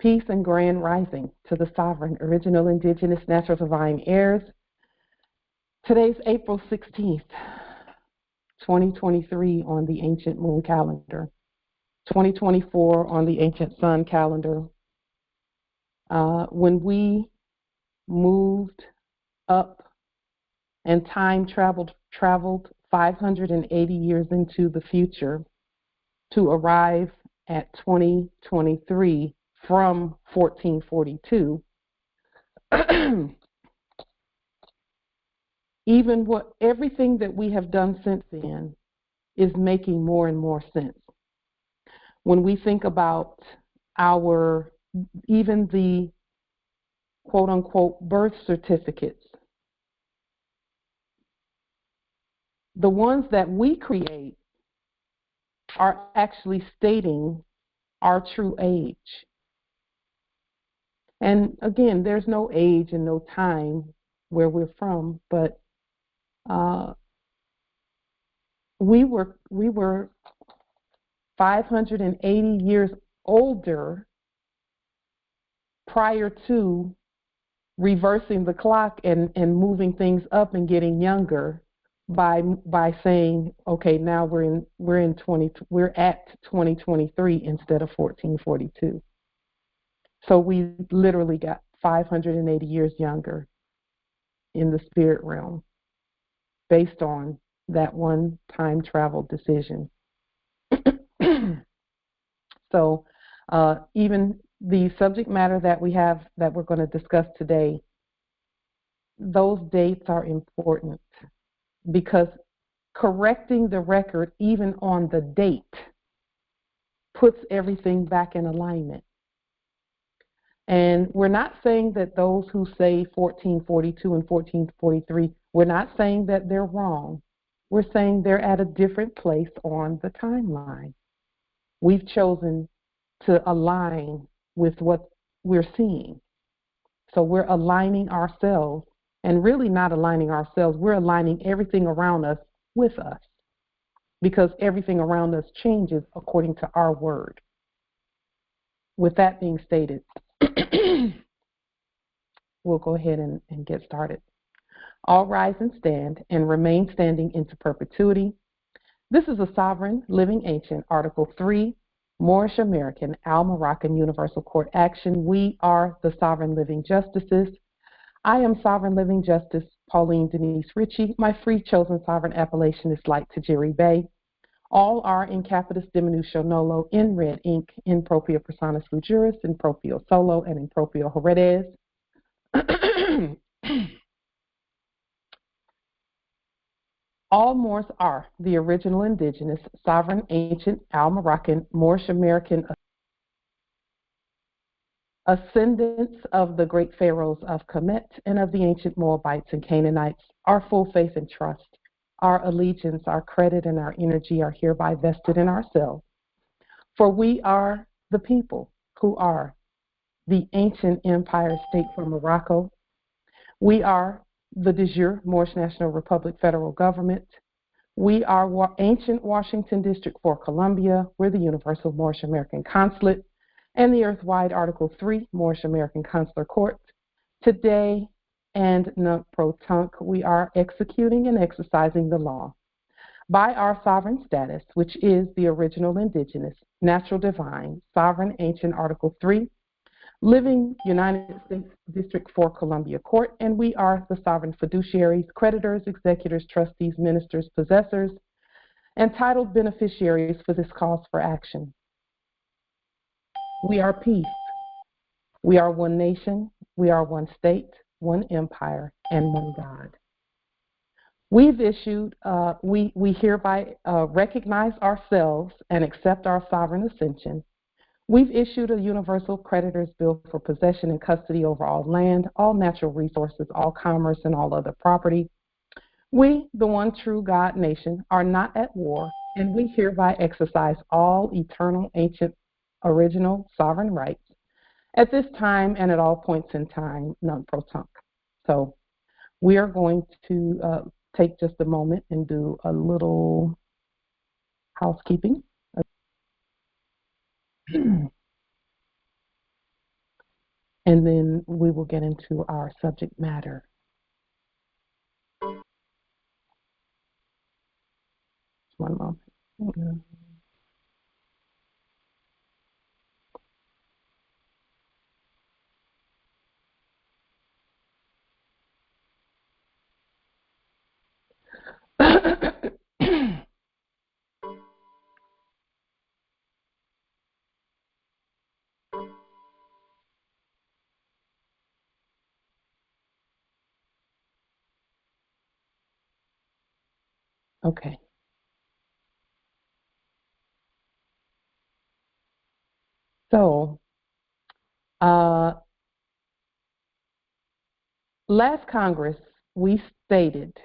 Peace and grand rising to the sovereign, original, indigenous, natural, divine heirs. Today's April 16th, 2023 on the ancient moon calendar, 2024 on the ancient sun calendar. When we moved up and time traveled 580 years into the future to arrive at 2023 from 1442, everything that we have done since then is making more and more sense. When we think about even the quote unquote birth certificates, the ones that we create are actually stating our true age. And again, there's no age and no time where we're from, but we were 580 years older prior to reversing the clock and moving things up and getting younger by saying, okay, now we're at 2023 instead of 1442. So we literally got 580 years younger in the spirit realm based on that one time travel decision. So even the subject matter that we're going to discuss today, those dates are important because correcting the record even on the date puts everything back in alignment. And we're not saying that those who say 1442 and 1443, we're not saying that they're wrong. We're saying they're at a different place on the timeline. We've chosen to align with what we're seeing. So we're aligning ourselves, and really not aligning ourselves, we're aligning everything around us with us, because everything around us changes according to our word. With that being stated, we'll go ahead and get started. All rise and stand and remain standing into perpetuity. This is a sovereign, living ancient, Article 3, Moorish American, Al-Moroccan Universal Court action. We are the sovereign living justices. I am sovereign living justice Pauline Denise Ritchie. My free chosen sovereign appellation is like Tajiri Bay. All are in capitis diminution nolo, in red ink, in proprio personas futuris, in proprio solo, and in proprio heredes. All Moors are the original indigenous, sovereign, ancient, Al-Moroccan, Moorish American ascendants of the great pharaohs of Kemet and of the ancient Moabites and Canaanites. Our full faith and trust, our allegiance, our credit, and our energy are hereby vested in ourselves. For we are the people who are the ancient empire state from Morocco. We are the de jure Moorish National Republic federal government. We are ancient Washington District for Columbia. We're the Universal Moorish American Consulate and the Earth-wide Article 3 Moorish American Consular Court. Today and non-pro-tunc, we are executing and exercising the law by our sovereign status, which is the original indigenous, natural divine, sovereign ancient Article 3, living United States District for Columbia Court, and we are the sovereign fiduciaries, creditors, executors, trustees, ministers, possessors, and titled beneficiaries for this cause for action. We are peace. We are one nation. We are one state, one empire, and one God. We've issued, we hereby recognize ourselves and accept our sovereign ascension. We've issued a universal creditor's bill for possession and custody over all land, all natural resources, all commerce, and all other property. We, the one true God nation, are not at war, and we hereby exercise all eternal, ancient, original sovereign rights at this time and at all points in time, non-pro-tunc. So we are going to take just a moment and do a little housekeeping. and then we will get into our subject matter. One moment. Okay. So, last Congress, we stated,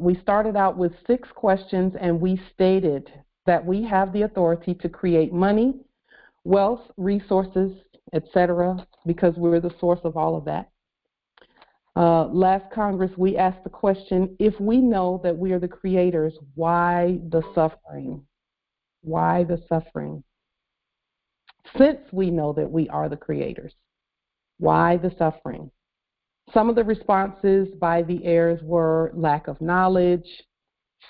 we started out with 6 questions, and we stated that we have the authority to create money, wealth, resources, etc., because we're the source of all of that. Last Congress, we asked the question, if we know that we are the creators, why the suffering? Why the suffering? Since we know that we are the creators, why the suffering? Some of the responses by the heirs were lack of knowledge,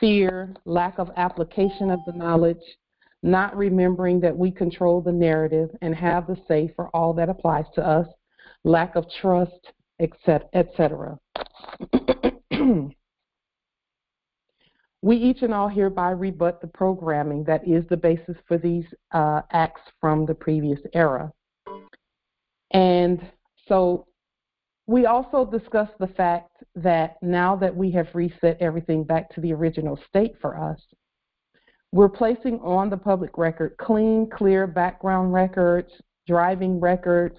fear, lack of application of the knowledge, not remembering that we control the narrative and have the say for all that applies to us, lack of trust, etc. We each and all hereby rebut the programming that is the basis for these acts from the previous era. And so we also discussed the fact that now that we have reset everything back to the original state for us, we're placing on the public record clean, clear background records, driving records,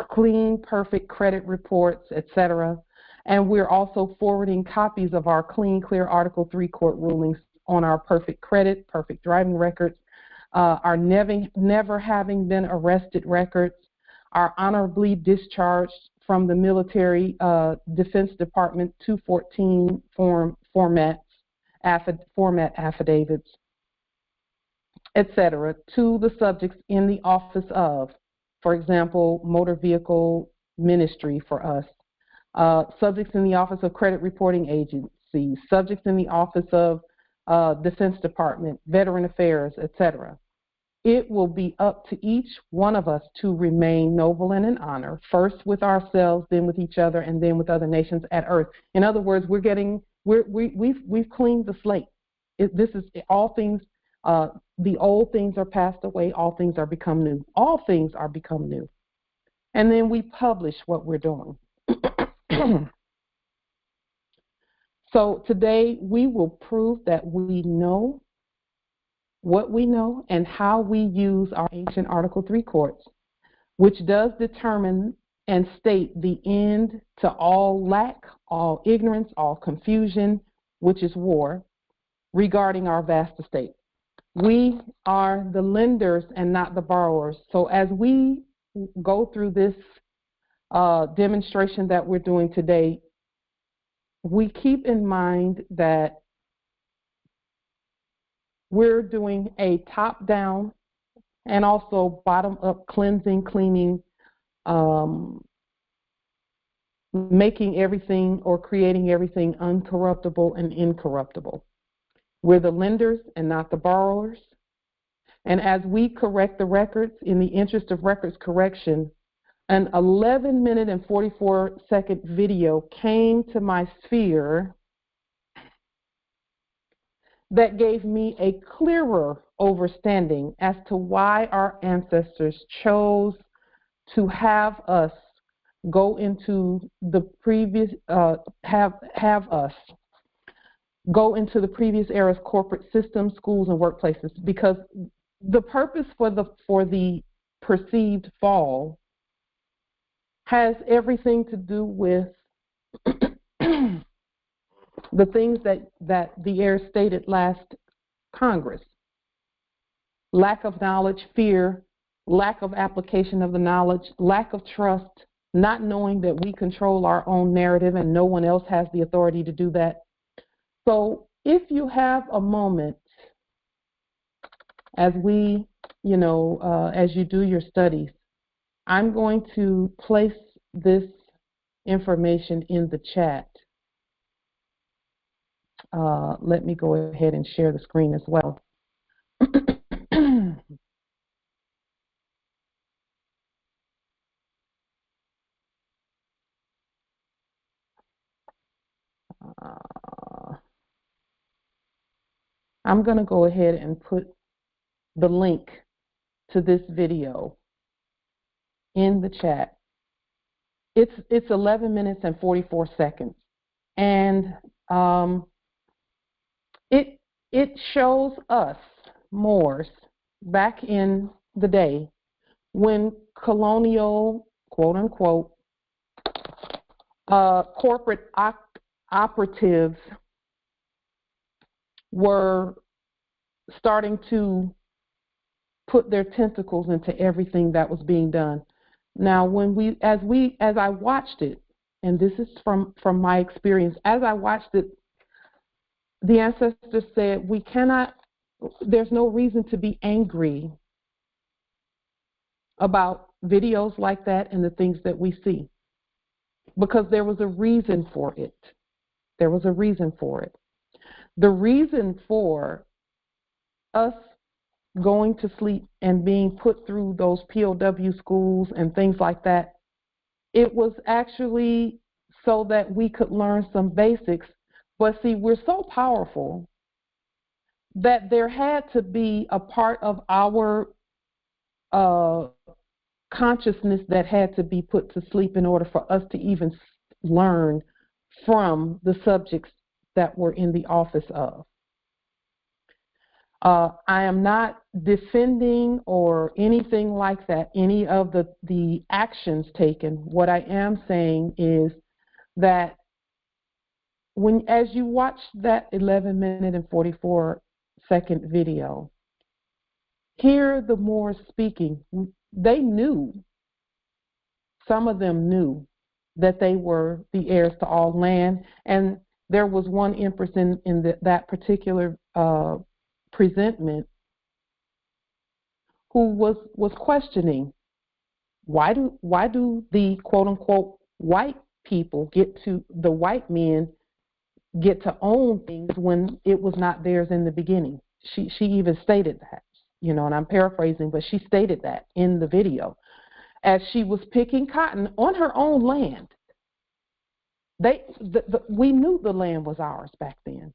clean, perfect credit reports, etc. And we're also forwarding copies of our clean, clear Article 3 court rulings on our perfect credit, perfect driving records, our never having been arrested records, our honorably discharged from the military Defense Department 214 format affidavits, etc., to the subjects in the office of, for example, motor vehicle ministry for us, subjects in the office of credit reporting agencies, subjects in the office of Defense Department, Veteran Affairs, etc. It will be up to each one of us to remain noble and in honor, first with ourselves, then with each other, and then with other nations at earth. In other words, we've cleaned the slate. This is all things. The old things are passed away. All things are become new. All things are become new. And then we publish what we're doing. So today we will prove that we know what we know and how we use our ancient Article 3 courts, which does determine and state the end to all lack, all ignorance, all confusion, which is war, regarding our vast estate. We are the lenders and not the borrowers. So as we go through this demonstration that we're doing today, we keep in mind that we're doing a top-down and also bottom-up cleansing, cleaning, making everything or creating everything uncorruptible and incorruptible. We're the lenders and not the borrowers. And as we correct the records, in the interest of records correction, an 11-minute and 44-second video came to my sphere that gave me a clearer understanding as to why our ancestors chose to have us go into the previous have us go into the previous era's corporate systems, schools, and workplaces, because the purpose for the perceived fall has everything to do with the things that the heirs stated last Congress. Lack of knowledge, fear, lack of application of the knowledge, lack of trust, not knowing that we control our own narrative and no one else has the authority to do that. So if you have a moment, as we, as you do your studies, I'm going to place this information in the chat. Let me go ahead and share the screen as well. I'm going to go ahead and put the link to this video in the chat. It's 11 minutes and 44 seconds, and it shows us Moors back in the day when colonial, quote unquote, corporate operatives were starting to put their tentacles into everything that was being done. Now, as I watched it, and this is from my experience, as I watched it, the ancestors said, there's no reason to be angry about videos like that and the things that we see, because there was a reason for it. There was a reason for it. The reason for us going to sleep and being put through those POW schools and things like that, it was actually so that we could learn some basics. But see, we're so powerful that there had to be a part of our consciousness that had to be put to sleep in order for us to even learn from the subjects that we're in the office of. I am not defending or anything like that, any of the actions taken. What I am saying is that as you watch that 11-minute and 44-second video, hear the Moors speaking. They knew, some of them knew, that they were the heirs to all land. And there was one empress in that particular presentment who was questioning, why do the quote unquote white people the white men get to own things when it was not theirs in the beginning? She even stated that, and I'm paraphrasing, but she stated that in the video as she was picking cotton on her own land. We knew the land was ours back then.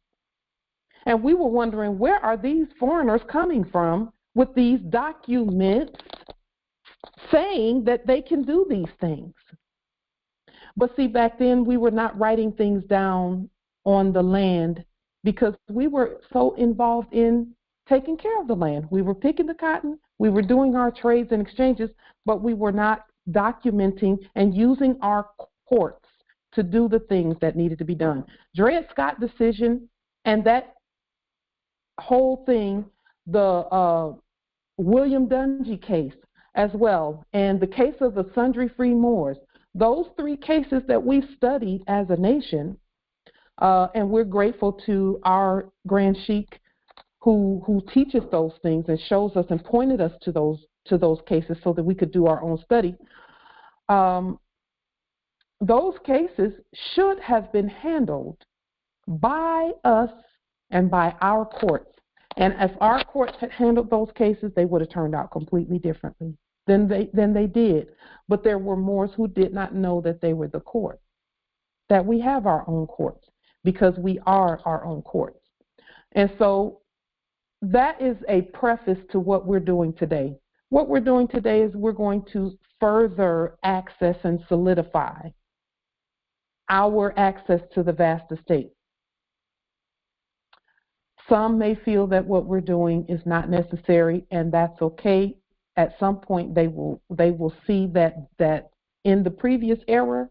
And we were wondering, where are these foreigners coming from with these documents saying that they can do these things? But see, back then we were not writing things down on the land because we were so involved in taking care of the land. We were picking the cotton, we were doing our trades and exchanges, but we were not documenting and using our courts to do the things that needed to be done. Dred Scott decision and that whole thing, the William Dungy case as well, and the case of the Sundry Free Moors, those three cases that we studied as a nation, and we're grateful to our Grand Sheik who teaches those things and shows us and pointed us to those cases so that we could do our own study. Those cases should have been handled by us and by our courts. And if our courts had handled those cases, they would have turned out completely differently than they did. But there were Moors who did not know that they were the court, that we have our own courts, because we are our own courts. And so that is a preface to what we're doing today. What we're doing today is we're going to further access and solidify our access to the vast estate. Some may feel that what we're doing is not necessary, and that's okay. At some point, they will see that in the previous era,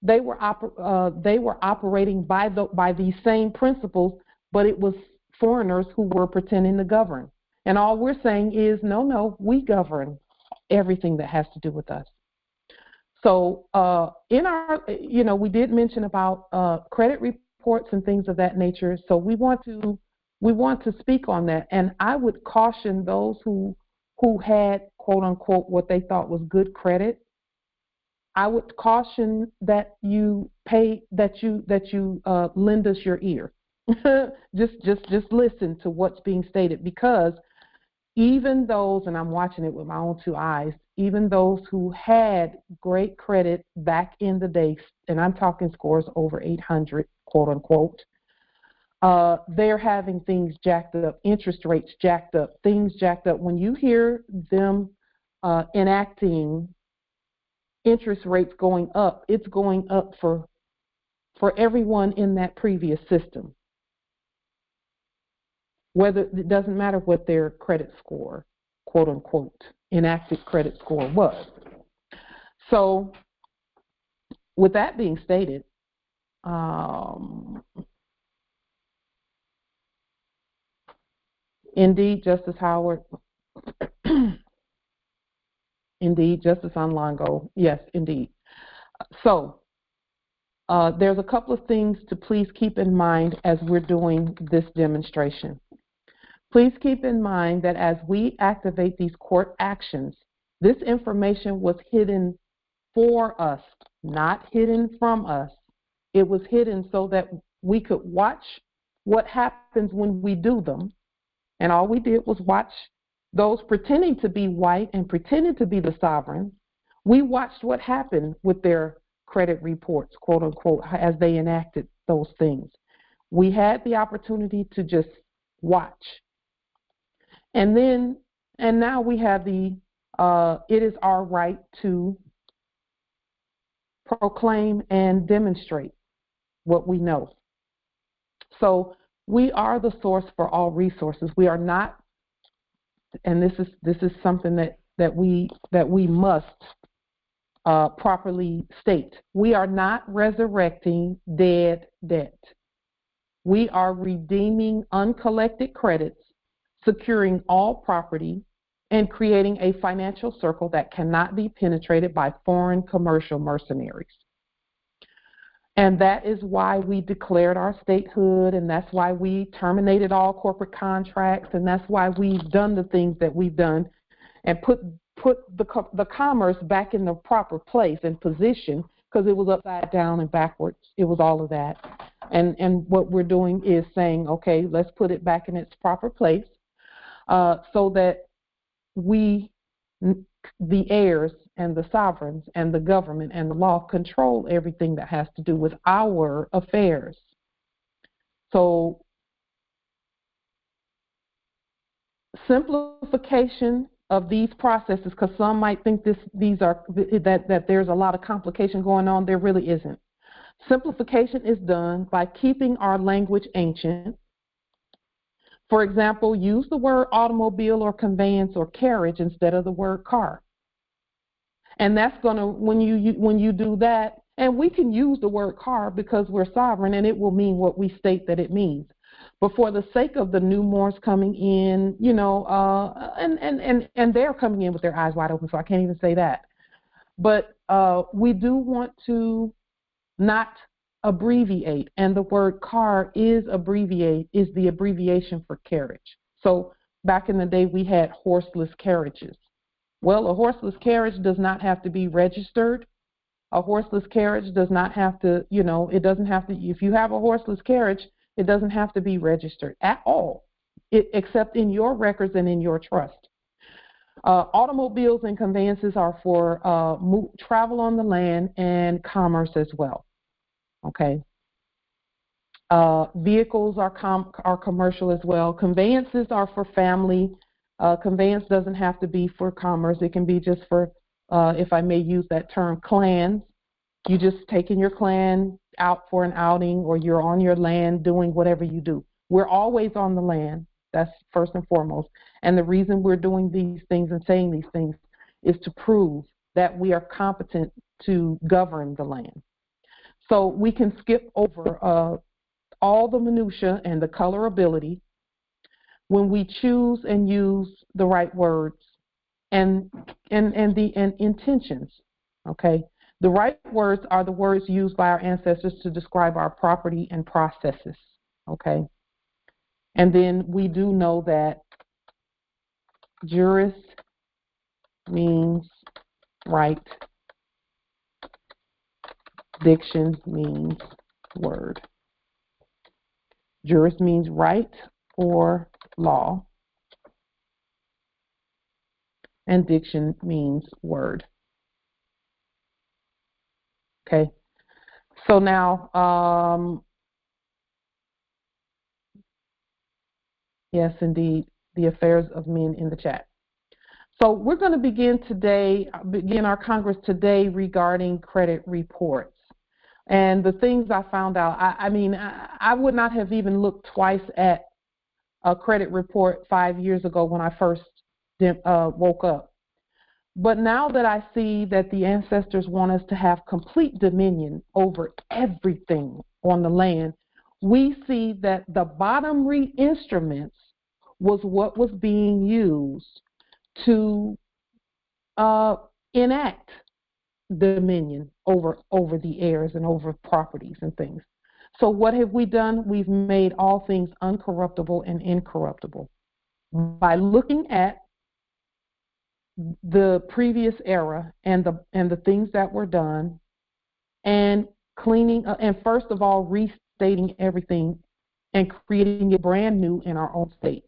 they were operating by these same principles, but it was foreigners who were pretending to govern. And all we're saying is, no, we govern everything that has to do with us. So in our, we did mention about credit reports and things of that nature. So we want to speak on that. And I would caution those who who had, quote unquote, what they thought was good credit, I would caution that you lend us your ear. just listen to what's being stated, because even those, and I'm watching it with my own two eyes, even those who had great credit back in the day, and I'm talking scores over 800, quote unquote, they're having things jacked up, interest rates jacked up, things jacked up. When you hear them enacting interest rates going up, it's going up for everyone in that previous system. Whether it doesn't matter what their credit score, quote unquote, enacted credit score was. So, with that being stated, indeed, Justice Howard, indeed, Justice Onlongo, yes, indeed. So, there's a couple of things to please keep in mind as we're doing this demonstration. Please keep in mind that as we activate these court actions, this information was hidden for us, not hidden from us. It was hidden so that we could watch what happens when we do them. And all we did was watch those pretending to be white and pretending to be the sovereigns. We watched what happened with their credit reports, quote unquote, as they enacted those things. We had the opportunity to just watch. And now we have it is our right to proclaim and demonstrate what we know. So we are the source for all resources. We are not, and this is something that we must properly state. We are not resurrecting dead debt. We are redeeming uncollected credits, securing all property, and creating a financial circle that cannot be penetrated by foreign commercial mercenaries. And that is why we declared our statehood, and that's why we terminated all corporate contracts, and that's why we've done the things that we've done and put the commerce back in the proper place and position, because it was upside down and backwards. It was all of that. And what we're doing is saying, okay, let's put it back in its proper place so that we, the heirs and the sovereigns and the government and the law, control everything that has to do with our affairs. So simplification of these processes, because some might think that there's a lot of complication going on. There really isn't. Simplification is done by keeping our language ancient. For example, use the word automobile or conveyance or carriage instead of the word car. And that's going to, when you do that, and we can use the word car because we're sovereign and it will mean what we state that it means. But for the sake of the newborns coming in, and they're coming in with their eyes wide open, so I can't even say that. But we do want to not abbreviate, and the word car is the abbreviation for carriage. So back in the day, we had horseless carriages. Well, a horseless carriage does not have to be registered. A horseless carriage does not have to, it doesn't have to, if you have a horseless carriage, it doesn't have to be registered at all, except in your records and in your trust. Automobiles and conveyances are for travel on the land and commerce as well. Okay. Vehicles are commercial as well. Conveyances are for family. Conveyance doesn't have to be for commerce. It can be just for, if I may use that term, clans. You just taking your clan out for an outing, or you're on your land doing whatever you do. We're always on the land. That's first and foremost. And the reason we're doing these things and saying these things is to prove that we are competent to govern the land. So we can skip over all the minutia and the colorability when we choose and use the right words and intentions. Okay, the right words are the words used by our ancestors to describe our property and processes. Okay, and then we do know that juris means right. Diction means word. Juris means right or law. And diction means word. Okay. So now, yes, indeed, the affairs of men in the chat. So we're going to begin our Congress today regarding credit reports. And the things I found out, I would not have even looked twice at a credit report 5 years ago when I first woke up. But now that I see that the ancestors want us to have complete dominion over everything on the land, we see that the bottom instruments was what was being used to enact dominion over the heirs and over properties and things. So what have we done? We've made all things uncorruptible and incorruptible by looking at the previous era and the things that were done, and cleaning and first of all restating everything and creating it brand new in our own state.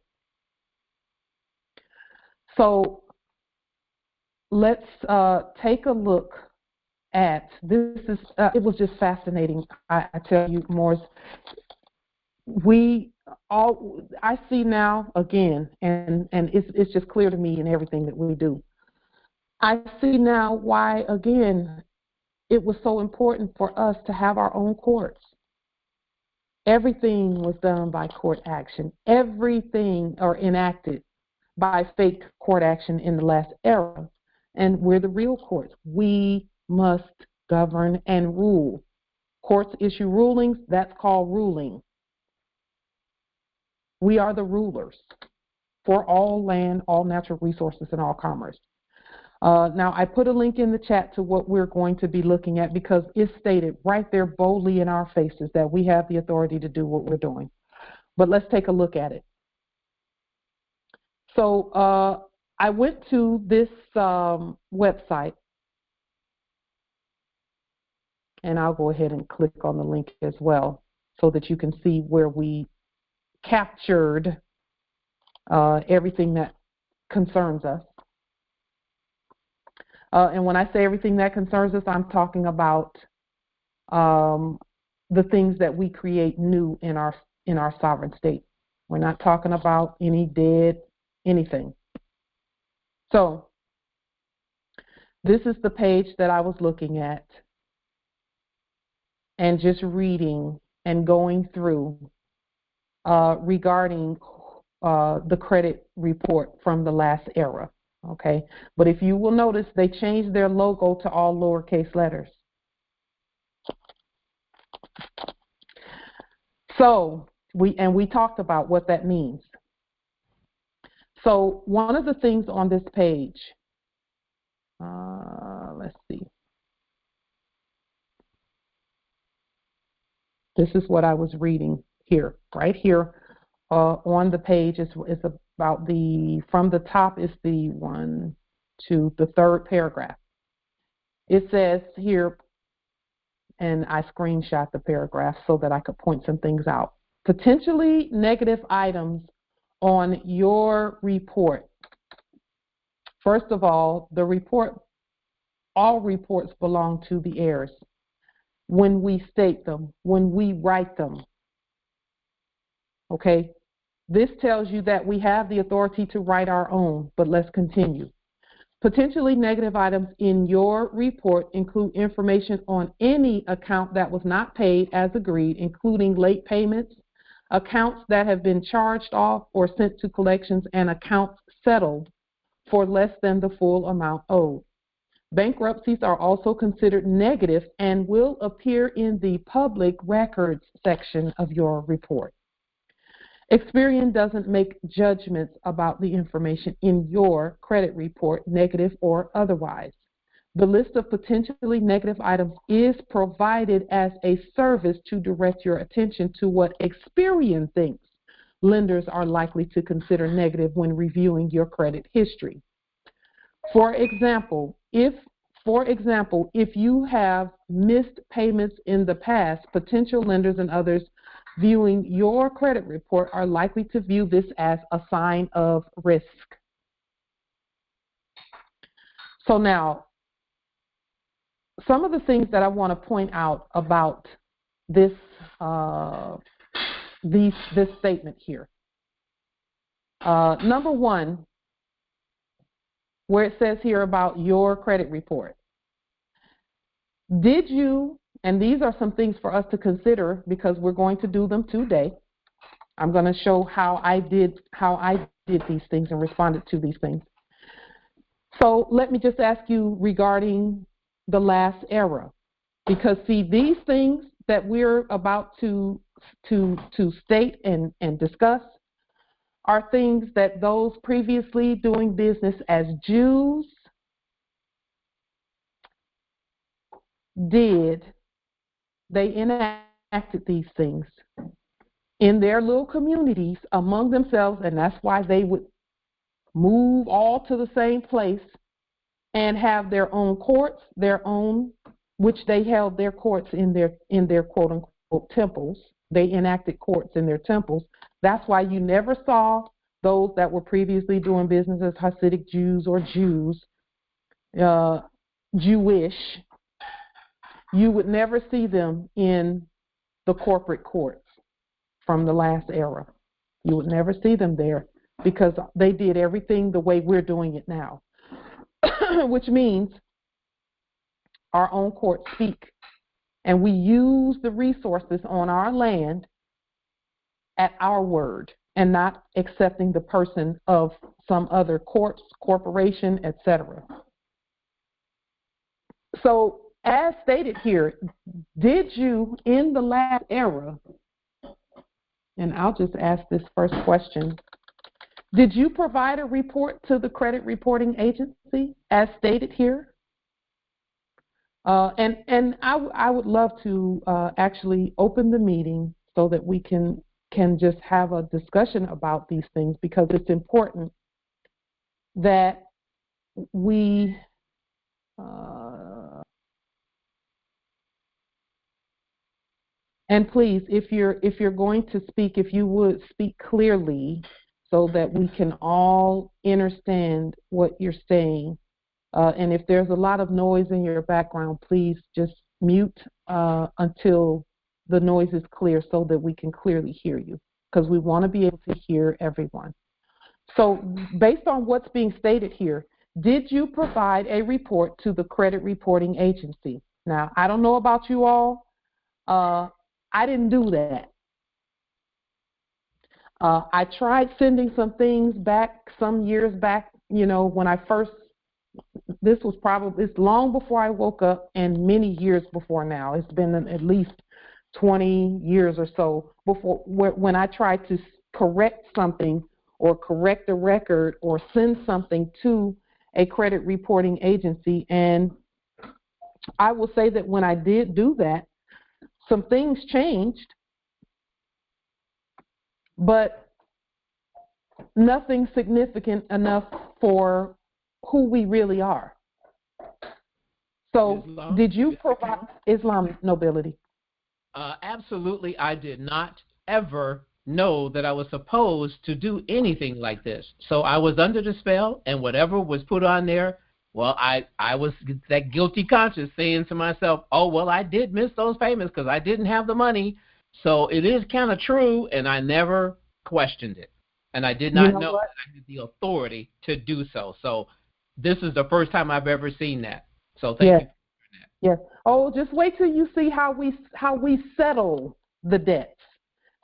So let's take a look at this. It was just fascinating. I tell you, Morris. I see now again, and it's just clear to me in everything that we do. I see now why again it was so important for us to have our own courts. Everything was done by court action. Everything or enacted by fake court action in the last era. And we're the real courts. We must govern and rule. Courts issue rulings. That's called ruling. We are the rulers for all land, all natural resources, and all commerce. Now, I put a link in the chat to what we're going to be looking at because it's stated right there boldly in our faces that we have the authority to do what we're doing. But let's take a look at it. So I went to this website, and I'll go ahead and click on the link as well so that you can see where we captured everything that concerns us. And when I say everything that concerns us, I'm talking about the things that we create new in our sovereign state. We're not talking about any dead anything. So this is the page that I was looking at and just reading and going through regarding the credit report from the last era. Okay, but if you will notice, they changed their logo to all lowercase letters. So we talked about what that means. So one of the things on this page, let's see. This is what I was reading here, right here on the page. Is about from the top is the 1 to the 3rd paragraph. It says here, and I screenshot the paragraph so that I could point some things out. Potentially negative items on your report. First of all, all reports belong to the heirs. When we state them, when we write them, okay? This tells you that we have the authority to write our own, but let's continue. Potentially negative items in your report include information on any account that was not paid as agreed, including late payments, accounts that have been charged off or sent to collections, and accounts settled for less than the full amount owed. Bankruptcies are also considered negative and will appear in the public records section of your report. Experian doesn't make judgments about the information in your credit report, negative or otherwise. The list of potentially negative items is provided as a service to direct your attention to what Experian thinks lenders are likely to consider negative when reviewing your credit history. For example, if you have missed payments in the past, potential lenders and others viewing your credit report are likely to view this as a sign of risk. So now, some of the things that I want to point out about this this statement here. Number one, where it says here about your credit report. Did you, and these are some things for us to consider because we're going to do them today. I'm going to show how I did these things and responded to these things. So let me just ask you regarding the last era, because see, these things that we're about to state and discuss are things that those previously doing business as Jews did. They enacted these things in their little communities among themselves, and that's why they would move all to the same place and have their own courts, which they held their courts in their quote unquote temples. They enacted courts in their temples. That's why you never saw those that were previously doing business as Hasidic Jews or Jews, Jewish. You would never see them in the corporate courts from the last era. You would never see them there because they did everything the way we're doing it now, which means our own courts speak, and we use the resources on our land at our word and not accepting the person of some other courts, corporation, etc. So, as stated here, did you in the last era, and I'll just ask this first question, did you provide a report to the credit reporting agency as stated here? And I would love to actually open the meeting so that we can just have a discussion about these things, because it's important that we and please, if you're going to speak, if you would speak clearly so that we can all understand what you're saying. And if there's a lot of noise in your background, please just mute until the noise is clear so that we can clearly hear you, because we want to be able to hear everyone. So based on what's being stated here, did you provide a report to the credit reporting agency? Now, I don't know about you all. I didn't do that. I tried sending some things back some years back, when I first, it's long before I woke up and many years before now. It's been at least 20 years or so before when I tried to correct something or correct a record or send something to a credit reporting agency. And I will say that when I did do that, some things changed, but nothing significant enough for who we really are. So, did you provide Islam nobility? Absolutely, I did not ever know that I was supposed to do anything like this. So I was under the spell, and whatever was put on there, well, I was that guilty conscience saying to myself, oh, well, I did miss those payments because I didn't have the money. So it is kind of true, and I never questioned it. And I did not know that I had the authority to do so. So this is the first time I've ever seen that. So thank you for that. Yes. Oh, just wait till you see how we settle the debts.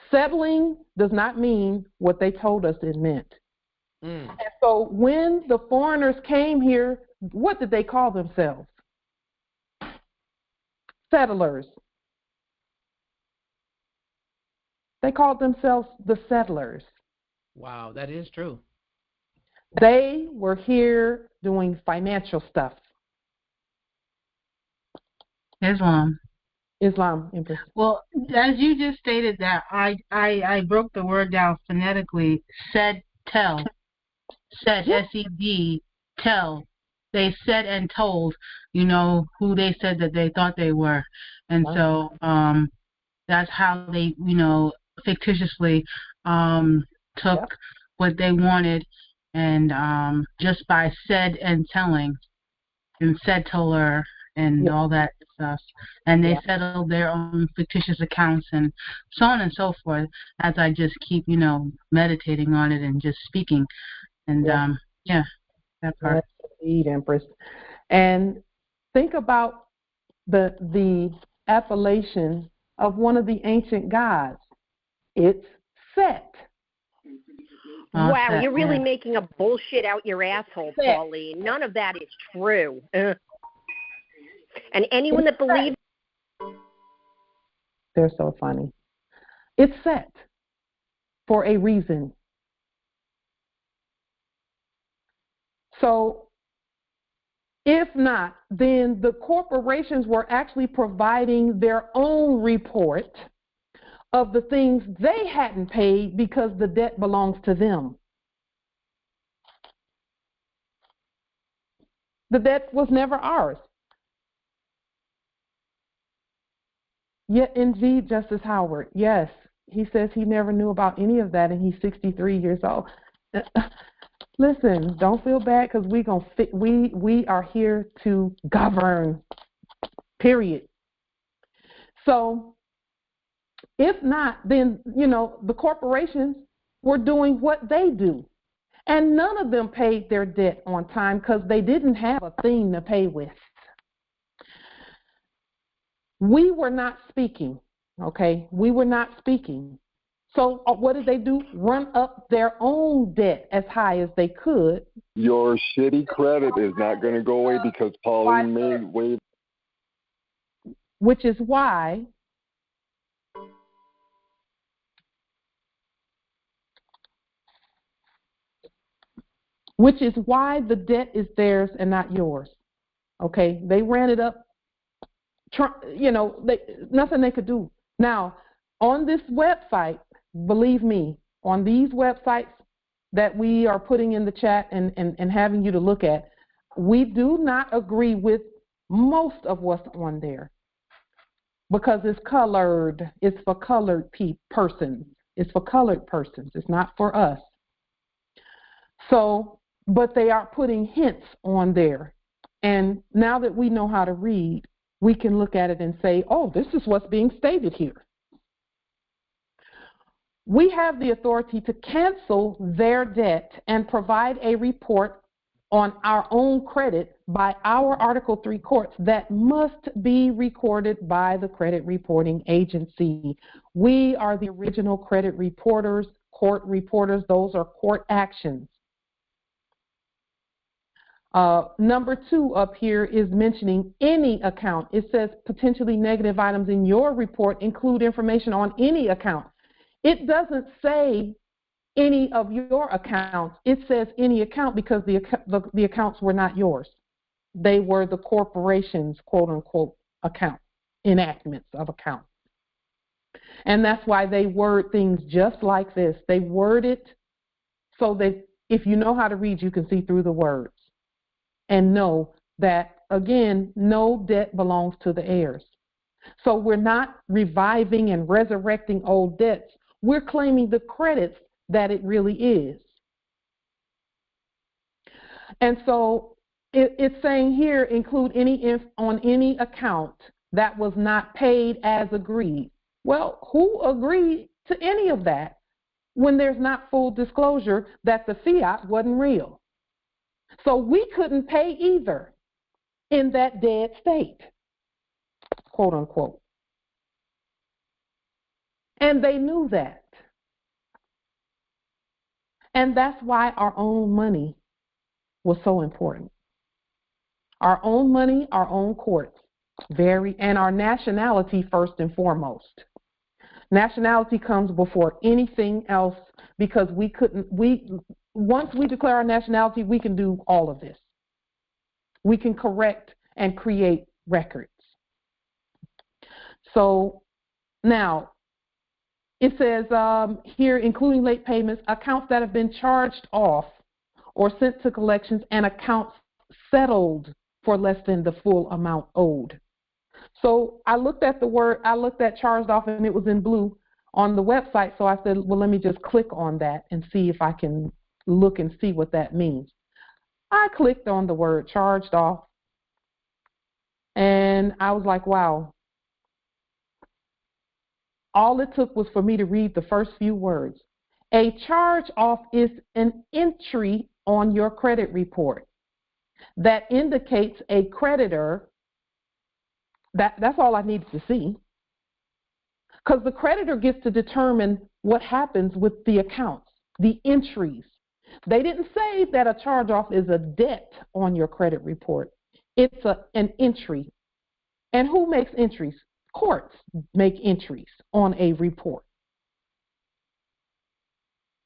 Settling does not mean what they told us it meant. And so when the foreigners came here, what did they call themselves? Settlers. They called themselves the settlers. Wow, that is true. They were here doing financial stuff. Islam, Empress. Well, as you just stated that, I broke the word down phonetically. Said, tell. Said, S-E-D, tell. they said and told, who they said that they thought they were. And so that's how they, fictitiously took what they wanted, and just by said and telling and said teller and all that stuff. And they settled their own fictitious accounts and so on and so forth, as I just keep, meditating on it and just speaking. And that part. Yes, indeed, Empress. And think about the appellation of one of the ancient gods. It's Set. Wow, you're really making a bullshit out your asshole, Pauline. None of that is true. And anyone that believes... They're so funny. It's set for a reason. So, if not, then the corporations were actually providing their own report of the things they hadn't paid because the debt belongs to them. The debt was never ours. Yet, indeed, Justice Howard, yes, he says he never knew about any of that, and he's 63 years old. Listen, don't feel bad, because we are here to govern, period. So, if not, then, the corporations were doing what they do. And none of them paid their debt on time because they didn't have a thing to pay with. We were not speaking, okay? We were not speaking. So what did they do? Run up their own debt as high as they could. Your shitty credit is not going to go away because Pauline made way. Which is why the debt is theirs and not yours. Okay? They ran it up. Nothing they could do. Now, on this website, believe me, on these websites that we are putting in the chat and having you to look at, we do not agree with most of what's on there because it's colored. It's for colored persons. It's for colored persons. It's not for us. So, but they are putting hints on there. And now that we know how to read, we can look at it and say, oh, this is what's being stated here. We have the authority to cancel their debt and provide a report on our own credit by our Article 3 courts that must be recorded by the credit reporting agency. We are the original credit reporters, court reporters. Those are court actions. Number 2 up here is mentioning any account. It says potentially negative items in your report include information on any account. It doesn't say any of your accounts. It says any account because the accounts were not yours. They were the corporation's quote-unquote account, enactments of accounts. And that's why they word things just like this. They word it so that if you know how to read, you can see through the words. And know that, again, no debt belongs to the heirs. So we're not reviving and resurrecting old debts. We're claiming the credits that it really is. And so it's saying here, include on any account that was not paid as agreed. Well, who agreed to any of that when there's not full disclosure that the fiat wasn't real? So we couldn't pay either in that dead state, quote unquote. And they knew that. And that's why our own money was so important. Our own money, our own courts, and our nationality first and foremost. Nationality comes before anything else because once we declare our nationality, we can do all of this. We can correct and create records. So now, it says here, including late payments, accounts that have been charged off or sent to collections, and accounts settled for less than the full amount owed. So I looked at charged off, and it was in blue on the website. So I said, well, let me just click on that and see if I can look and see what that means. I clicked on the word charged off, and I was like, wow. All it took was for me to read the first few words. A charge off is an entry on your credit report that indicates a creditor. That's all I needed to see. Because the creditor gets to determine what happens with the accounts, the entries. They didn't say that a charge off is a debt on your credit report. It's an entry. And who makes entries? Courts make entries on a report.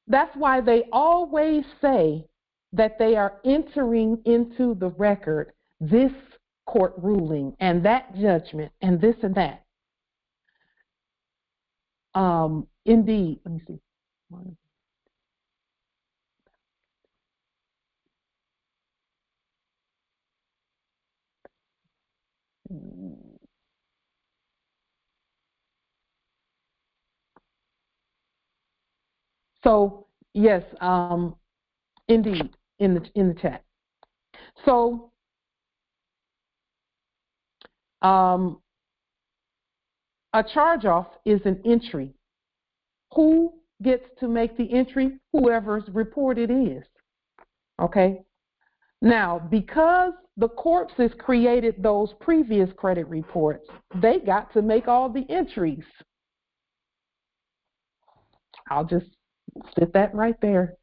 That's why they always say that they are entering into the record this court ruling and that judgment and this and that. Indeed, let me see. So yes, indeed, in the chat. So a charge off is an entry. Who gets to make the entry? Whoever's report it is. Okay. Now, because the corpses created those previous credit reports, they got to make all the entries. I'll just sit that right there.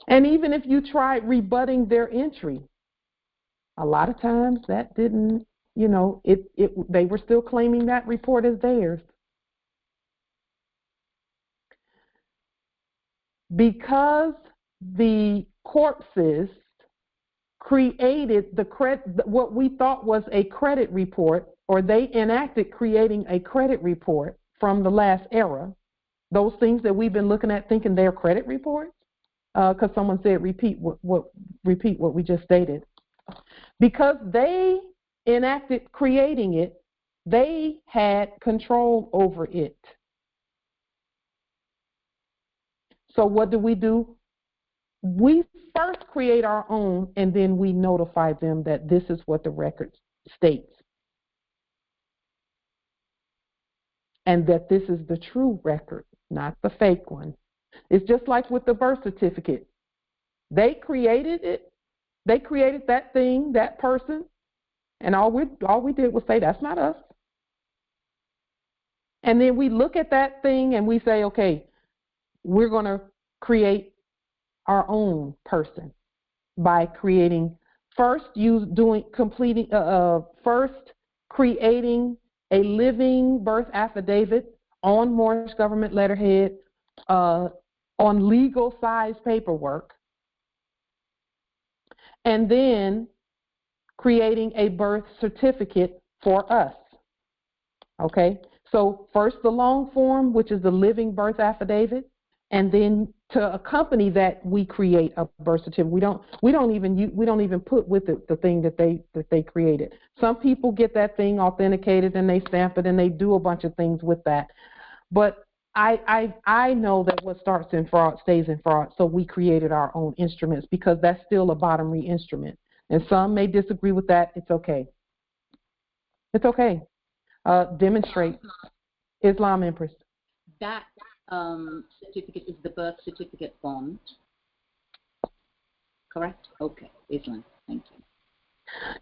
And even if you tried rebutting their entry, a lot of times that didn't, they were still claiming that report as theirs. Because the corpses created what we thought was a credit report, or they enacted creating a credit report from the last era, those things that we've been looking at thinking they're credit reports, because someone said repeat what we just stated. Because they enacted creating it, they had control over it. So what do? We first create our own, and then we notify them that this is what the record states, and that this is the true record, not the fake one. It's just like with the birth certificate. They created it. They created that thing, that person, and all we did was say, that's not us. And then we look at that thing and we say, okay, we're going to create our own person by creating first creating a living birth affidavit on Mortgage Government letterhead, on legal size paperwork, and then creating a birth certificate for us. Okay, so first the long form, which is the living birth affidavit, and then to accompany that, we create a birth certificate. We don't even put with it the thing that they created. Some people get that thing authenticated and they stamp it and they do a bunch of things with that. But I know that what starts in fraud stays in fraud, so we created our own instruments because that's still a bottomry instrument. And some may disagree with that. It's okay. It's okay. Demonstrate. Islam Empress. That certificate is the birth certificate bond, correct? Okay, Islam. Thank you.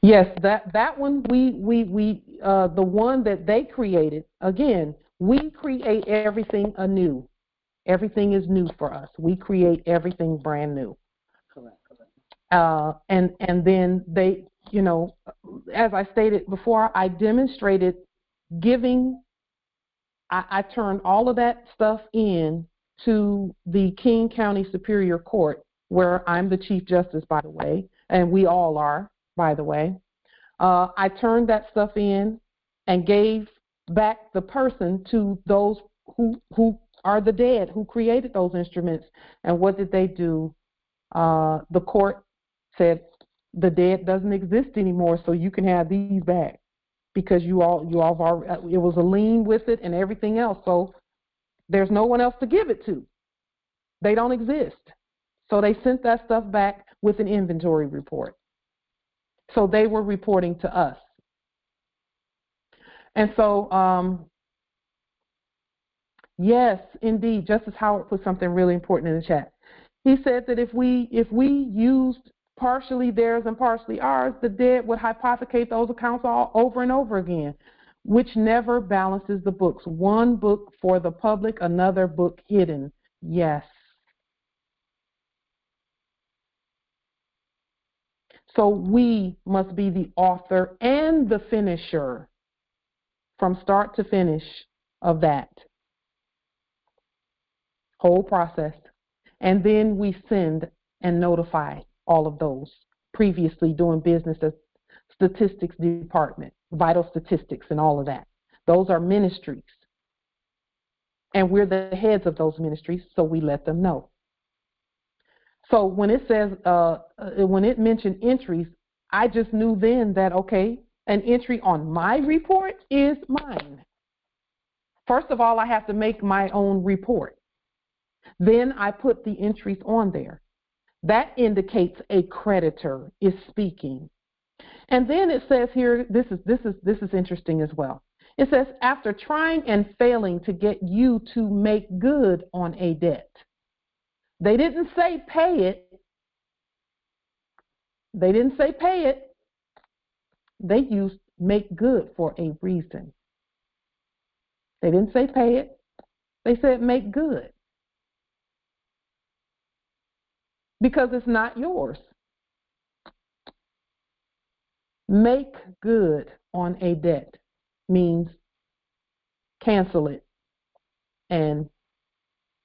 Yes, that one the one that they created. Again, we create everything anew. Everything is new for us. We create everything brand new. Correct. And then they, as I stated before, I demonstrated giving. I turned all of that stuff in to the King County Superior Court, where I'm the Chief Justice, by the way, and we all are, by the way. I turned that stuff in and gave back the person to those who are the dead who created those instruments. And what did they do? The court said the dead doesn't exist anymore, so you can have these back because you all already, it was a lien with it and everything else. So there's no one else to give it to. They don't exist. So they sent that stuff back with an inventory report. So they were reporting to us. And so, yes, indeed, Justice Howard put something really important in the chat. He said that if we used partially theirs and partially ours, the dead would hypothecate those accounts all over and over again, which never balances the books. One book for the public, another book hidden. Yes. So we must be the author and the finisher from start to finish of that whole process. And then we send and notify all of those previously doing business as statistics department, vital statistics and all of that. Those are ministries. And we're the heads of those ministries, so we let them know. So when it says, when it mentioned entries, I just knew then that, okay, an entry on my report is mine. First of all, I have to make my own report. Then I put the entries on there. That indicates a creditor is speaking. And then it says here, this is interesting as well. It says, after trying and failing to get you to make good on a debt. They didn't say pay it. They didn't say pay it. They used make good for a reason. They didn't say pay it. They said make good. Because it's not yours. Make good on a debt means cancel it and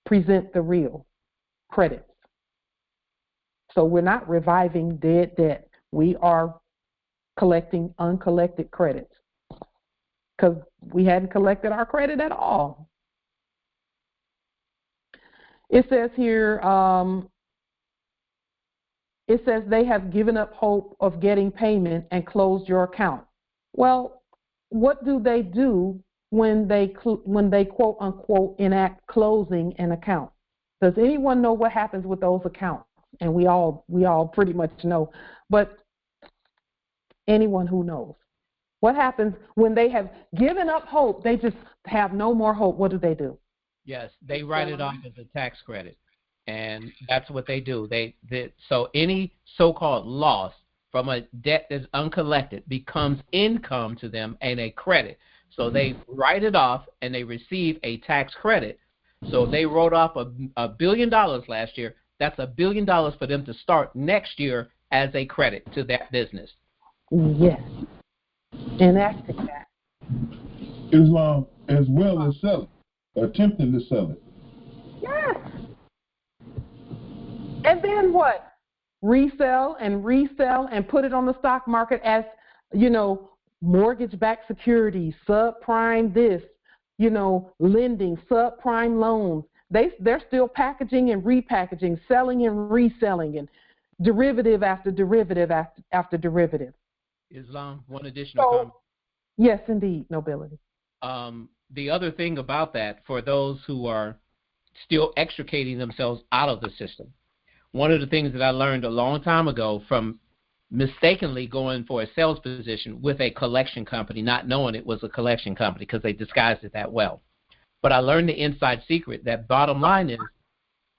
present the real credits. So we're not reviving dead debt. We are collecting uncollected credits because we hadn't collected our credit at all. It says here, it says they have given up hope of getting payment and closed your account. Well, what do they do when they quote unquote enact closing an account? Does anyone know what happens with those accounts? And we all pretty much know, but anyone who knows. What happens when they have given up hope, they just have no more hope? What do? Yes, they write it off as a tax credit. And that's what they do. So any so-called loss from a debt that's uncollected becomes income to them and a credit. So they write it off and they receive a tax credit. So they wrote off $1 billion last year. That's $1 billion for them to start next year as a credit to that business. Yes. Enacting that. Islam as well as selling, attempting to sell it. Yes. And then what? Resell and put it on the stock market as, mortgage-backed securities, subprime this, lending, subprime loans. They're still packaging and repackaging, selling and reselling, and derivative after derivative after derivative. Islam, one additional comment. Yes, indeed, nobility. The other thing about that, for those who are still extricating themselves out of the system, one of the things that I learned a long time ago from mistakenly going for a sales position with a collection company, not knowing it was a collection company because they disguised it that well. But I learned the inside secret that bottom line is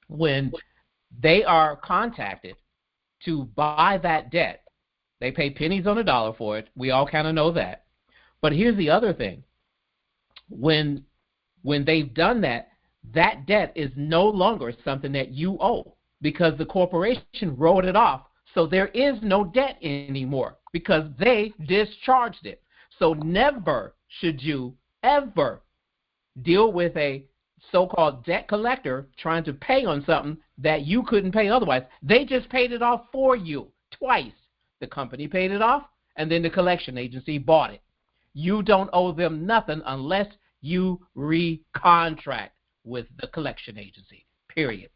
when they are contacted to buy that debt, they pay pennies on the dollar for it. We all kind of know that. But here's the other thing. When they've done that, that debt is no longer something that you owe because the corporation wrote it off. So there is no debt anymore because they discharged it. So never should you ever deal with a so-called debt collector trying to pay on something that you couldn't pay otherwise. They just paid it off for you twice. The company paid it off, and then the collection agency bought it. You don't owe them nothing unless you recontract. with the collection agency, period.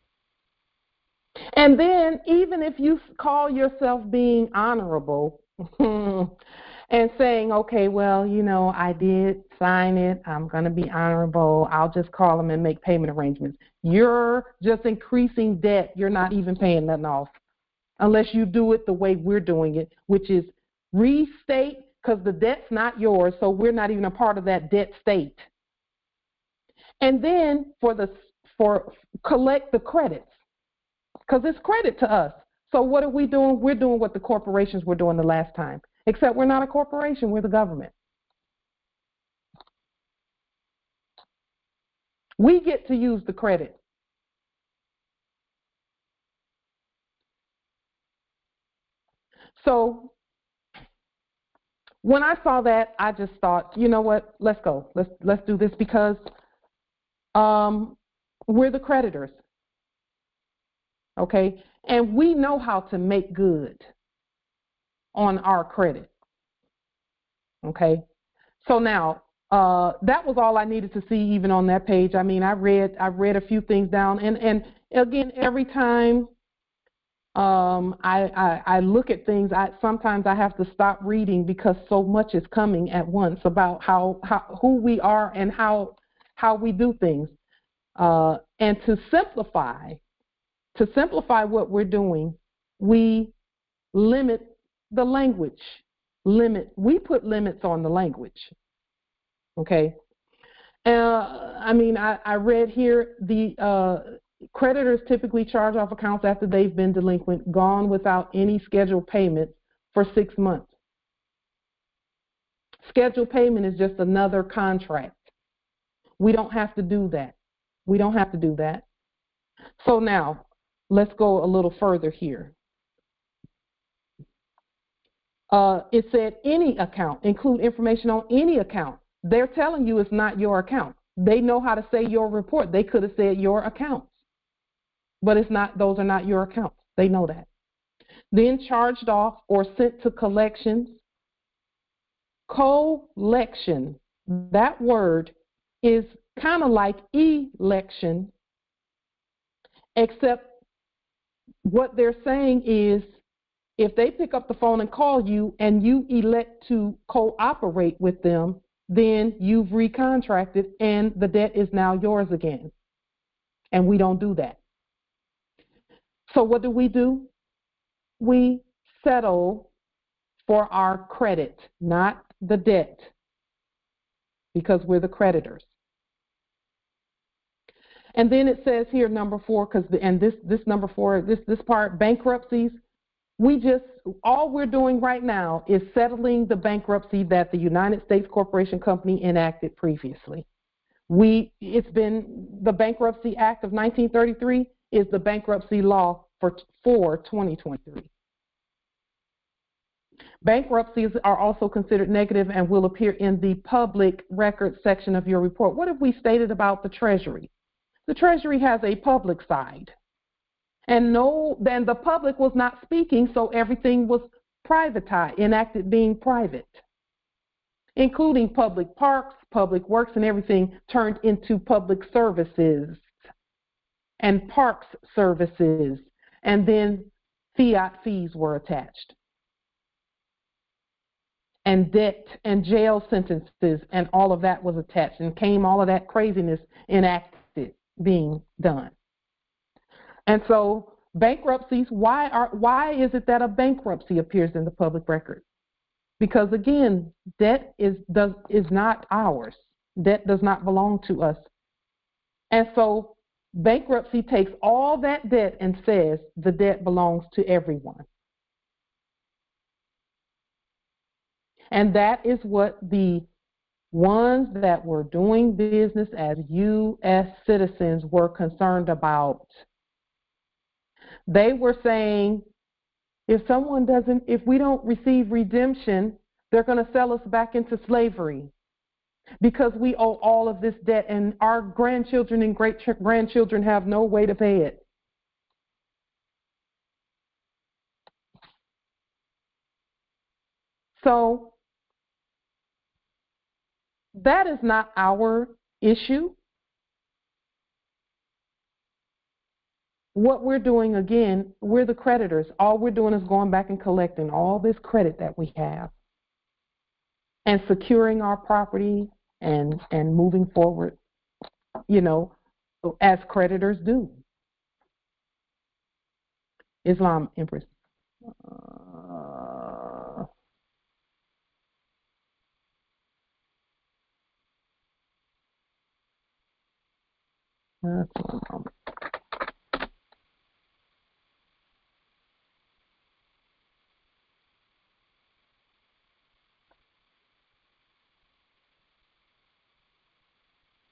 And then even if you call yourself being honorable and saying, okay, well, I did sign it, I'm going to be honorable, I'll just call them and make payment arrangements. You're just increasing debt. You're not even paying nothing off unless you do it the way we're doing it, which is restate, because the debt's not yours, so we're not even a part of that debt state. And then for collect the credits, because it's credit to us. So what are we doing? We're doing what the corporations were doing the last time, except we're not a corporation, we're the government. We get to use the credit. So when I saw that, I just thought, you know what, let's go. Let's do this, because we're the creditors. Okay? And we know how to make good on our credit. Okay? So now, that was all I needed to see even on that page. I mean, I read a few things down, and again, every time I look at things, sometimes I have to stop reading because so much is coming at once about who we are and how we do things. And to simplify what we're doing, we limit the language. We put limits on the language. Okay. I mean, I read here the creditors typically charge off accounts after they've been delinquent, gone without any scheduled payment for 6 months. Scheduled payment is just another contract. We don't have to do that. So now, let's go a little further here. It said any account, include information on any account. They're telling you it's not your account. They know how to say your report. They could have said your accounts, but it's not. Those are not your accounts. They know that. Then charged off or sent to collections. Collection, that word is kind of like election, except what they're saying is if they pick up the phone and call you and you elect to cooperate with them, then you've recontracted and the debt is now yours again. And we don't do that. So what do? We settle for our credit, not the debt, because we're the creditors. And then it says here, number 4, this number 4, this part, bankruptcies. All we're doing right now is settling the bankruptcy that the United States Corporation Company enacted previously. It's been the Bankruptcy Act of 1933 is the bankruptcy law for 2023. Bankruptcies are also considered negative and will appear in the public records section of your report. What have we stated about the Treasury? The Treasury has a public side. And then the public was not speaking, so everything was privatized, enacted being private, including public parks, public works, and everything turned into public services and parks services, and then fiat fees were attached. And debt and jail sentences and all of that was attached, and came all of that craziness enacted being done. And so bankruptcies, why is it that a bankruptcy appears in the public record? Because again, debt is not ours. Debt does not belong to us. And so bankruptcy takes all that debt and says the debt belongs to everyone. And that is what the ones that were doing business as U.S. citizens were concerned about. They were saying, if we don't receive redemption, they're going to sell us back into slavery because we owe all of this debt and our grandchildren and great-grandchildren have no way to pay it. So that is not our issue. what we're doing, again, we're the creditors. All we're doing is going back and collecting all this credit that we have and securing our property and moving forward, as creditors do. Islam, Empress. That's one moment.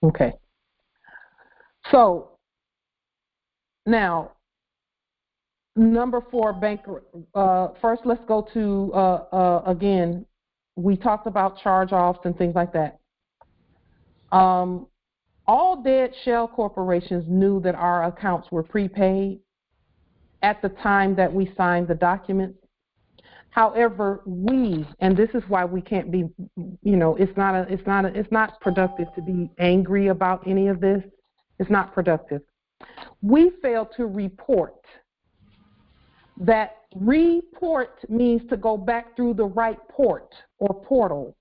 Okay. So now, number 4, bank. First, let's go to again. We talked about charge-offs and things like that. All dead shell corporations knew that our accounts were prepaid at the time that we signed the documents. However, and this is why we can't be, it's not productive to be angry about any of this. It's not productive. We failed to report. That report means to go back through the right port or portal.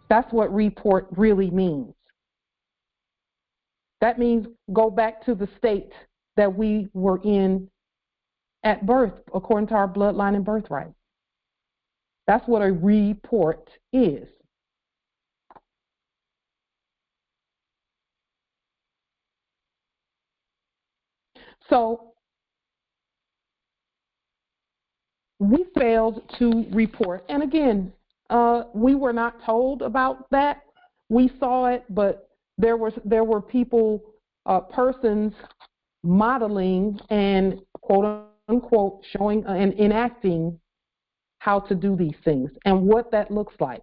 That's what report really means. That means go back to the state that we were in at birth, according to our bloodline and birthright. That's what a report is. So we failed to report. And again, we were not told about that. We saw it, but there were people, persons modeling and quote unquote showing and enacting how to do these things and what that looks like.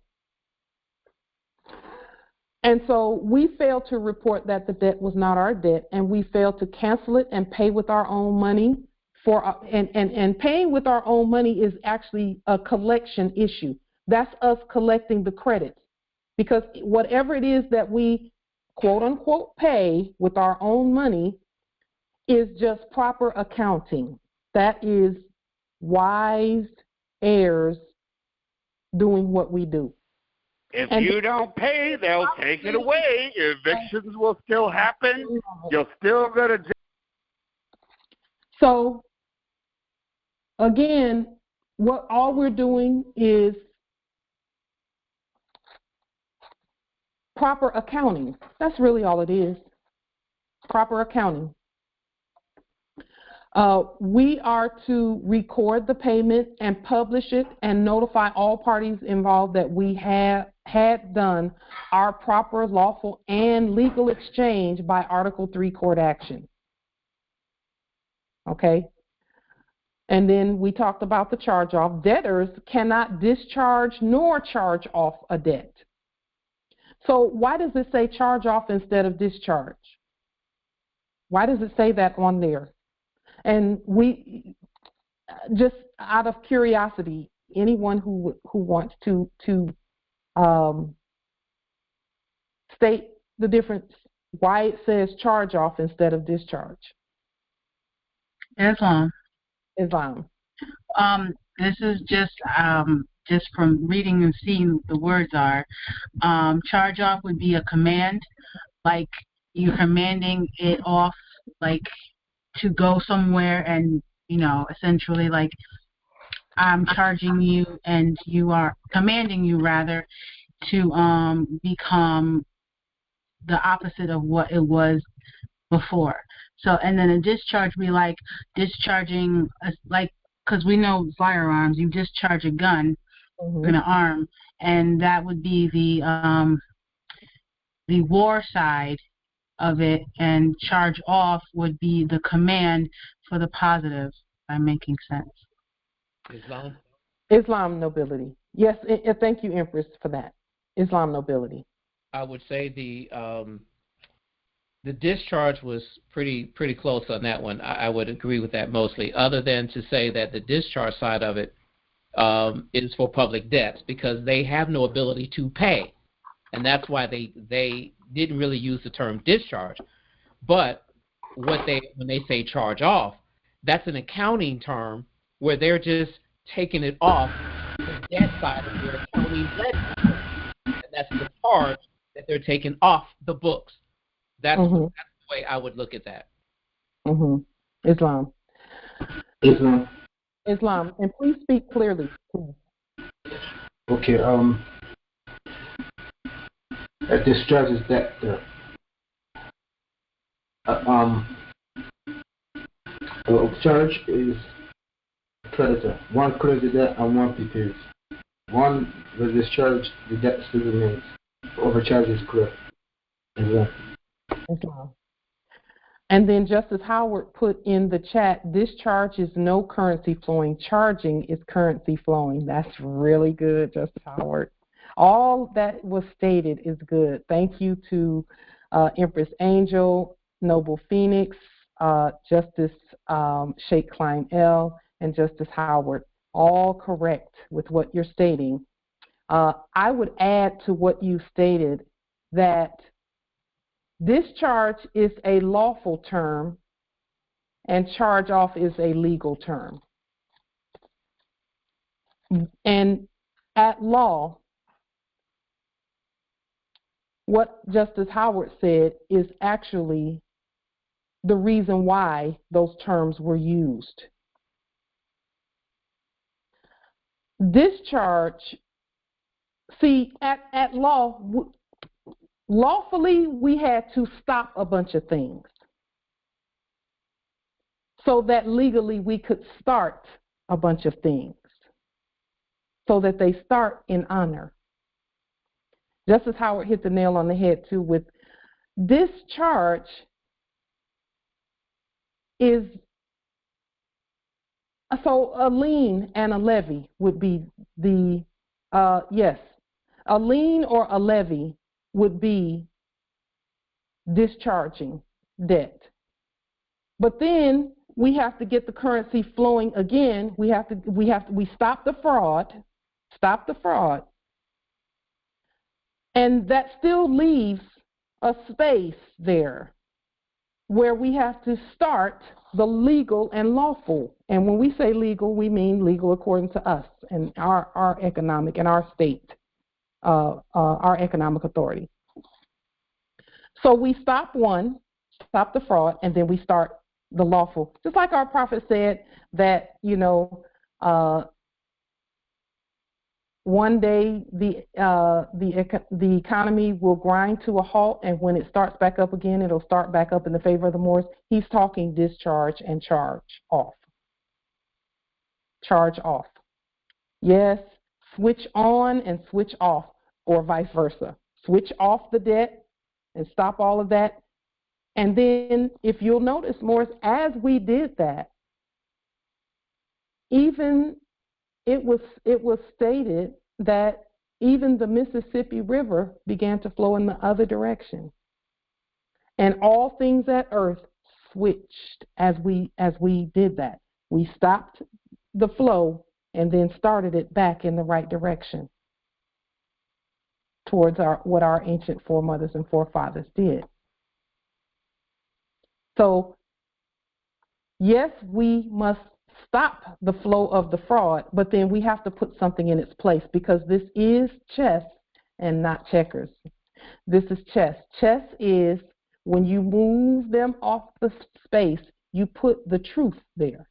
And so we failed to report that the debt was not our debt, and we failed to cancel it and pay with our own money. And paying with our own money is actually a collection issue. That's us collecting the credits. Because whatever it is that we, quote unquote, pay with our own money is just proper accounting. That is wise heirs doing what we do. If you don't pay, they'll take it away. Evictions will still happen. You'll still go to jail. So, again, all we're doing is proper accounting. That's really all it is. Proper accounting. We are to record the payment and publish it and notify all parties involved that we had done our proper, lawful, and legal exchange by Article 3 court action. Okay? And then we talked about the charge-off. Debtors cannot discharge nor charge off a debt. So why does it say charge off instead of discharge? Why does it say that on there? And we, just out of curiosity, anyone who wants to state the difference, why it says charge off instead of discharge? Islam. This is just from reading and seeing the words are. Charge off would be a command, like you're commanding it off, like to go somewhere, and essentially like I'm charging you and you are commanding you rather to become the opposite of what it was before. So, and then a discharge be like discharging, like, because we know firearms, you discharge a gun in an arm, and that would be the war side of it, and charge off would be the command for the positive. I'm making sense. Islam nobility. Yes, thank you, Empress, for that. Islam nobility. I would say the discharge was pretty close on that one. I would agree with that mostly, other than to say that the discharge side of it is for public debts because they have no ability to pay. And that's why they didn't really use the term discharge. But when they say charge off, that's an accounting term where they're just taking it off the debt side of their accounting ledger. And that's the charge that they're taking off the books. That's the way I would look at that. Islam. And please speak clearly. Okay. A discharge is debtor. Charge is creditor. One clears the debt and one prepares. One will discharge, the debt still remains. Overcharge is clear. Islam. And then Justice Howard put in the chat, discharge is no currency flowing. Charging is currency flowing. That's really good, Justice Howard. All that was stated is good. Thank you to Empress Angel, Noble Phoenix, Justice Sheikh Klein L, and Justice Howard. All correct with what you're stating. I would add to what you stated that discharge is a lawful term and charge off is a legal term. And at law, what Justice Howard said is actually the reason why those terms were used. Discharge, see, at law, lawfully we had to stop a bunch of things so that legally we could start a bunch of things so that they start in honor. Justice Howard hit the nail on the head too with discharge is, so a lien and a levy would be the, yes, a lien or a levy would be discharging debt. But then we have to get the currency flowing again. We stop the fraud, and that still leaves a space there where we have to start the legal and lawful. And when we say legal, we mean legal according to us and our economic and our state, our economic authority. So we stop the fraud, and then we start the lawful. Just like our prophet said that, one day the economy will grind to a halt, and when it starts back up again, it'll start back up in the favor of the Moors. He's talking discharge and charge off. Charge off. Yes, switch on and switch off, or vice versa. Switch off the debt and stop all of that. And then, if you'll notice, Moors, as we did that, even it was stated that even the Mississippi River began to flow in the other direction. And all things at earth switched as we did that. We stopped the flow and then started it back in the right direction towards what our ancient foremothers and forefathers did. So, yes, we must stop the flow of the fraud, but then we have to put something in its place, because this is chess and not checkers. This is chess. Chess is when you move them off the space, you put the truth there.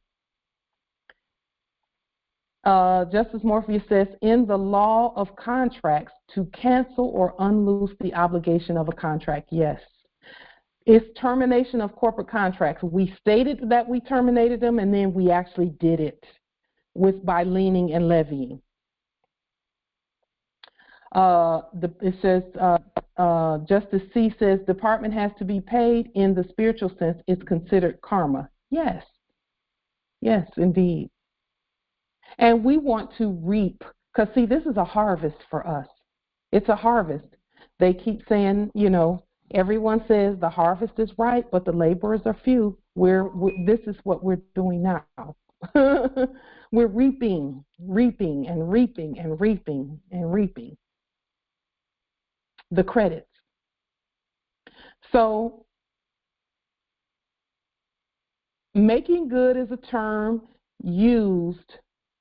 Justice Morpheus says, in the law of contracts, to cancel or unloose the obligation of a contract, yes. It's termination of corporate contracts. We stated that we terminated them, and then we actually did it by leaning and levying. It says, Justice C says, department has to be paid. In the spiritual sense, it's considered karma. Yes. Yes, indeed. And we want to reap, because, see, this is a harvest for us. It's a harvest. They keep saying, everyone says the harvest is ripe, but the laborers are few. This is what we're doing now. We're reaping and reaping and reaping and reaping the credits. So Making good is a term used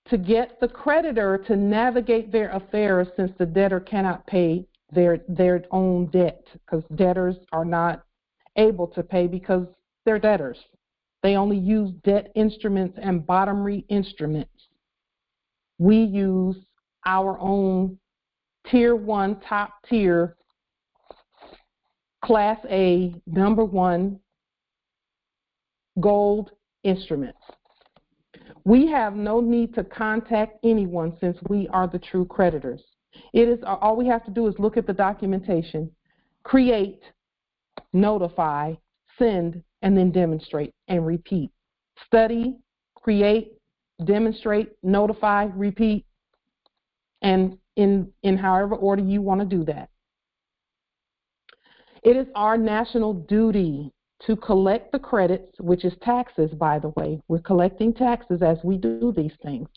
to get the creditor to navigate their affairs, since the debtor cannot pay their own debt, because debtors are not able to pay because they're debtors. They only use debt instruments and bottomry instruments. We use our own tier 1, top tier, class A, number 1 gold instruments. We have no need to contact anyone, since we are the true creditors. All we have to do is look at the documentation, create, notify, send, and then demonstrate and repeat. Study, create, demonstrate, notify, repeat, and in however order you want to do that. It is our national duty to collect the credits, which is taxes, by the way. We're collecting taxes as we do these things,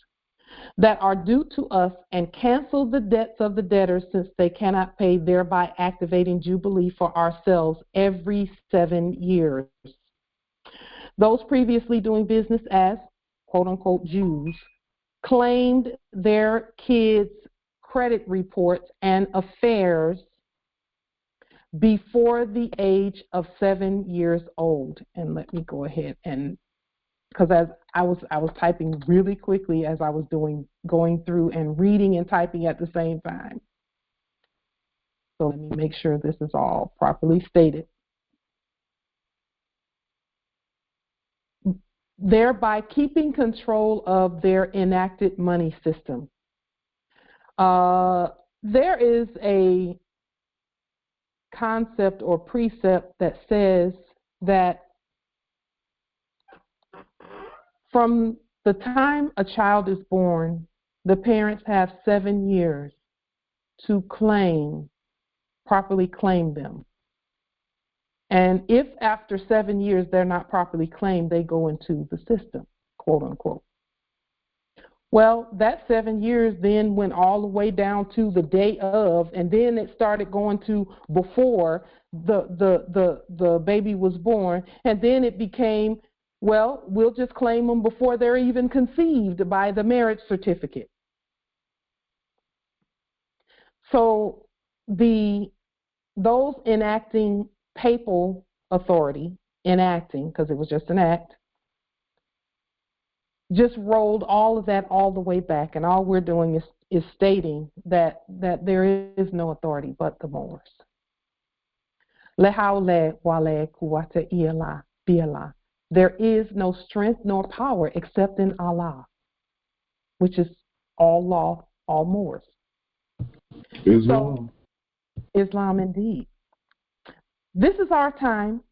that are due to us, and cancel the debts of the debtors, since they cannot pay, thereby activating Jubilee for ourselves every 7 years. Those previously doing business as, quote-unquote, Jews, claimed their kids' credit reports and affairs before the age of 7 years old. And let me go ahead, and because as I was typing really quickly as I was going through and reading and typing at the same time. So let me make sure this is all properly stated. Thereby keeping control of their enacted money system. There is a concept or precept that says that from the time a child is born, the parents have 7 years to properly claim them. And if after 7 years they're not properly claimed, they go into the system, quote unquote. Well, that 7 years then went all the way down to the day of, and then it started going to before the baby was born, and then it became, well, we'll just claim them before they're even conceived by the marriage certificate. So those enacting papal authority, enacting, because it was just an act, just rolled all of that all the way back, and all we're doing is stating that there is no authority but the Moors. There is no strength nor power except in Allah, which is all law, all Moors. Islam. So, Islam indeed. This is our time.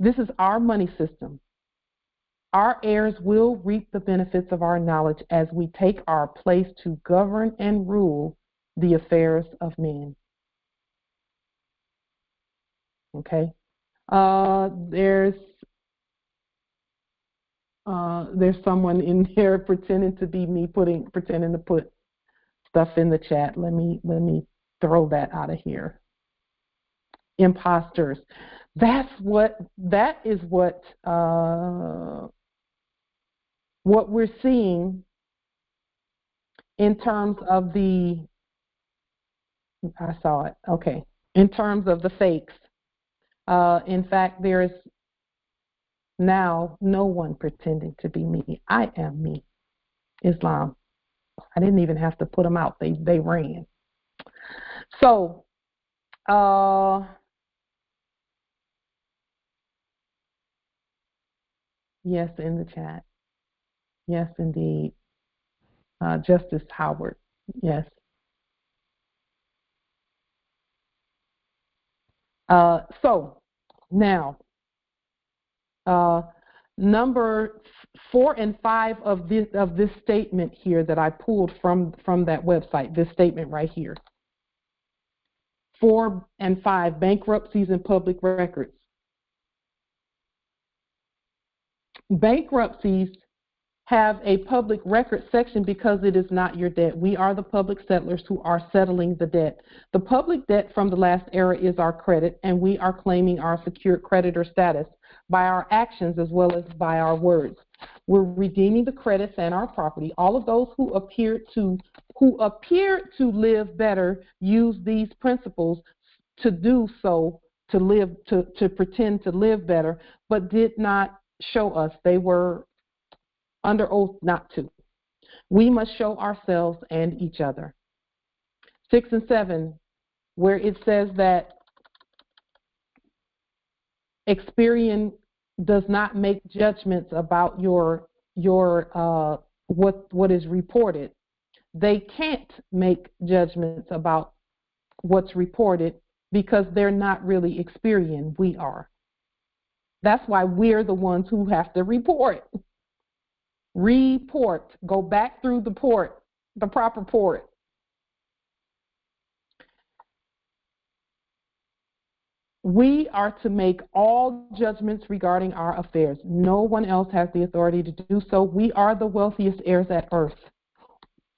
This is our money system. Our heirs will reap the benefits of our knowledge as we take our place to govern and rule the affairs of men. Okay? There's someone in there pretending to be me, pretending to put stuff in the chat. Let me throw that out of here. Imposters. That is what we're seeing in terms of I saw it. Okay. In terms of the fakes. In fact, there is now no one pretending to be me. I am me. Islam. I didn't even have to put them out. They ran. So, yes, in the chat. Yes, indeed. Justice Howard. Yes. So, now, number 4 and 5 of this statement here that I pulled from that website, this statement right here. 4 and 5, bankruptcies and public records. Bankruptcies have a public record section because it is not your debt. We are the public settlers who are settling the debt. The public debt from the last era is our credit, and we are claiming our secured creditor status by our actions as well as by our words. We're redeeming the credits and our property. All of those who appear to live better use these principles to do so, to pretend to live better, but did not show us. They were under oath not to. We must show ourselves and each other. 6 and 7, where it says that Experian does not make judgments about what is reported. They can't make judgments about what's reported because they're not really Experian. We are. That's why we're the ones who have to report. Report. Go back through the proper port. We are to make all judgments regarding our affairs. No one else has the authority to do so. We are the wealthiest heirs at earth.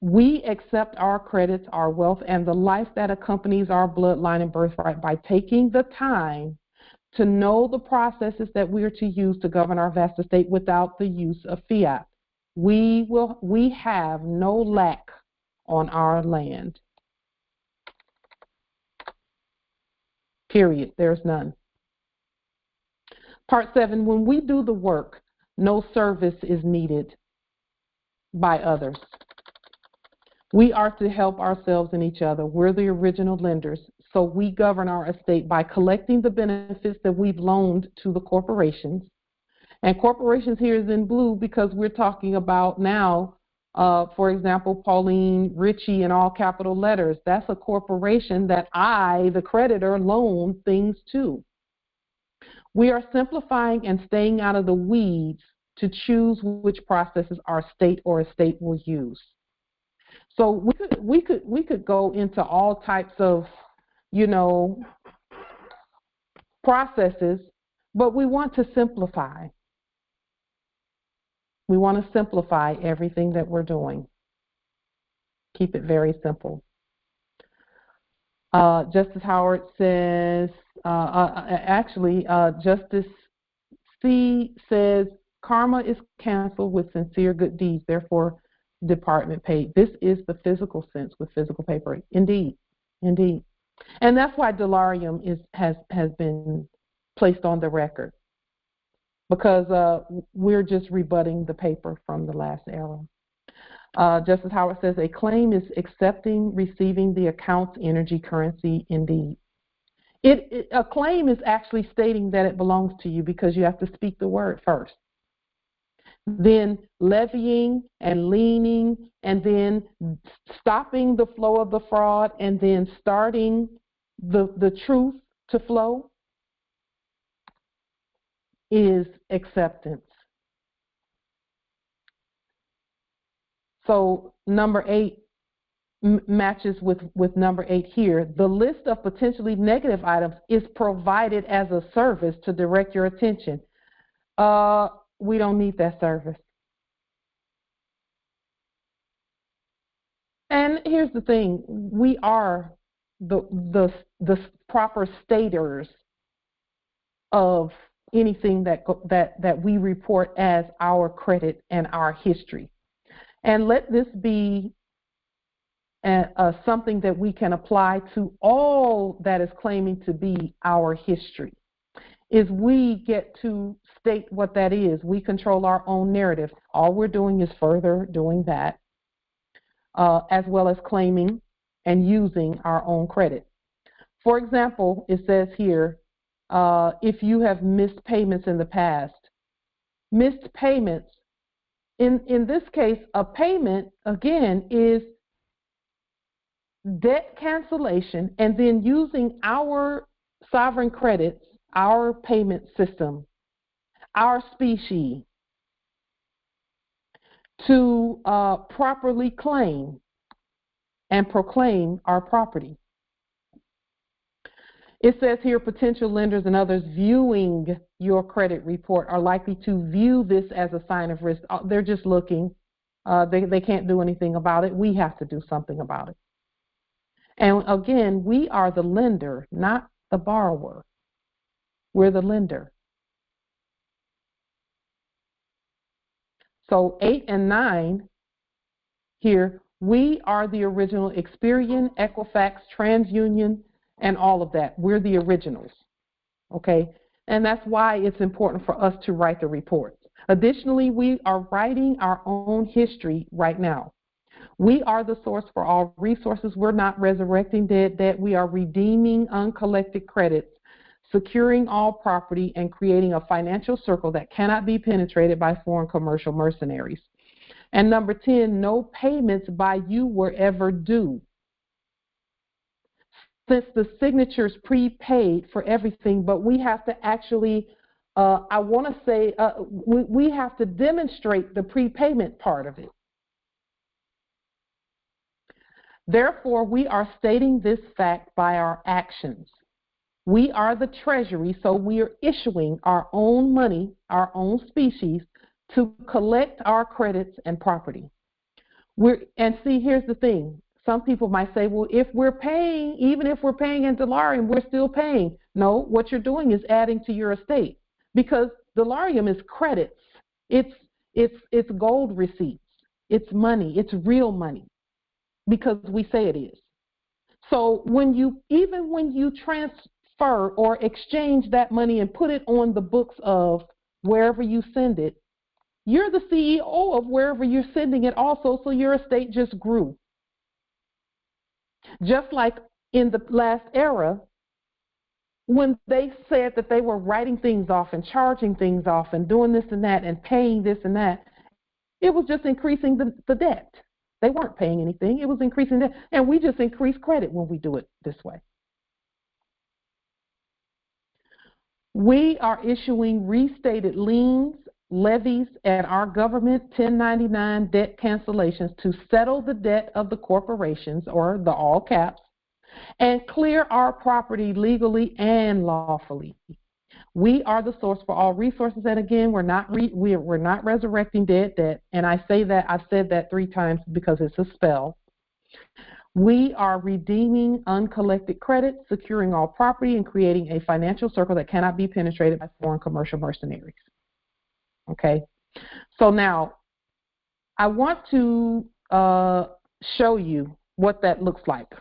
We accept our credits, our wealth, and the life that accompanies our bloodline and birthright by taking the time to know the processes that we are to use to govern our vast estate without the use of fiat. We have no lack on our land. Period. There's none. Part 7, when we do the work, no service is needed by others. We are to help ourselves and each other. We're the original lenders, so we govern our estate by collecting the benefits that we've loaned to the corporations. And corporations here is in blue because we're talking about now, for example, Pauline Ritchie in all capital letters. That's a corporation that I, the creditor, loan things to. We are simplifying and staying out of the weeds to choose which processes our state or estate will use. So we could go into all types of, processes, but we want to simplify. We want to simplify everything that we're doing. Keep it very simple. Justice Howard says, Justice C says, karma is canceled with sincere good deeds, therefore department paid. This is the physical sense with physical paper. Indeed. Indeed. And that's why delirium has been placed on the record, because we're just rebutting the paper from the last era. Justice Howard says a claim is accepting, receiving the account's energy currency. Indeed. A claim is actually stating that it belongs to you because you have to speak the word first. Then levying and leaning, and then stopping the flow of the fraud, and then starting the truth to flow is acceptance. So number 8 matches with number 8 here. The list of potentially negative items is provided as a service to direct your attention. We don't need that service. And here's the thing: we are the proper staters of anything that we report as our credit and our history. And let this be something that we can apply to all that is claiming to be our history. Is we get to state what that is. We control our own narrative. All we're doing is further doing that, as well as claiming and using our own credit. For example, it says here, if you have missed payments in the past. Missed payments, in this case, a payment, again, is debt cancellation and then using our sovereign credits, our payment system, our species, to properly claim and proclaim our property. It says here, potential lenders and others viewing your credit report are likely to view this as a sign of risk. They're just looking. They can't do anything about it. We have to do something about it. And again, we are the lender, not the borrower. We're the lender. So 8 and 9 here, we are the original Experian, Equifax, Transunion, and all of that. We're the originals, okay? And that's why it's important for us to write the reports. Additionally, we are writing our own history right now. We are the source for all resources. We're not resurrecting debt. We are redeeming uncollected credits, securing all property, and creating a financial circle that cannot be penetrated by foreign commercial mercenaries. And number 10, no payments by you were ever due. Since the signature's prepaid for everything, but we have to actually, I want to say, we have to demonstrate the prepayment part of it. Therefore, we are stating this fact by our actions. We are the Treasury, so we are issuing our own money, our own species, to collect our credits and property. And see, here's the thing. Some people might say, well, if we're paying, even if we're paying in Dolarium, we're still paying. No, what you're doing is adding to your estate, because Dolarium is credits. It's gold receipts. It's money. It's real money, because we say it is. So even when you transfer or exchange that money and put it on the books of wherever you send it, you're the CEO of wherever you're sending it also, so your estate just grew. Just like in the last era, when they said that they were writing things off and charging things off and doing this and that and paying this and that, it was just increasing the debt. They weren't paying anything. It was increasing debt. And we just increase credit when we do it this way. We are issuing restated liens, levies, and our government 1099 debt cancellations to settle the debt of the corporations, or the all caps, and clear our property legally and lawfully. We are the source for all resources, and again, we're not resurrecting dead debt. And I say that, I've said that 3 times because it's a spell. We are redeeming uncollected credit, securing all property, and creating a financial circle that cannot be penetrated by foreign commercial mercenaries. Okay, so now I want to show you what that looks like,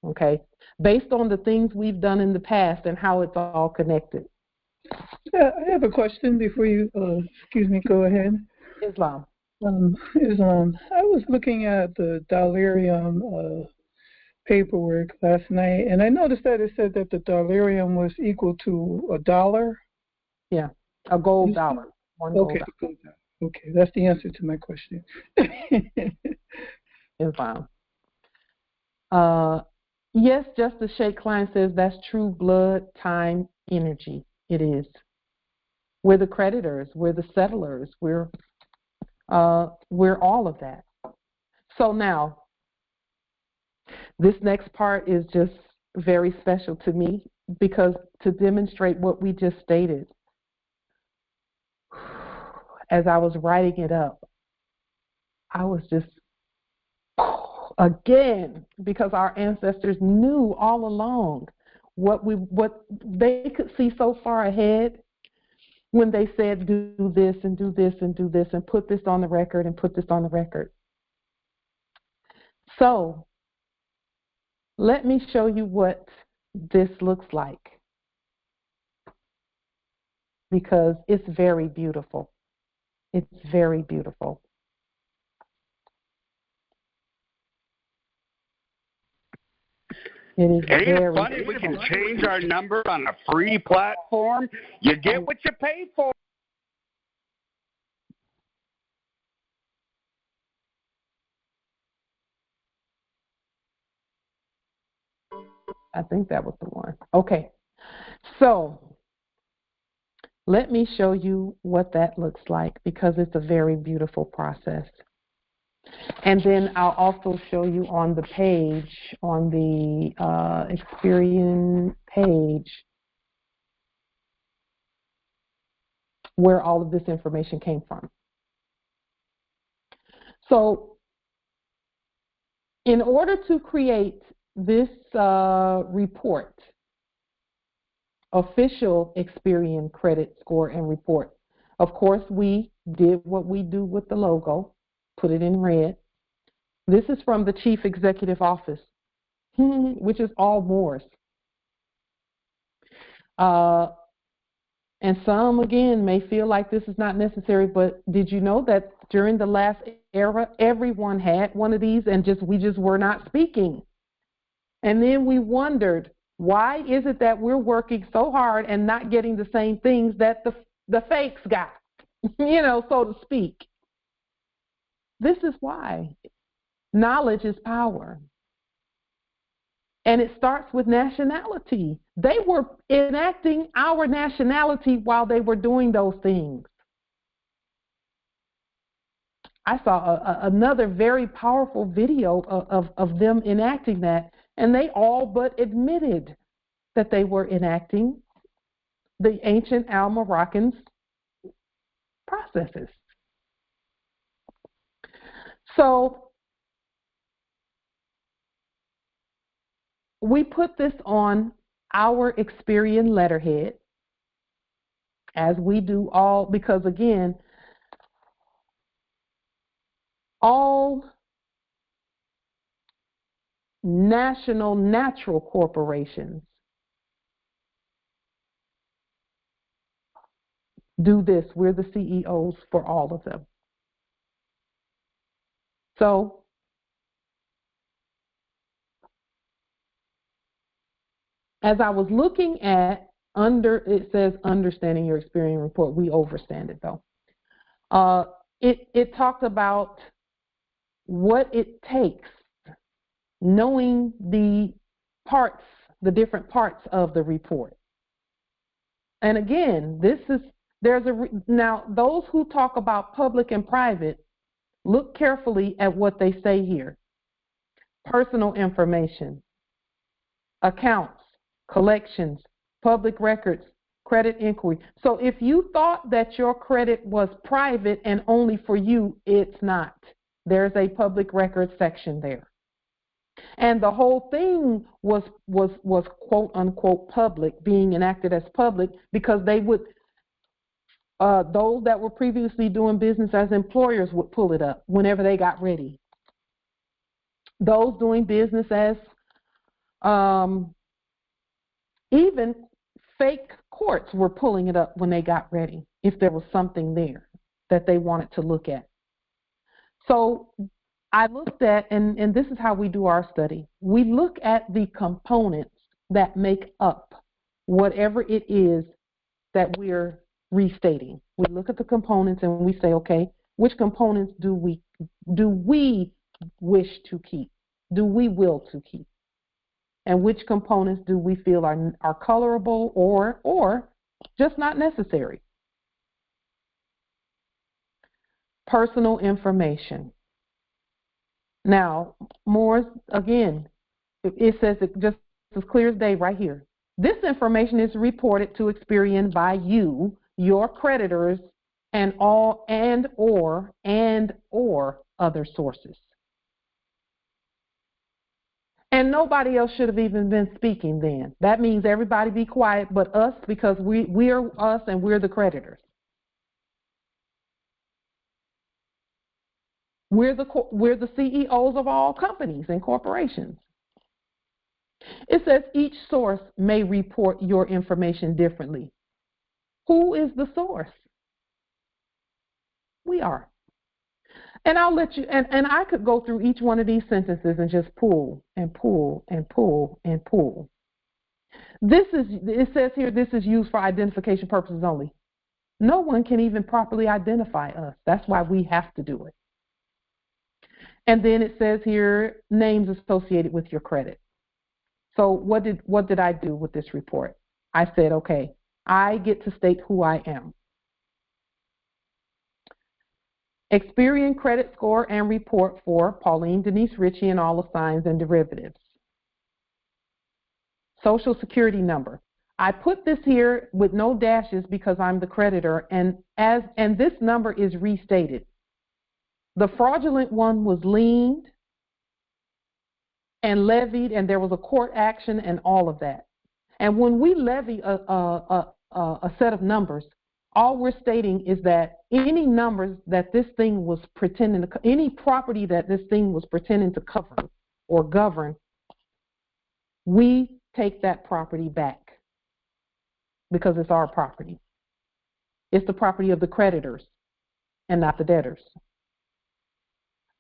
okay, based on the things we've done in the past and how it's all connected. Yeah, I have a question before you, go ahead. Islam. Islam. I was looking at the Dolarium paperwork last night, and I noticed that it said that the Dolarium was equal to $1. Yeah, a gold dollar. Okay, okay, that's the answer to my question. Islam. Yes, Justice Sheikh Klein says that's true blood, time, energy. It is. We're the creditors. We're the settlers. We're all of that. So now, this next part is just very special to me, because to demonstrate what we just stated, as I was writing it up, I was just, again, because our ancestors knew all along what they could see so far ahead when they said, do this and do this and do this and put this on the record and put this on the record. So let me show you what this looks like, because it's very beautiful. It's very beautiful. It is Ain't very it funny we can change our number on a free platform? You get what you pay for. I think that was the one. Okay. So let me show you what that looks like, because it's a very beautiful process. And then I'll also show you on the page, on the Experian page, where all of this information came from. So in order to create this report, official Experian credit score and report, of course, we did what we do with the logo, put it in red. This is from the Chief Executive Office, which is all Moors. And some, again, may feel like this is not necessary, but did you know that during the last era, everyone had one of these and we just were not speaking? And then we wondered, why is it that we're working so hard and not getting the same things that the fakes got, so to speak? This is why. Knowledge is power. And it starts with nationality. They were enacting our nationality while they were doing those things. I saw another very powerful video of them enacting that, and they all but admitted that they were enacting the ancient Al-Moroccans processes. So we put this on our Experian letterhead, as we do all, because again, all national natural corporations do this. We're the CEOs for all of them. So as I was looking at it says understanding your Experian report. We overstand it though. It talked about what it takes, knowing the different parts of the report. And again, now those who talk about public and private, look carefully at what they say here. Personal information, accounts, collections, public records, credit inquiry. So if you thought that your credit was private and only for you, it's not. There's a public record section there. And the whole thing was quote unquote public, being enacted as public, because they would, those that were previously doing business as employers would pull it up whenever they got ready. Those doing business as even fake courts were pulling it up when they got ready, if there was something there that they wanted to look at. So I looked at, and this is how we do our study. We look at the components that make up whatever it is that we're restating. We look at the components and we say, okay, which components do we wish to keep? Do we will to keep? And which components do we feel are colorable or just not necessary? Personal information. Now, more again, it says it just as clear as day right here. This information is reported to Experian by you, your creditors, and or other sources. And nobody else should have even been speaking then. That means everybody be quiet but us, because we're us and we're the creditors. We're the CEOs of all companies and corporations. It says each source may report your information differently. Who is the source? We are. And I'll let you, and I could go through each one of these sentences and just pull and pull and pull and pull. It says here, this is used for identification purposes only. No one can even properly identify us. That's why we have to do it. And then it says here, names associated with your credit. So what did I do with this report? I said, okay, I get to state who I am. Experian credit score and report for Pauline Denise Ritchie and all assigns and derivatives. Social security number. I put this here with no dashes because I'm the creditor, and this number is restated. The fraudulent one was liened and levied, and there was a court action and all of that. And when we levy a set of numbers, all we're stating is that any numbers that this thing was pretending to, any property that this thing was pretending to cover or govern, we take that property back because it's our property. It's the property of the creditors and not the debtors.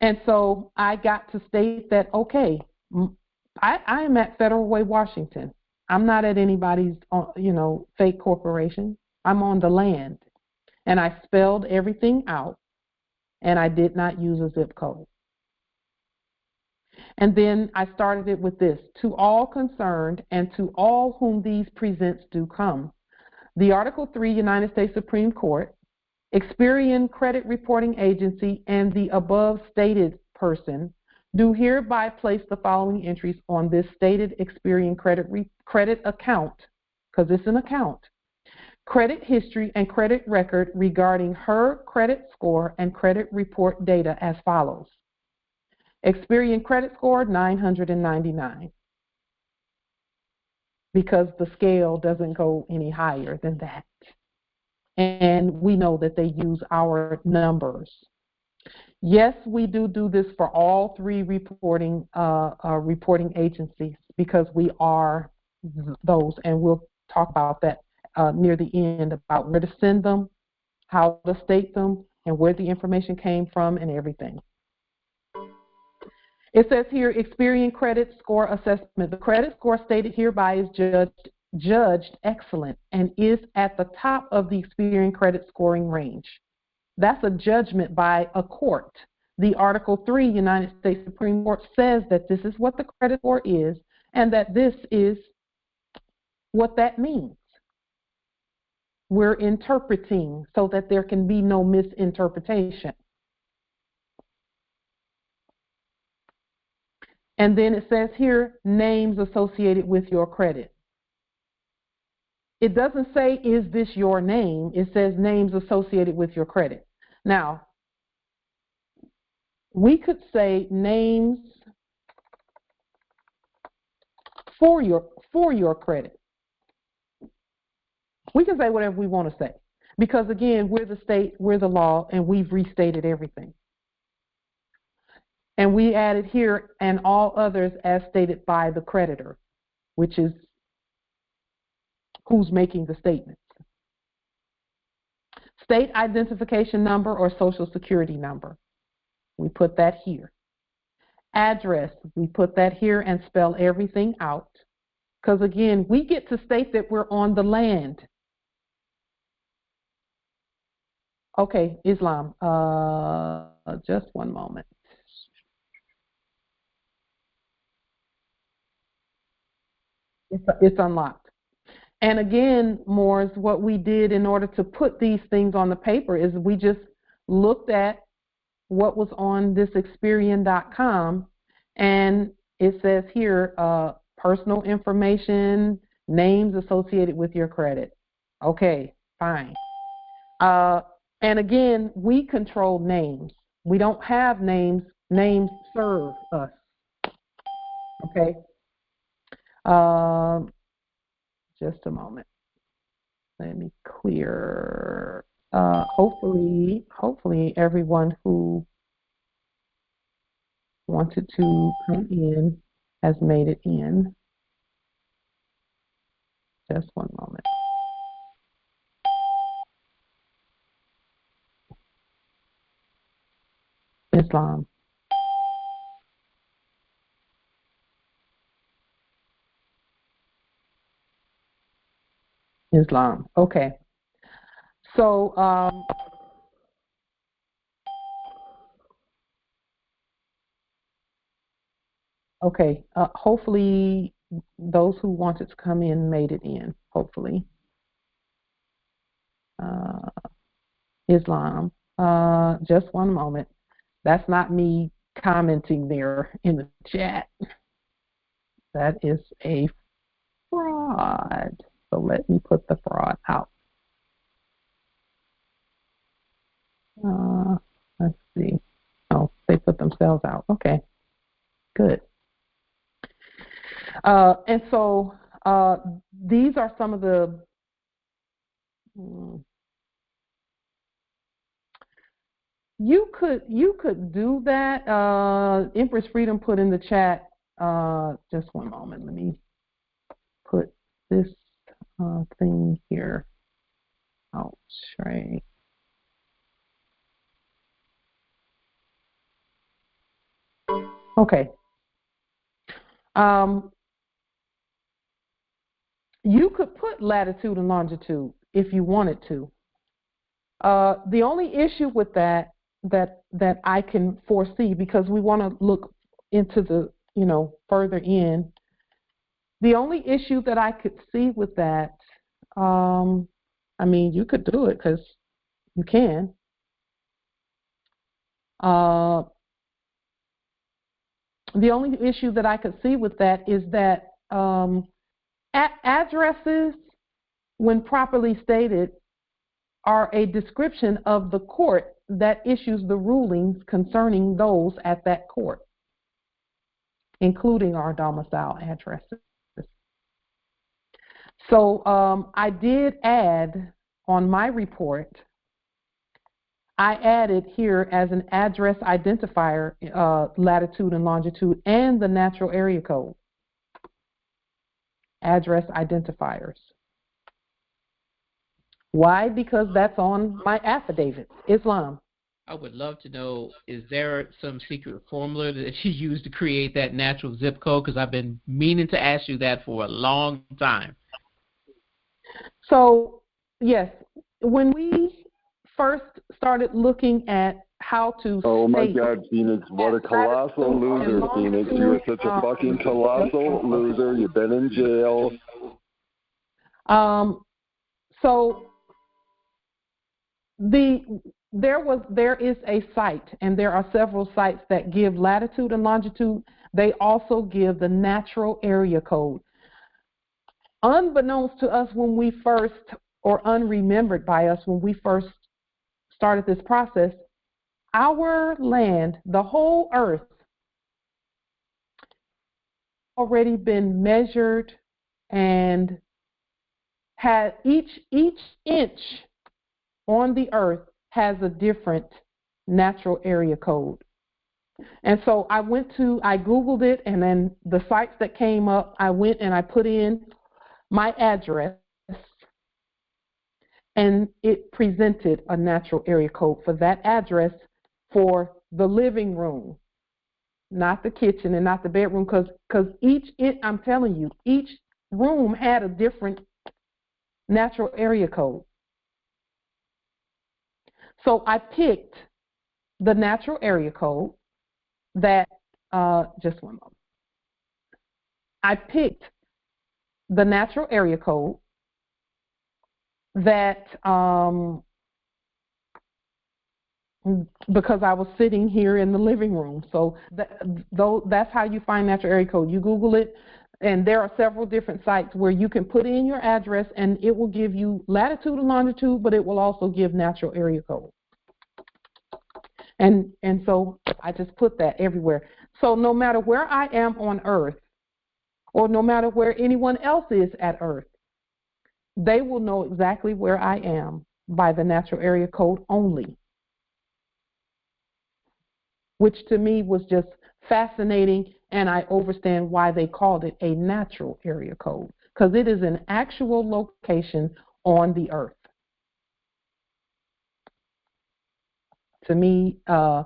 And so I got to state that, okay, I am at Federal Way, Washington. I'm not at anybody's, fake corporation. I'm on the land. And I spelled everything out, and I did not use a zip code. And then I started it with this: to all concerned and to all whom these presents do come, the Article 3 United States Supreme Court, Experian Credit Reporting Agency, and the above stated person do hereby place the following entries on this stated Experian credit account, because it's an account: credit history and credit record regarding her credit score and credit report data as follows. Experian credit score 999, because the scale doesn't go any higher than that. And we know that they use our numbers. Yes, we do this for all three reporting agencies, because we are those, and we'll talk about that near the end, about where to send them, how to state them, and where the information came from, and everything. It says here, Experian credit score assessment. The credit score stated hereby is judged excellent and is at the top of the Experian credit scoring range. That's a judgment by a court. The Article 3 United States Supreme Court says that this is what the credit score is, and that this is what that means. We're interpreting so that there can be no misinterpretation. And then it says here, names associated with your credit. It doesn't say, is this your name? It says names associated with your credit. Now, we could say names for your credit. We can say whatever we want to say, because again, we're the state, we're the law, and we've restated everything. And we added here, and all others as stated by the creditor, which is who's making the statements. State identification number or social security number. We put that here. Address, we put that here and spell everything out. Because again, we get to state that we're on the land. Okay, Islam, just one moment. It's unlocked. And again, Moors, what we did in order to put these things on the paper is we just looked at what was on this Experian.com, and it says here, personal information, names associated with your credit. Okay, fine. And again, we control names. We don't have names. Names serve us. Okay. Just a moment. Let me clear. Hopefully everyone who wanted to come in has made it in. Just one moment. Islam. Islam. Okay. So, okay. Hopefully those who wanted to come in made it in. Hopefully. Islam. Just one moment. That's not me commenting there in the chat. That is a fraud. So let me put the fraud out. Let's see. Oh, they put themselves out. Okay, good. And so these are some of the You could do that. Empress Freedom put in the chat. Just one moment. Let me put this thing here. Oh, Trey. Okay. You could put latitude and longitude if you wanted to. The only issue with that I can foresee, because we want to look into the, further in. The only issue that I could see with that, I mean, you could do it because you can. The only issue that I could see with that is that addresses, when properly stated, are a description of the court that issues the rulings concerning those at that court, including our domicile addresses. So I did add on my report, I added here as an address identifier, latitude and longitude, and the natural area code. Address identifiers. Why? Because that's on my affidavit. Islam. I would love to know, is there some secret formula that you use to create that natural zip code? Because I've been meaning to ask you that for a long time. So, yes, when we first started looking at how to Oh my God, Phoenix, what a colossal loser, Phoenix. You are such a fucking colossal loser. You've been in jail. So there is a site, and there are several sites that give latitude and longitude. They also give the natural area code. Unbeknownst to us when we first, or unremembered by us when we first started this process, our land, the whole earth, already been measured and had each inch on the earth has a different natural area code. And so I Googled it, and then the sites that came up, I went and I put in my address, and it presented a natural area code for that address for the living room, not the kitchen and not the bedroom, because I'm telling you, each room had a different natural area code. So I picked the natural area code that, just one moment. I picked the natural area code that, because I was sitting here in the living room. So that's how you find natural area code. You Google it, and there are several different sites where you can put in your address, and it will give you latitude and longitude, but it will also give natural area code. And so I just put that everywhere. So no matter where I am on Earth, or no matter where anyone else is at Earth, they will know exactly where I am by the natural area code only, which to me was just fascinating, and I understand why they called it a natural area code, because it is an actual location on the Earth. To me, our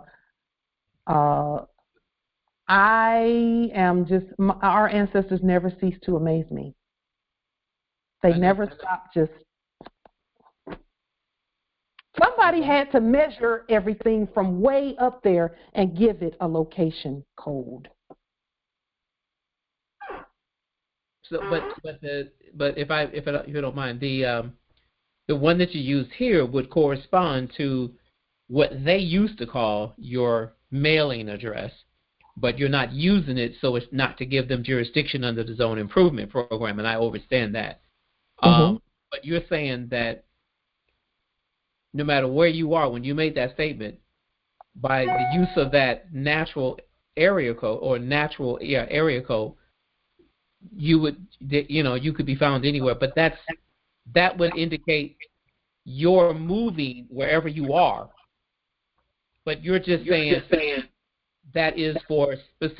ancestors never cease to amaze me. They never stopped. Somebody had to measure everything from way up there and give it a location code. So, but if you don't mind, the one that you use here would correspond to what they used to call your mailing address, but you're not using it, so it's not to give them jurisdiction under the Zone Improvement Program, and I understand that. But you're saying that no matter where you are, when you made that statement, by the use of that natural area code or natural area code, you could be found anywhere. But that would indicate you're moving wherever you are. But you're just saying that is for this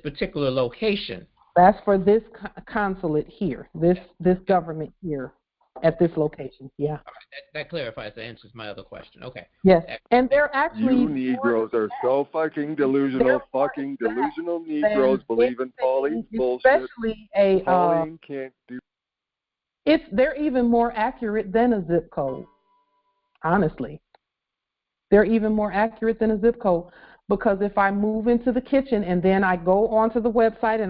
particular location. That's for this consulate here, this government here at this location. Yeah. All right, that clarifies, that answers my other question. Okay. Yes, and they're actually. You Negroes are so fucking delusional. Fucking delusional Negroes believe in Pauline's bullshit. Especially Pauline can't do. They're even more accurate than a zip code. Honestly, they're even more accurate than a zip code, because if I move into the kitchen and then I go onto the website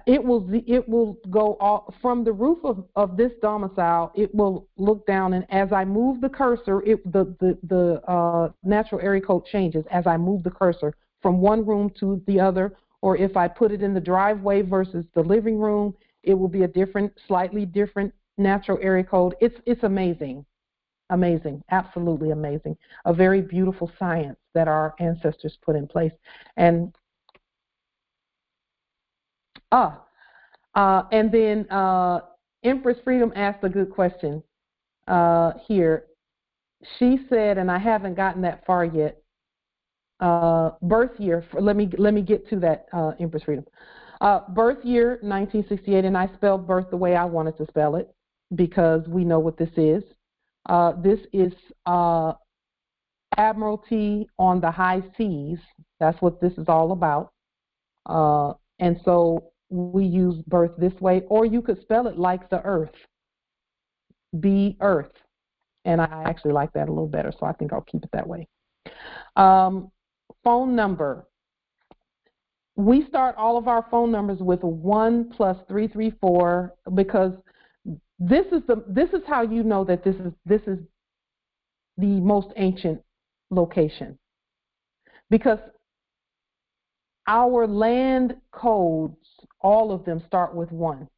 it will go all, from the roof of this domicile. It will look down, and as I move the cursor, the natural area code changes as I move the cursor from one room to the other. Or if I put it in the driveway versus the living room, it will be a slightly different natural area code. It's amazing. Amazing, absolutely amazing. A very beautiful science that our ancestors put in place. And then Empress Freedom asked a good question here. She said, and I haven't gotten that far yet. Birth year. Let me get to that, Empress Freedom. Birth year 1968, and I spelled birth the way I wanted to spell it because we know what this is. This is Admiralty on the high seas. That's what this is all about. And so we use birth this way, or you could spell it like the earth. Be earth. And I actually like that a little better, so I think I'll keep it that way. Phone number. We start all of our phone numbers with a 1 + 334 because this is how you know that this is the most ancient location, because our land codes, all of them start with 1.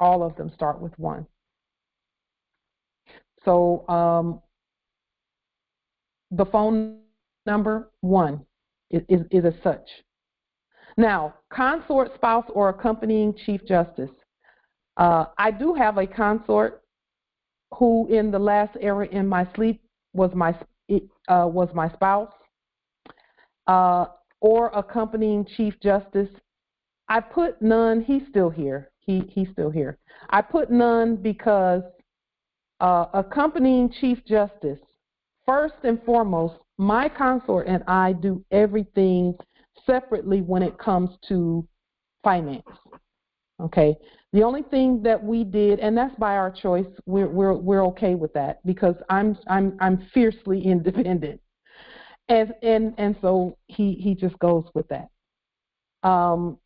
All of them start with 1. So the phone number 1 is as such. Now, consort, spouse, or accompanying Chief Justice. I do have a consort who, in the last era in my sleep, was my spouse, or accompanying Chief Justice. I put none. He's still here. He's still here. I put none because accompanying Chief Justice, first and foremost, my consort and I do everything separately when it comes to finance. Okay. The only thing that we did, and that's by our choice, we're okay with that because I'm fiercely independent, and so he just goes with that. And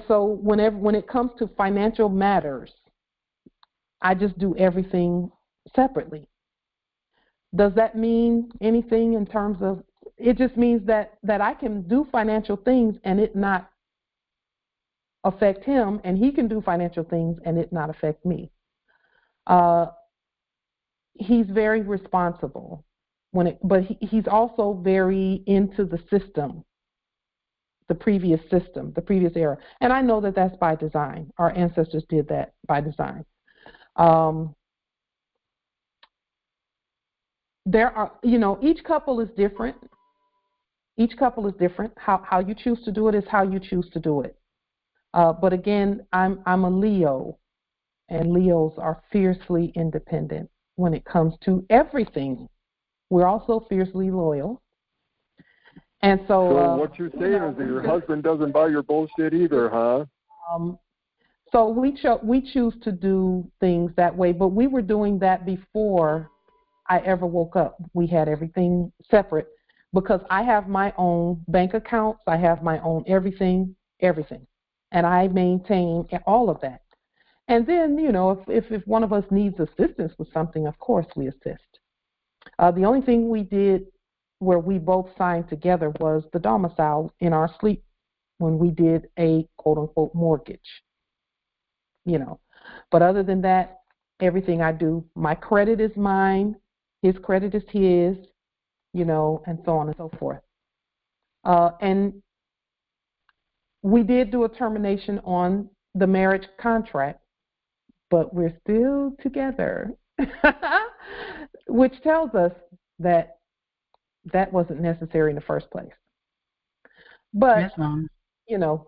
so when it comes to financial matters, I just do everything separately. Does that mean anything in terms of? It just means that I can do financial things and it not affect him, and he can do financial things and it not affect me. He's very responsible but he's also very into the system, the previous era, and I know that that's by design. Our ancestors did that by design. There are, each couple is different. Each couple is different. How you choose to do it is how you choose to do it. But again, I'm a Leo, and Leos are fiercely independent when it comes to everything. We're also fiercely loyal. And so what you're saying is that your husband doesn't buy your bullshit either, huh? So we choose to do things that way, but we were doing that before I ever woke up. We had everything separate because I have my own bank accounts, I have my own everything, and I maintain all of that. And then, if one of us needs assistance with something, of course we assist. The only thing we did where we both signed together was the domicile in our sleep when we did a quote-unquote mortgage. But other than that, everything I do, my credit is mine, his credit is his, and so on and so forth. And we did do a termination on the marriage contract, but we're still together. which tells us that that wasn't necessary in the first place. But Islam.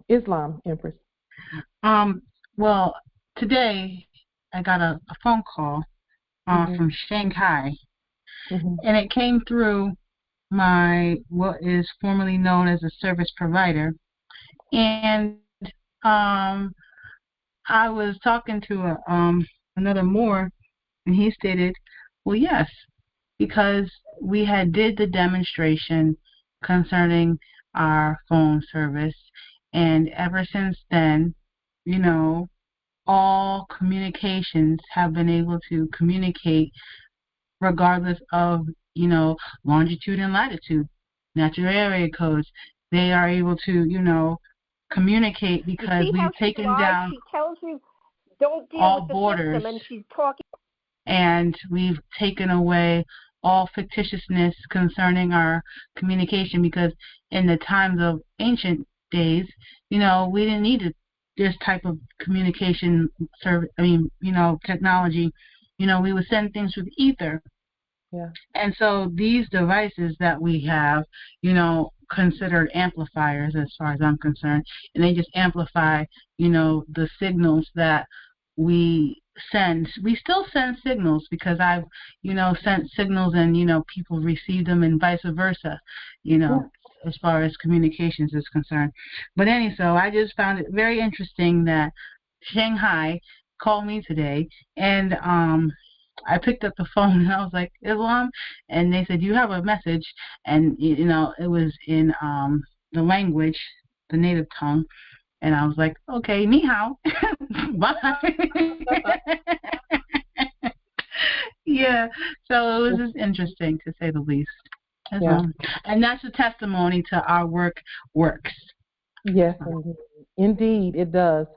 Islam, Empress. Well, today I got a phone call from Shanghai, and it came through what is formerly known as a service provider, and I was talking to another Moor, and he stated, well, yes, because we had did the demonstration concerning our phone service, and ever since then, all communications have been able to communicate regardless of, longitude and latitude, natural area codes. They are able to, communicate because we've taken down she tells you don't deal all with the borders, system, and she's talking. And we've taken away all fictitiousness concerning our communication, because in the times of ancient days, we didn't need this type of communication technology. We would send things through the ether. Yeah. And so these devices that we have, considered amplifiers as far as I'm concerned, and they just amplify, the signals that we send. We still send signals because I've, sent signals and, people receive them and vice versa, as far as communications is concerned. But so I just found it very interesting that Shanghai called me today, and I picked up the phone and I was like, Islam? And they said, you have a message. And, it was in the language, the native tongue. And I was like, okay, ni hao. Bye. Yeah. So it was just interesting, to say the least. Yeah. And that's a testimony to our work works. Yes, indeed it does.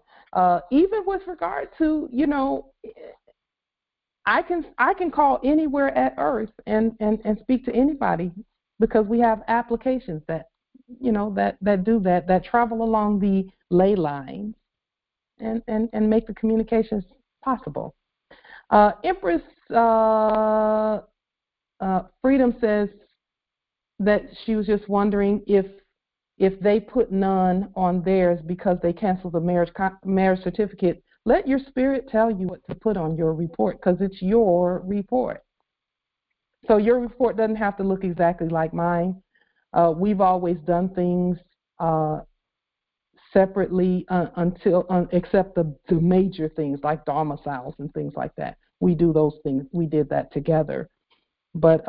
Even with regard to, I can call anywhere at Earth and speak to anybody, because we have applications that that do that travel along the ley lines and make the communications possible. Empress Freedom says that she was just wondering if they put none on theirs because they canceled the marriage certificate. Let your spirit tell you what to put on your report, because it's your report. So your report doesn't have to look exactly like mine. We've always done things separately except the major things like domiciles and things like that. We do those things. We did that together. But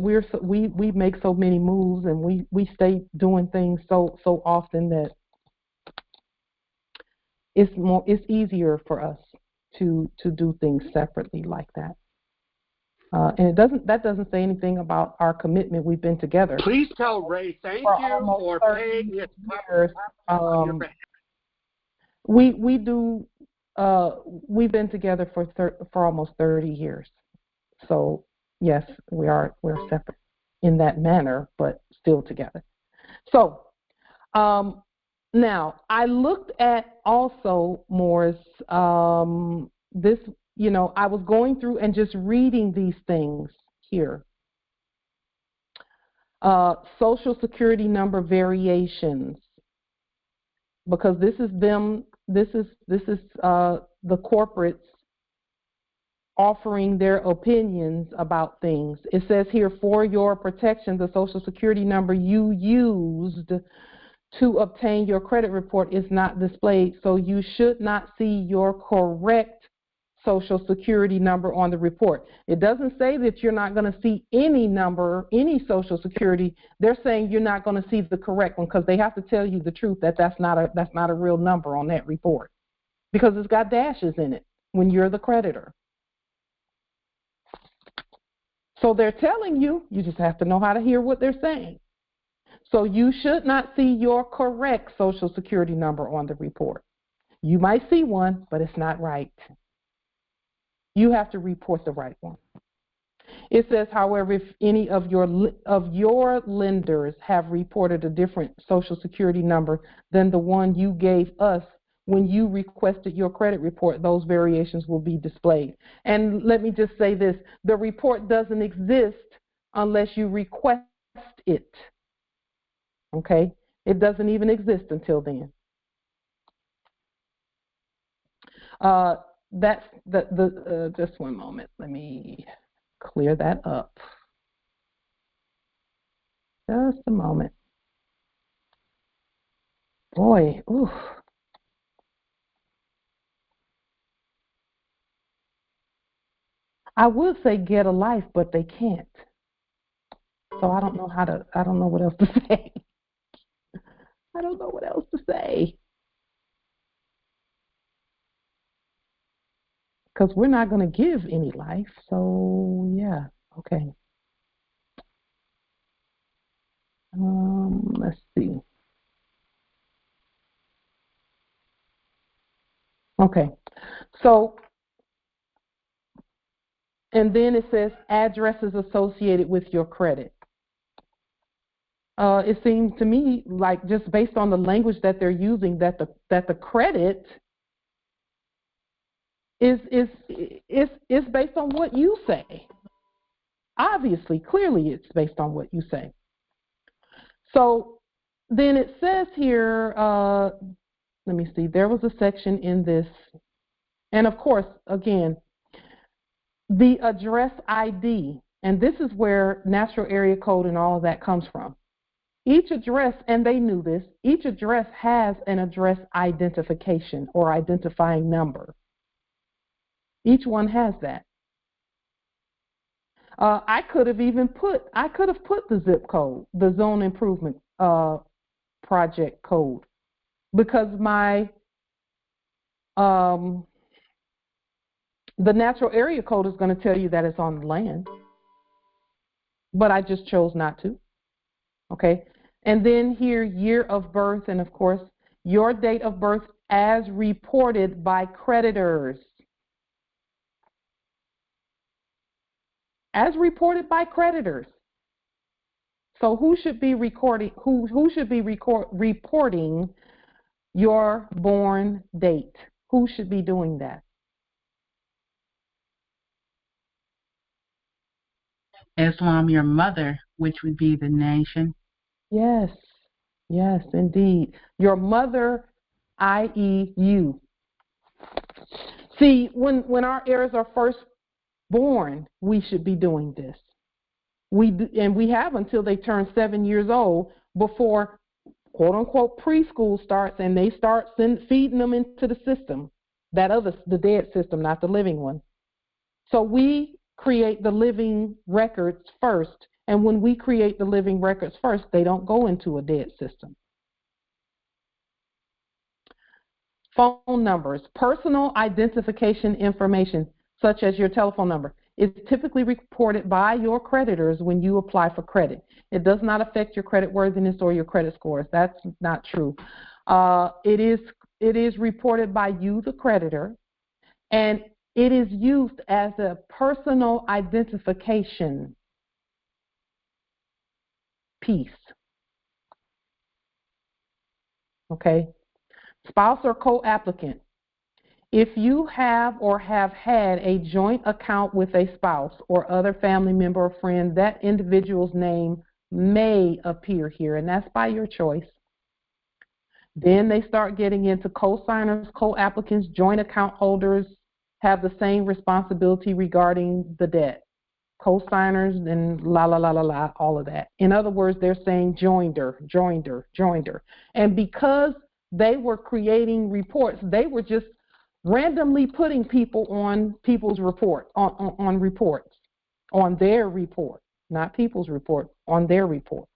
we make so many moves, and we stay doing things so often that it's easier for us to do things separately like that. And that doesn't say anything about our commitment. We've been together. Please tell Ray thank you for paying his years. We do. We've been together for almost 30 years. So yes, we're separate in that manner, but still together. So now I looked at also Moore's this. I was going through and just reading these things here. Social Security number variations, because this is them. This is the corporates offering their opinions about things. It says here, for your protection, the Social Security number you used to obtain your credit report is not displayed, so you should not see your correct Social Security number on the report. It doesn't say that you're not going to see any number, any Social Security. They're saying you're not going to see the correct one, because they have to tell you the truth that that's not a real number on that report, because it's got dashes in it when you're the creditor. So they're telling you, you just have to know how to hear what they're saying. So you should not see your correct Social Security number on the report. You might see one, but it's not right. You have to report the right one. It says, however, if any of your lenders have reported a different Social Security number than the one you gave us, when you requested your credit report, those variations will be displayed. And let me just say this, the report doesn't exist unless you request it. Okay? It doesn't even exist until then. That's just one moment. Let me clear that up. Just a moment. Boy, oof. I would say get a life, but they can't. So I don't know what else to say. I don't know what else to say. Because we're not going to give any life. So, yeah, okay. Let's see. Okay. So, and then it says addresses associated with your credit. It seems to me like just based on the language that they're using that the credit is based on what you say. Obviously, clearly it's based on what you say. So then it says here, let me see, there was a section in this, and of course, again, the address ID, and this is where natural area code and all of that comes from. Each address, and they knew this, each address has an address identification or identifying number. Each one has that. I could have put the zip code, the zone improvement project code, because my the natural area code is going to tell you that it's on the land, but I just chose not to. Okay, and then here, year of birth, and of course, your date of birth as reported by creditors. As reported by creditors. So who should be recording? Who should be reporting your born date? Who should be doing that? Islam, your mother, which would be the nation. Yes, yes, indeed. Your mother, i.e., you. See, when our heirs are first born, we should be doing this. We have until they turn 7 years old before, quote unquote, preschool starts, and they start feeding them into the system, the dead system, not the living one. So we create the living records first, and when we create the living records first, they don't go into a dead system. Phone numbers, personal identification information, such as your telephone number, is typically reported by your creditors when you apply for credit. It does not affect your credit worthiness or your credit scores. That's not true. It is reported by you, the creditor, and it is used as a personal identification piece. Okay? Spouse or co-applicant. If you have or have had a joint account with a spouse or other family member or friend, that individual's name may appear here, and that's by your choice. Then they start getting into co-signers, co-applicants, joint account holders have the same responsibility regarding the debt. Co-signers and all of that. In other words, they're saying joinder. And because they were creating reports, they were just randomly putting people on people's report, on reports, on their report, not people's report, on their reports.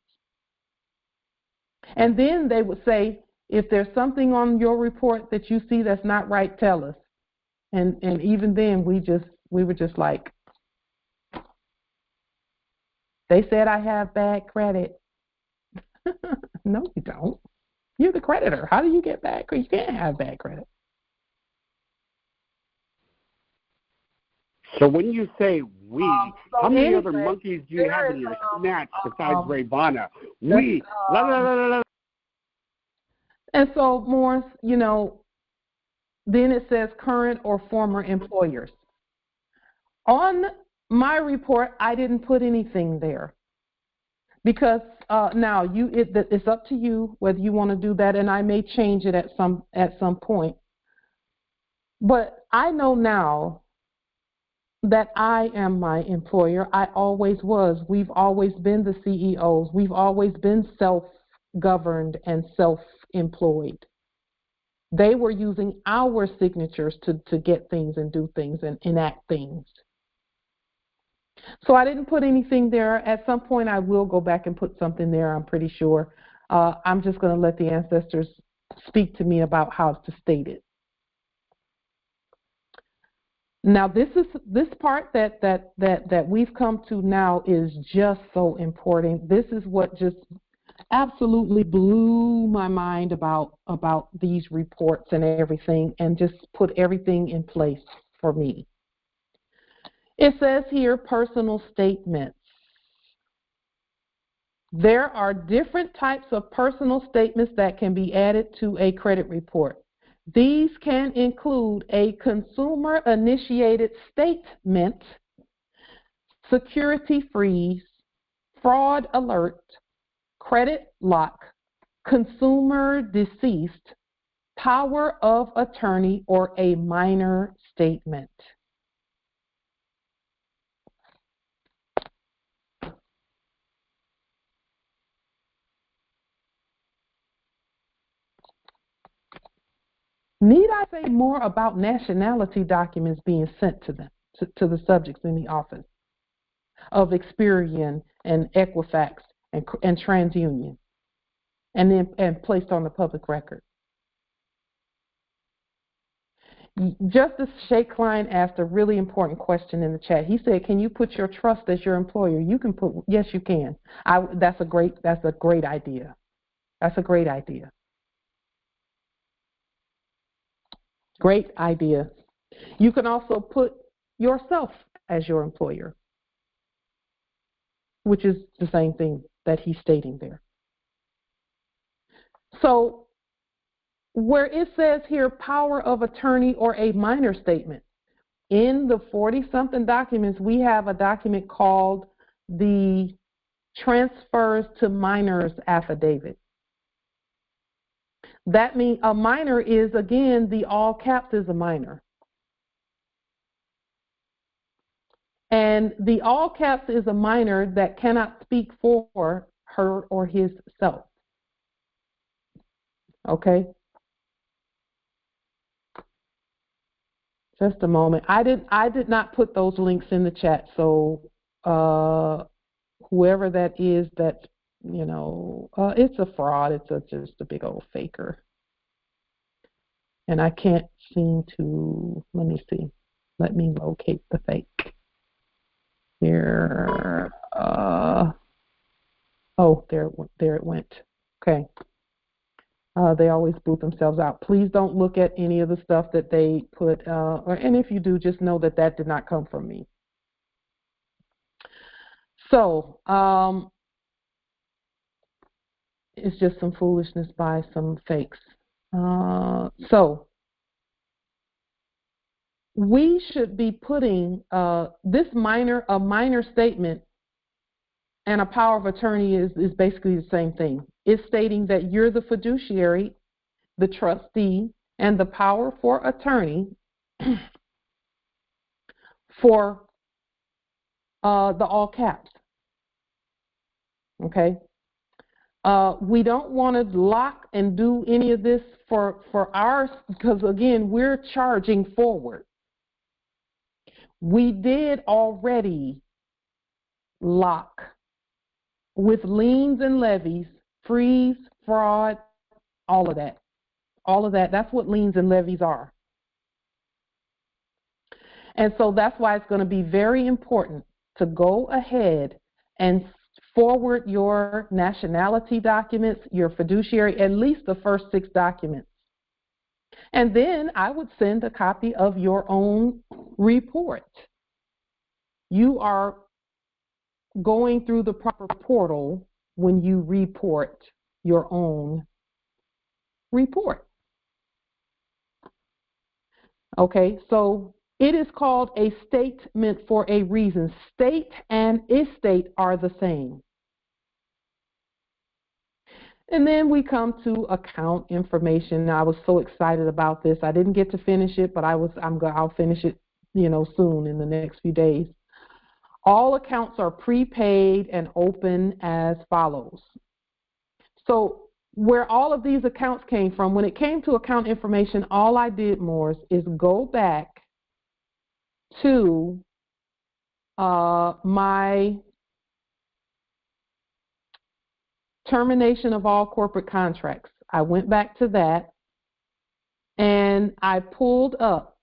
And then they would say, if there's something on your report that you see that's not right, tell us. And even then, we were just like, they said I have bad credit. No, you don't. You're the creditor. How do you get bad credit? You can't have bad credit. So when you say we, how many other monkeys do you have in your snatch besides Ravana? We. And so, Morris, Then it says current or former employers. On my report, I didn't put anything there because now it's up to you whether you want to do that, and I may change it at some point. But I know now that I am my employer. I always was. We've always been the CEOs. We've always been self-governed and self-employed. They were using our signatures to get things and do things and enact things. So I didn't put anything there. At some point, I will go back and put something there, I'm pretty sure. I'm just going to let the ancestors speak to me about how to state it. Now, this part that we've come to now is just so important. This is what just absolutely blew my mind about these reports and everything, and just put everything in place for me. It says here, personal statements. There are different types of personal statements that can be added to a credit report. These can include a consumer-initiated statement, security freeze, fraud alert, credit lock, consumer deceased, power of attorney, or a minor statement. Need I say more about nationality documents being sent to them, to the subjects in the office of Experian and Equifax and Transunion, and placed on the public record? Justice Sheikh Klein asked a really important question in the chat. He said, "Can you put your trust as your employer?" You can put, yes, you can. That's a great idea. That's a great idea. Great idea. You can also put yourself as your employer, which is the same thing that he's stating there. So where it says here, power of attorney or a minor statement, in the 40-something documents, we have a document called the Transfers to Minors Affidavit. That means a minor is, again, the all caps is a minor. And the all caps is a minor that cannot speak for her or his self. Okay? Just a moment. I did not put those links in the chat, so whoever that is, that's, it's a fraud. It's just a big old faker. And I can't seem to, let me see. Let me locate the fake. Here. Oh, there it went. Okay. They always boot themselves out. Please don't look at any of the stuff that they put, and if you do, just know that did not come from me. So, it's just some foolishness by some fakes. So, we should be putting this minor statement and a power of attorney is basically the same thing. It's stating that you're the fiduciary, the trustee, and the power for attorney for the all caps. Okay? We don't want to lock and do any of this for ours, because, again, we're charging forward. We did already lock with liens and levies, freeze, fraud, all of that. All of that, that's what liens and levies are. And so that's why it's going to be very important to go ahead and forward your nationality documents, your fiduciary, at least the first 6 documents. And then I would send a copy of your own report. You are going through the proper portal when you report your own report. Okay, so it is called a statement for a reason. State and estate are the same. And then we come to account information. I was so excited about this. I didn't get to finish it, but I'll finish it, soon in the next few days. All accounts are prepaid and open as follows. So where all of these accounts came from, when it came to account information, all I did, Morris, is go back to my termination of all corporate contracts. I went back to that and I pulled up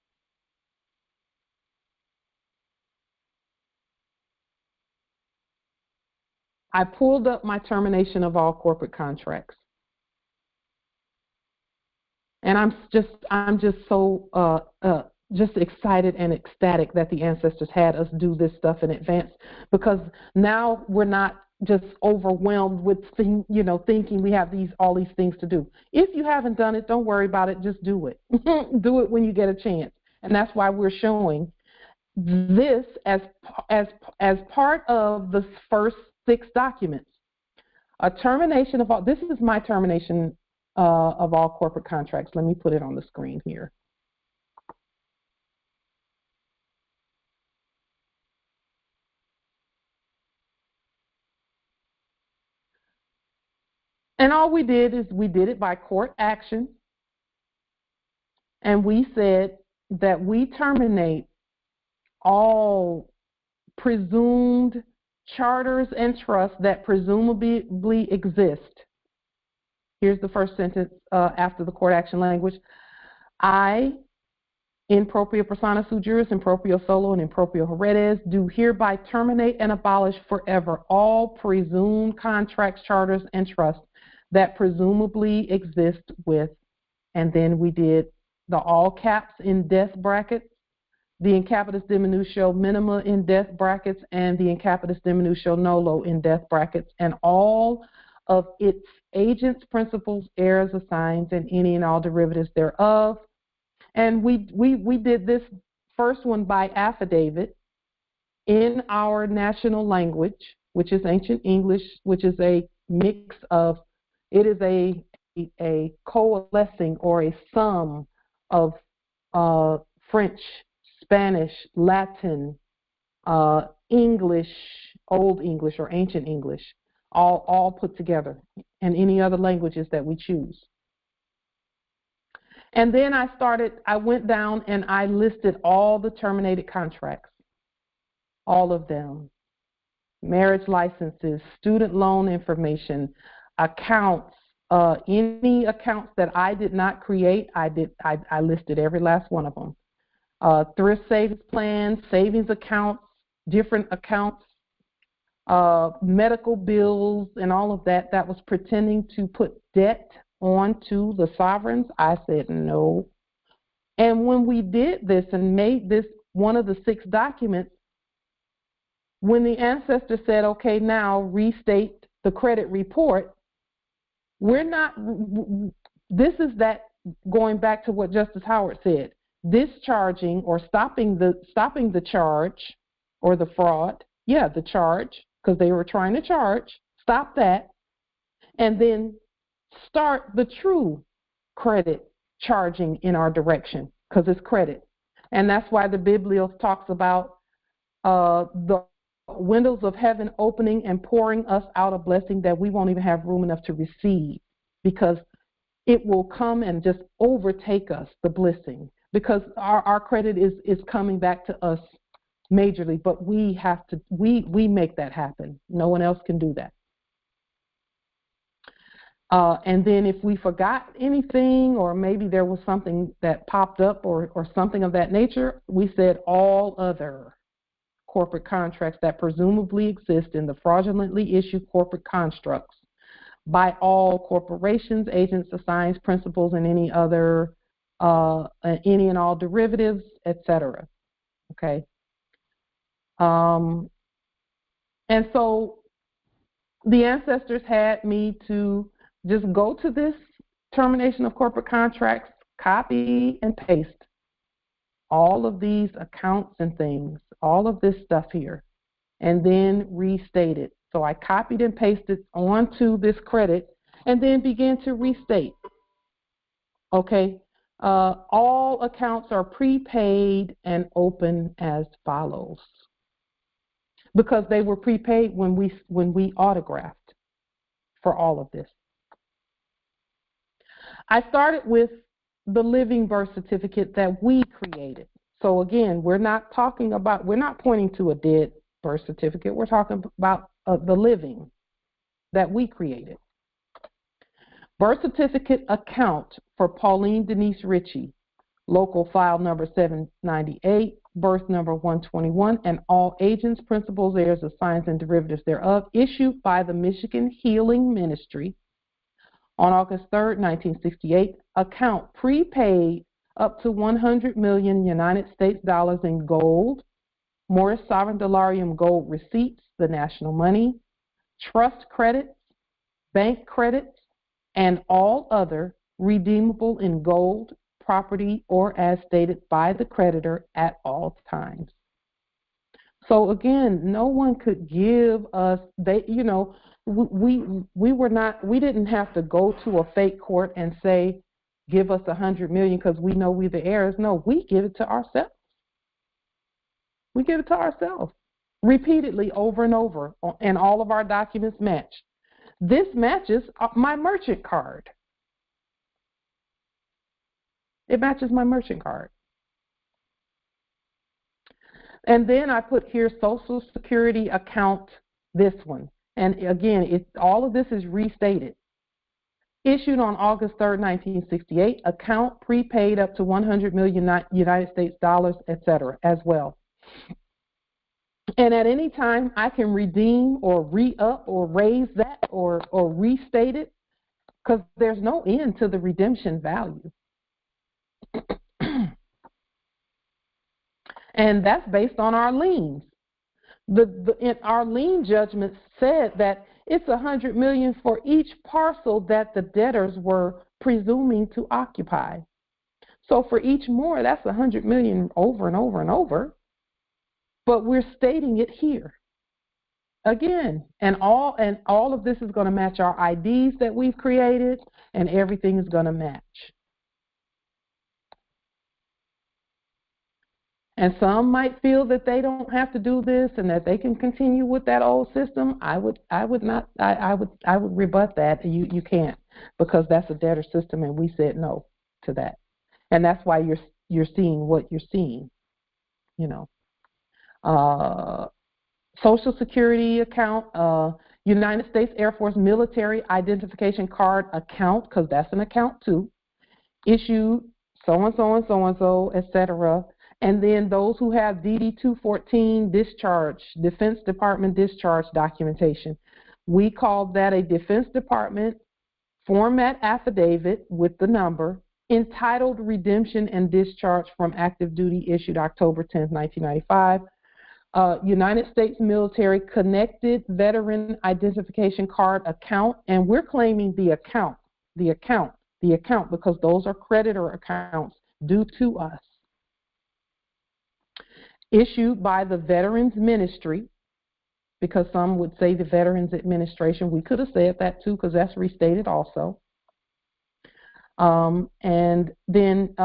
my termination of all corporate contracts. And I'm just so just excited and ecstatic that the ancestors had us do this stuff in advance, because now we're not just overwhelmed with thinking we have all these things to do. If you haven't done it, don't worry about it. Just do it. Do it when you get a chance. And that's why we're showing this as part of the first 6 documents. A termination of all. This is my termination of all corporate contracts. Let me put it on the screen here. And all we did is we did it by court action. And we said that we terminate all presumed charters and trusts that presumably exist. Here's the first sentence after the court action language. I, in propria persona sui juris, in proprio solo, and in proprio heredes, do hereby terminate and abolish forever all presumed contracts, charters, and trusts that presumably exist with, and then we did the all caps in death brackets, the in capitis diminutio minima in death brackets, and the in capitis diminutio nolo in death brackets, and all of its agents, principals, heirs, assigns, and any and all derivatives thereof. And we did this first one by affidavit in our national language, which is ancient English, which is a mix of, it is a coalescing or a sum of French, Spanish, Latin, English, Old English or Ancient English, all put together, and any other languages that we choose. And then I went down and I listed all the terminated contracts, all of them, marriage licenses, student loan information, accounts, any accounts that I did not create, I listed every last one of them. Thrift savings plans, savings accounts, different accounts, medical bills, and all of that was pretending to put debt onto the sovereigns. I said no. And when we did this and made this one of the 6 documents, when the ancestor said, okay, now restate the credit report, this is that going back to what Justice Howard said, discharging or stopping the charge or the fraud, the charge, because they were trying to charge, stop that, and then start the true credit charging in our direction, because it's credit. And that's why the Biblios talks about the windows of heaven opening and pouring us out a blessing that we won't even have room enough to receive, because it will come and just overtake us, the blessing, because our credit is coming back to us majorly, but we make that happen. No one else can do that. And then if we forgot anything, or maybe there was something that popped up or something of that nature, we said all other corporate contracts that presumably exist in the fraudulently issued corporate constructs by all corporations, agents, assigns, principals, and any other, any and all derivatives, etc. Okay. And so the ancestors had me to just go to this termination of corporate contracts, copy and paste all of these accounts and things, all of this stuff here, and then restate it. So I copied and pasted onto this credit and then began to restate. Okay, all accounts are prepaid and open as follows, because they were prepaid when we autographed for all of this. I started with the living birth certificate that we created. So again, we're not pointing to a dead birth certificate. We're talking about the living that we created. Birth certificate account for Pauline Denise Ritchie, local file number 798, birth number 121, and all agents, principals, heirs, assigns, and derivatives thereof, issued by the Michigan Healing Ministry on August 3rd, 1968. Account prepaid up to 100 million United States dollars in gold, Morris Sovereign Delarium gold receipts, the national money, trust credits, bank credits, and all other redeemable in gold, property, or as stated by the creditor at all times. So again, no one could give us, we didn't have to go to a fake court and say, give us 100 million because we know we're the heirs. No, we give it to ourselves. We give it to ourselves repeatedly over and over, and all of our documents match. This matches my merchant card. It matches my merchant card. And then I put here Social Security account, this one. And again, all of this is restated. Issued on August 3rd, 1968, account prepaid up to 100 million United States dollars, etc. as well. And at any time, I can redeem or re-up or raise that or restate it, because there's no end to the redemption value. And that's based on our liens. Our lien judgment said that it's 100 million for each parcel that the debtors were presuming to occupy. So for each more, that's 100 million over and over and over. But we're stating it here again, and all of this is going to match our IDs that we've created, and everything is going to match. And some might feel that they don't have to do this and that they can continue with that old system. I would rebut that. You can't, because that's a debtor system, and we said no to that. And that's why you're seeing what you're seeing, Social Security account, United States Air Force military identification card account, because that's an account too, issued so-and-so and so-and-so, etc. And then those who have DD 214 discharge, Defense Department discharge documentation. We called that a Defense Department format affidavit with the number, entitled Redemption and Discharge from Active Duty, issued October 10th, 1995. United States Military Connected Veteran Identification Card account, and we're claiming the account, because those are creditor accounts due to us. Issued by the Veterans Ministry, because some would say the Veterans Administration. We could have said that too, because that's restated also. And then,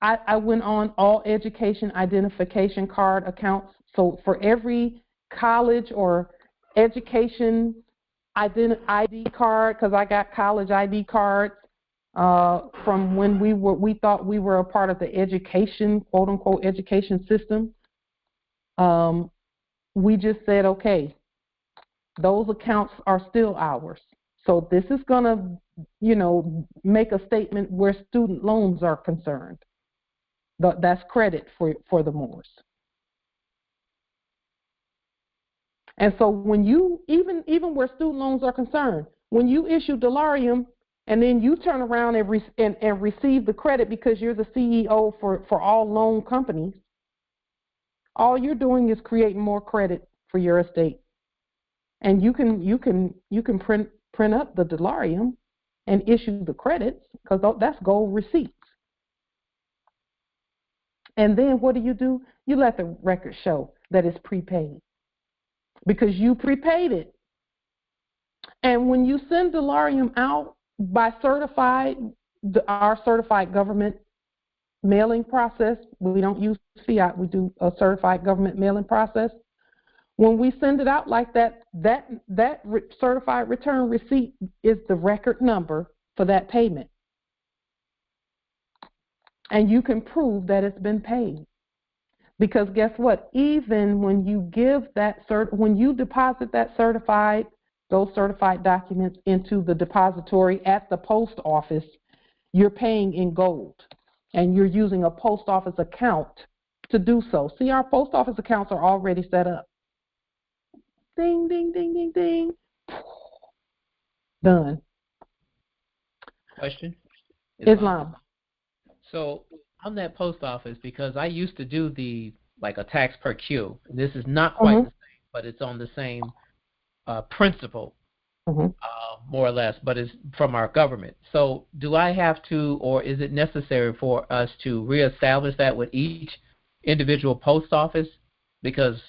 I went on all education identification card accounts. So for every college or education ID card, because I got college ID cards from when we thought we were a part of the education, quote unquote, education system. We just said, okay, those accounts are still ours. So this is going to, make a statement where student loans are concerned. That's credit for the Moors. And so when you, even where student loans are concerned, when you issue Delarium and then you turn around and receive the credit because you're the CEO for all loan companies, all you're doing is creating more credit for your estate. And you can print up the Delarium and issue the credits, because that's gold receipts. And then what do? You let the record show that it's prepaid because you prepaid it. And when you send Delarium out by our certified government mailing process, we don't use fiat, we do a certified government mailing process. When we send it out like that, that certified return receipt is the record number for that payment. And you can prove that it's been paid. Because guess what? Even when you give that when you deposit those certified documents into the depository at the post office, you're paying in gold. And you're using a post office account to do so. See, our post office accounts are already set up. Ding, ding, ding, ding, ding. Done. Question? Islam. So on that post office, because I used to do a tax per queue. This is not quite the same, but it's on the same principle, more or less, but it's from our government. So do I have to, or is it necessary for us to reestablish that with each individual post office? Because,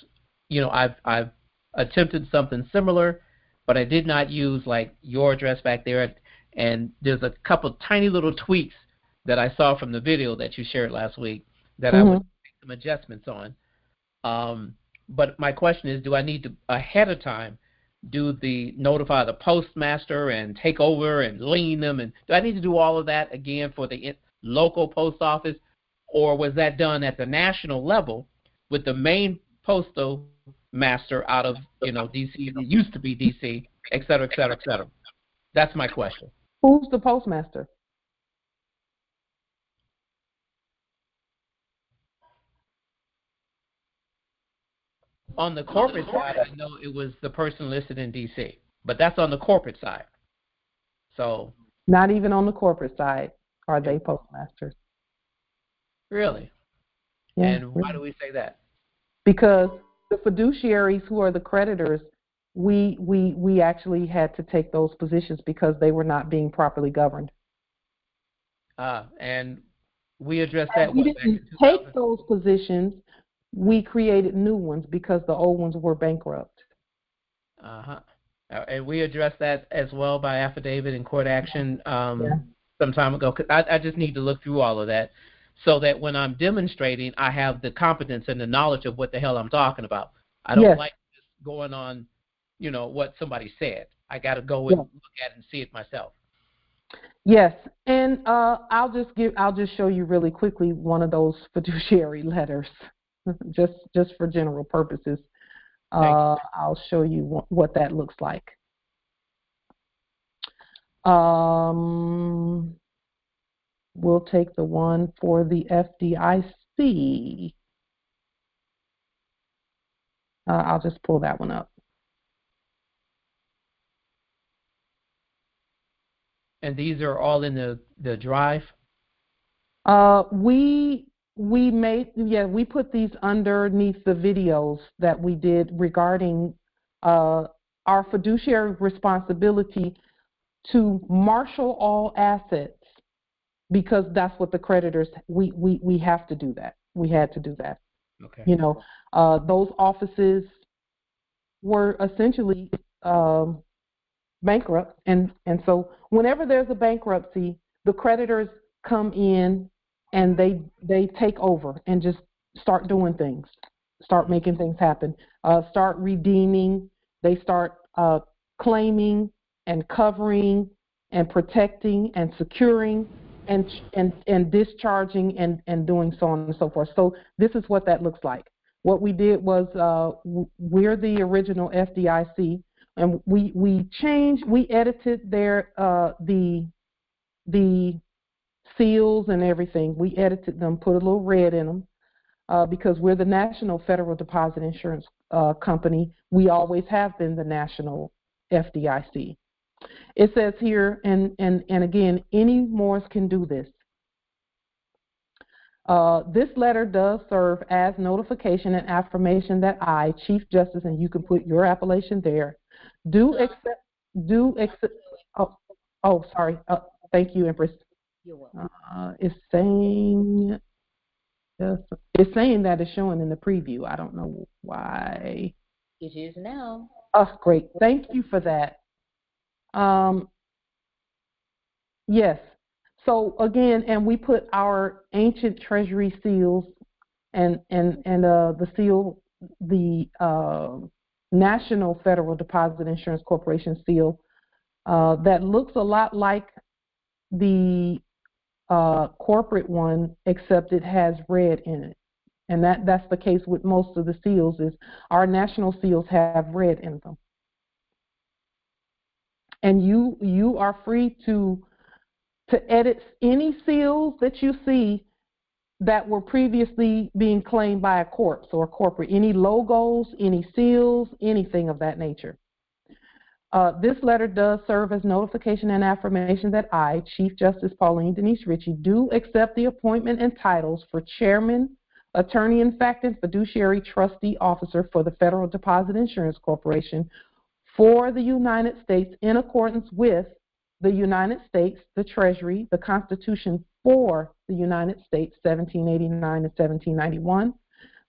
I've attempted something similar, but I did not use your address back there. And there's a couple tiny little tweaks that I saw from the video that you shared last week that I would make some adjustments on. But my question is, do I need to, ahead of time, notify the postmaster and take over and lien them? And do I need to do all of that again for the local post office? Or was that done at the national level with the main postal master out of, D.C., it used to be D.C., et cetera, et cetera, et cetera? That's my question. Who's the postmaster? On the corporate side, I know it was the person listed in D.C., but that's on the corporate side. So not even on the corporate side are they postmasters. Really? Yeah, and why do we say that? Because the fiduciaries who are the creditors, we actually had to take those positions because they were not being properly governed. And we addressed that. We didn't take those positions. We created new ones because the old ones were bankrupt. And we addressed that as well by affidavit and court action some time ago. I just need to look through all of that so that when I'm demonstrating, I have the competence and the knowledge of what the hell I'm talking about. I don't like just going on, what somebody said. I got to go and look at it and see it myself. Yes, and I'll just show you really quickly one of those fiduciary letters, just for general purposes. I'll show you what that looks like. We'll take the one for the FDIC. I'll just pull that one up. And these are all in the drive? We put these underneath the videos that we did regarding our fiduciary responsibility to marshal all assets, because that's what the creditors, we have to do that. We had to do that. Okay. Those offices were essentially bankrupt, and so whenever there's a bankruptcy, the creditors come in and they take over and just start doing things, start making things happen, start redeeming, they start claiming and covering and protecting and securing and discharging and doing so on and so forth. So this is what that looks like. What we did was we're the original FDIC, and we edited their the seals and everything. We edited them, put a little red in them, because we're the National Federal Deposit Insurance Company. We always have been the National FDIC. It says here, and again, any Moors can do this. This letter does serve as notification and affirmation that I, Chief Justice, and you can put your appellation there, do accept. Oh, sorry. Thank you, Empress. It's saying Yes. It's saying that it's showing in the preview. I don't know why. It is now. Oh, great. Thank you for that. Yes. So again, and we put our ancient treasury seals and the seal, the National Federal Deposit Insurance Corporation seal that looks a lot like the corporate one, except it has red in it. And that's the case with most of the seals. Is our national seals have red in them. And you are free to edit any seals that you see that were previously being claimed by a corpse or corporate, any logos, any seals, anything of that nature. This letter does serve as notification and affirmation that I, Chief Justice Pauline Denise Ritchie, do accept the appointment and titles for Chairman, Attorney in Fact, and Fiduciary Trustee Officer for the Federal Deposit Insurance Corporation for the United States in accordance with the United States, the Treasury, the Constitution for the United States, 1789 and 1791,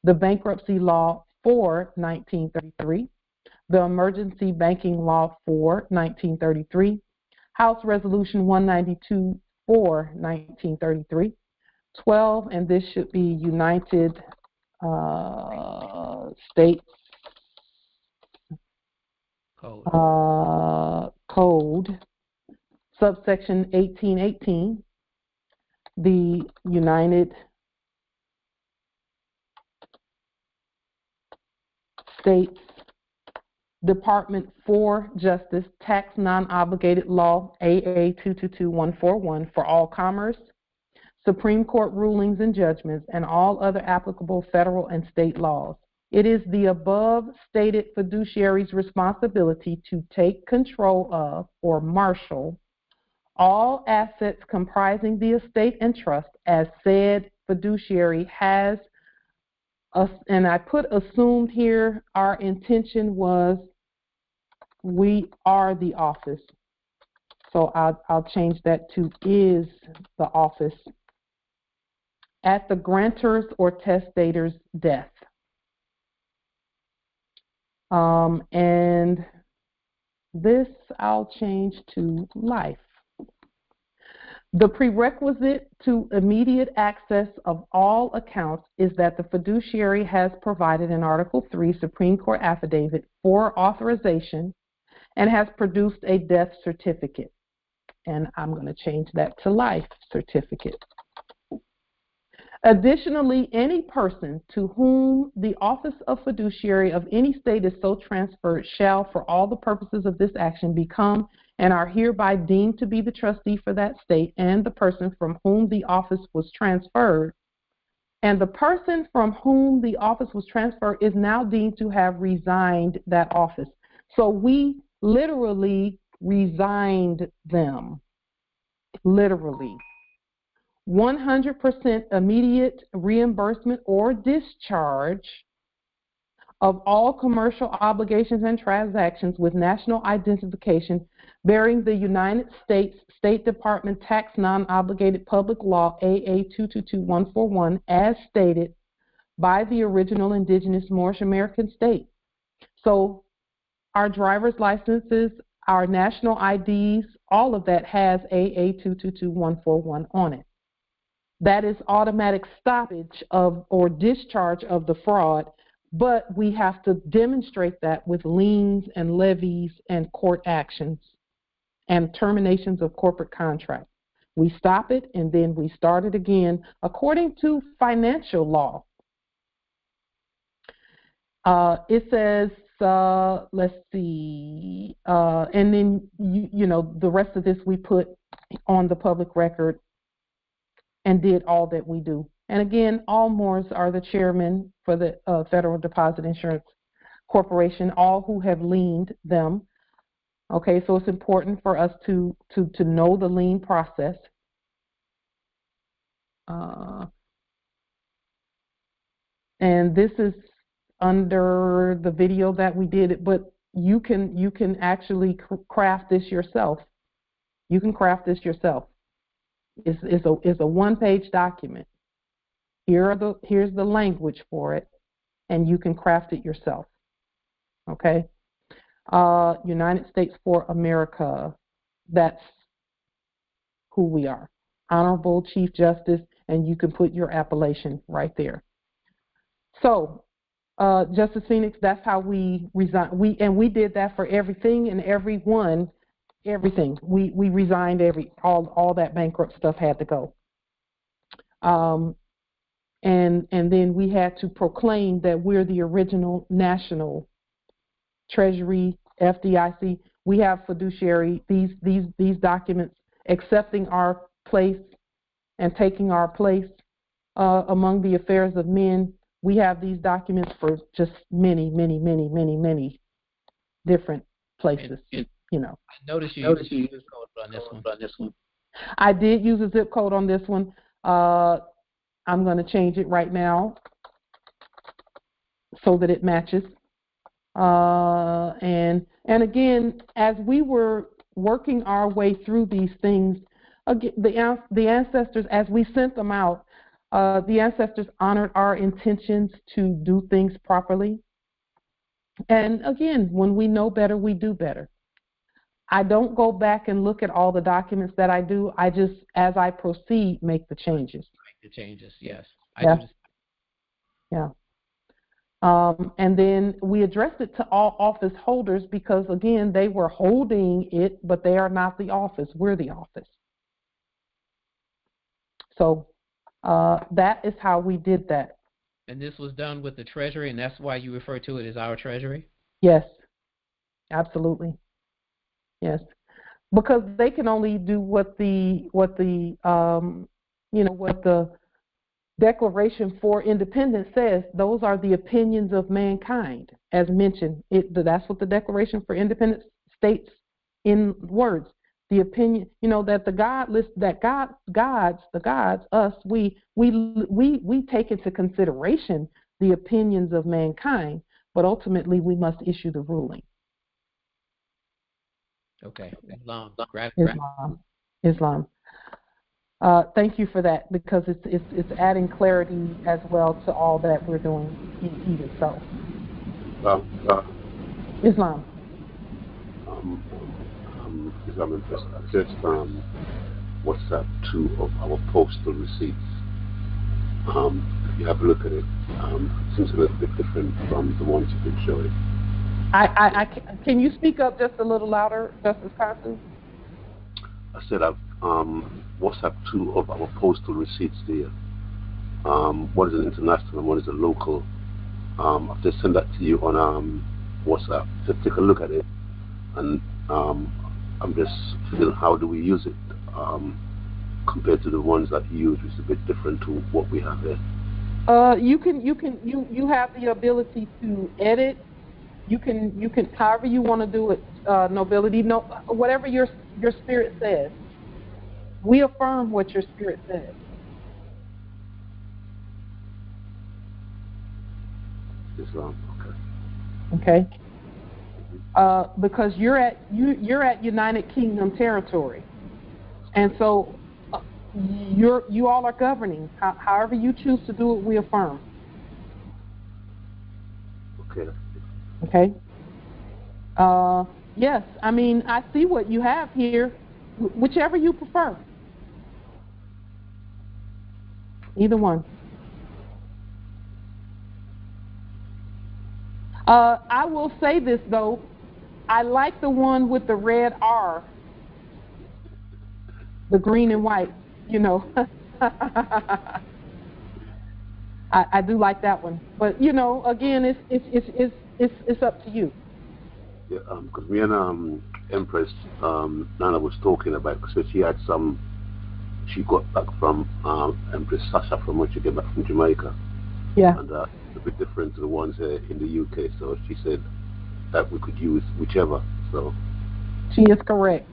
the bankruptcy law for 1933, the emergency banking law for 1933, House Resolution 192 for 1933, 12, and this should be United States Code, subsection 1818, the United States Department for Justice Tax Non-Obligated Law, AA 222141, for all commerce, Supreme Court rulings and judgments, and all other applicable federal and state laws. It is the above stated fiduciary's responsibility to take control of or marshal all assets comprising the estate and trust as said fiduciary has, and I put assumed here. Our intention was we are the office. So I'll change that to is the office at the grantor's or testator's death. And this I'll change to life. The prerequisite to immediate access of all accounts is that the fiduciary has provided an Article 3 Supreme Court affidavit for authorization and has produced a death certificate. And I'm going to change that to life certificate. Additionally, any person to whom the office of fiduciary of any state is so transferred shall, for all the purposes of this action, become and are hereby deemed to be the trustee for that state and the person from whom the office was transferred. And the person from whom the office was transferred is now deemed to have resigned that office. So we literally resigned them. Literally. 100% immediate reimbursement or discharge of all commercial obligations and transactions with national identification bearing the United States State Department Tax Non-Obligated Public Law AA 222141 as stated by the original indigenous Moorish American state. So our driver's licenses, our national IDs, all of that has AA 222141 on it. That is automatic stoppage of or discharge of the fraud, but we have to demonstrate that with liens and levies and court actions and terminations of corporate contracts. We stop it and then we start it again according to financial law. It says, let's see, and then, you know, the rest of this we put on the public record and did all that we do. And again, all Moors are the chairman for the Federal Deposit Insurance Corporation, all who have liened them. Okay, so it's important for us to know the lien process. And this is under the video that we did, but you can actually craft this yourself. You can craft this yourself. It's a one-page document. Here's the language for it, and you can craft it yourself. Okay? United States for America, that's who we are. Honorable Chief Justice, and you can put your appellation right there. So, Justice Phoenix, that's how we resigned. We did that for everything and everyone, everything. We resigned all that bankrupt stuff had to go. And then we had to proclaim that we're the original national Treasury, FDIC. We have fiduciary, these documents accepting our place and taking our place among the affairs of men. We have these documents for just many, many, many, many, many different places. I noticed you used a zip code on this one. I did use a zip code on this one. I'm going to change it right now so that it matches. And again, as we were working our way through these things, again, the ancestors, as we sent them out, the ancestors honored our intentions to do things properly. And again, when we know better, we do better. I don't go back and look at all the documents that I do. I just, as I proceed, make the changes. Make the changes, yes. Yeah. And then we addressed it to all office holders because, again, they were holding it, but they are not the office. We're the office. So that is how we did that. And this was done with the Treasury, and that's why you refer to it as our Treasury? Yes, absolutely. Yes, because they can only do what the Declaration for Independence says. Those are the opinions of mankind, as mentioned. That's what the Declaration for Independence states in words. The opinion, that the gods, us, we take into consideration the opinions of mankind, but ultimately we must issue the ruling. Okay. Islam. Thank you for that, because it's adding clarity as well to all that we're doing even so. Islam. Islam just WhatsApp 2 of our postal receipts. If you have a look at it, it seems a little bit different from the ones you've been showing. Can you speak up just a little louder, Justice Carson? I said I've WhatsApp 2 of our postal receipts there. One is an international and one is a local. I've just sent that to you on WhatsApp. Just take a look at it, and I'm just feeling how do we use it compared to the ones that you use, which is a bit different to what we have there. You have the ability to edit. You can however you want to do it. Nobility, whatever your spirit says. We affirm what your spirit says. Islam, okay. Because you're at United Kingdom territory, and so you all are governing. However you choose to do it, we affirm. Okay. Yes, I mean, I see what you have here. Whichever you prefer. Either one. I will say this, though. I like the one with the red R. The green and white, I do like that one. But, again, it's up to you. Yeah, because me and Empress Nana was talking about, because she had she got back from Empress Sasha from when she came back from Jamaica. Yeah. And it's a bit different to the ones here in the UK, so she said that we could use whichever. So she is correct.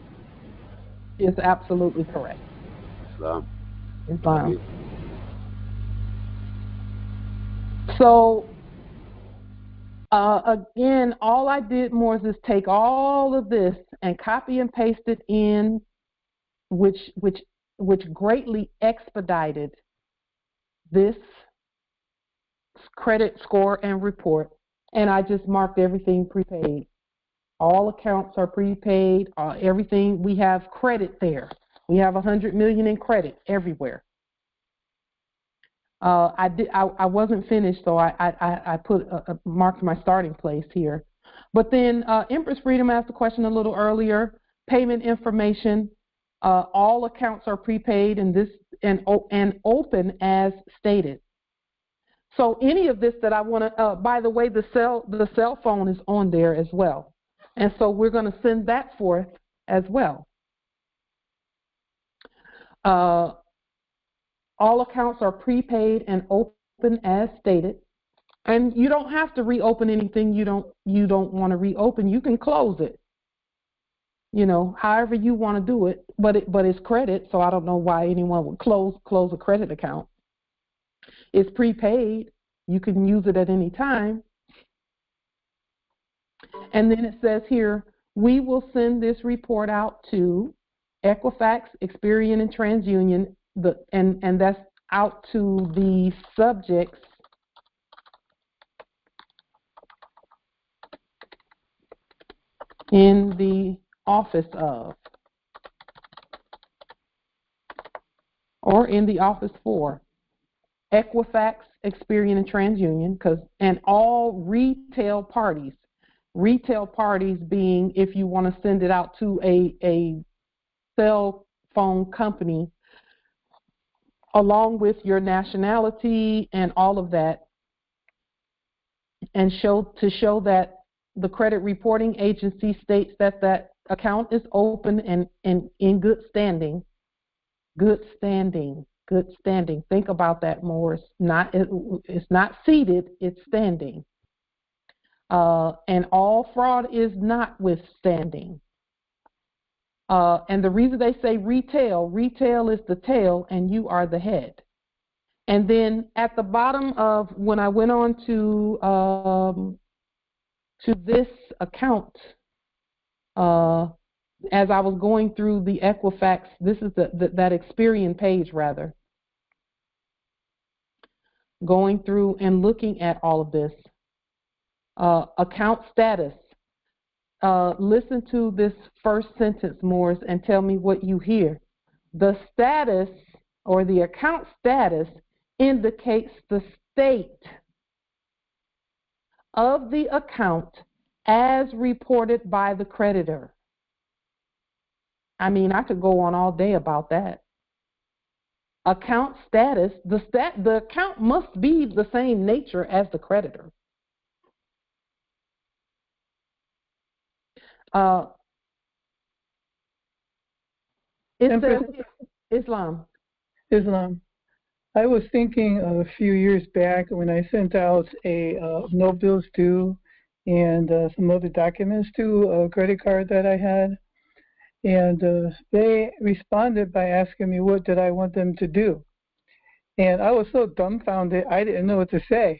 She is absolutely correct. Islam. So again, all I did more is just take all of this and copy and paste it in, which greatly expedited this credit score and report, and I just marked everything prepaid. All accounts are prepaid. Everything, we have credit there. We have $100 million in credit everywhere. I wasn't finished, so I marked my starting place here. But then Empress Freedom asked the question a little earlier. Payment information. All accounts are prepaid and open as stated. So any of this that I want to, by the way, the cell phone is on there as well, and so we're going to send that forth as well. All accounts are prepaid and open as stated, and you don't have to reopen anything you don't want to reopen. You can close it, however you want to do it. But it's credit, so I don't know why anyone would close a credit account. It's prepaid. You can use it at any time. And then it says here, we will send this report out to Equifax, Experian, and Transunion, and that's out to the subjects in the office of, or in the office for Equifax, Experian, and Transunion, and all retail parties being if you want to send it out to a cell phone company, along with your nationality and all of that, and show that the credit reporting agency states that account is open and in good standing. Good standing. Think about that more. It's not seated, it's standing. And all fraud is notwithstanding. And the reason they say retail is the tail and you are the head. And then at the bottom of, when I went on to this account, as I was going through the Equifax, this is that Experian page rather, going through and looking at all of this. Account status. Listen to this first sentence, Morris, and tell me what you hear. The status, or the account status, indicates the state of the account as reported by the creditor. I mean, I could go on all day about that. Account status, the account must be the same nature as the creditor. It says Islam. I was thinking a few years back when I sent out a no bills due and some other documents to a credit card that I had, and they responded by asking me what did I want them to do, and I was so dumbfounded I didn't know what to say.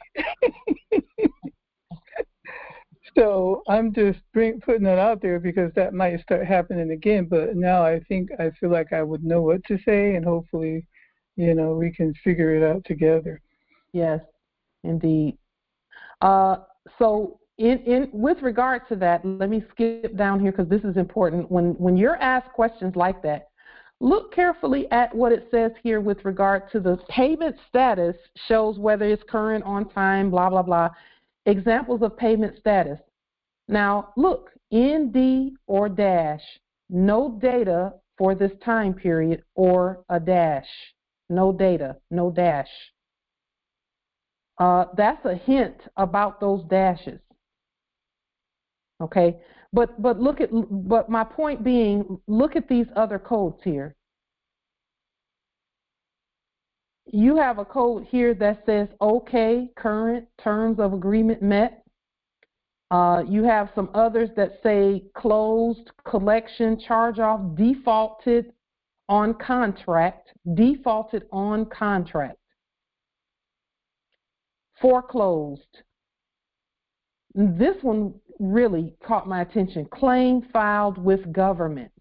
So I'm just putting that out there because that might start happening again. But now I feel like I would know what to say, and hopefully, we can figure it out together. Yes, indeed. So with regard to that, let me skip down here because this is important. When you're asked questions like that, look carefully at what it says here with regard to the payment status, shows whether it's current, on time, blah, blah, blah. Examples of payment status. Now, look, ND or dash, no data for this time period, or a dash, no data, no dash. That's a hint about those dashes. Okay, but my point being, look at these other codes here. You have a code here that says okay, current, terms of agreement met. You have some others that say closed, collection, charge off, defaulted on contract, foreclosed. This one really caught my attention. Claim filed with government.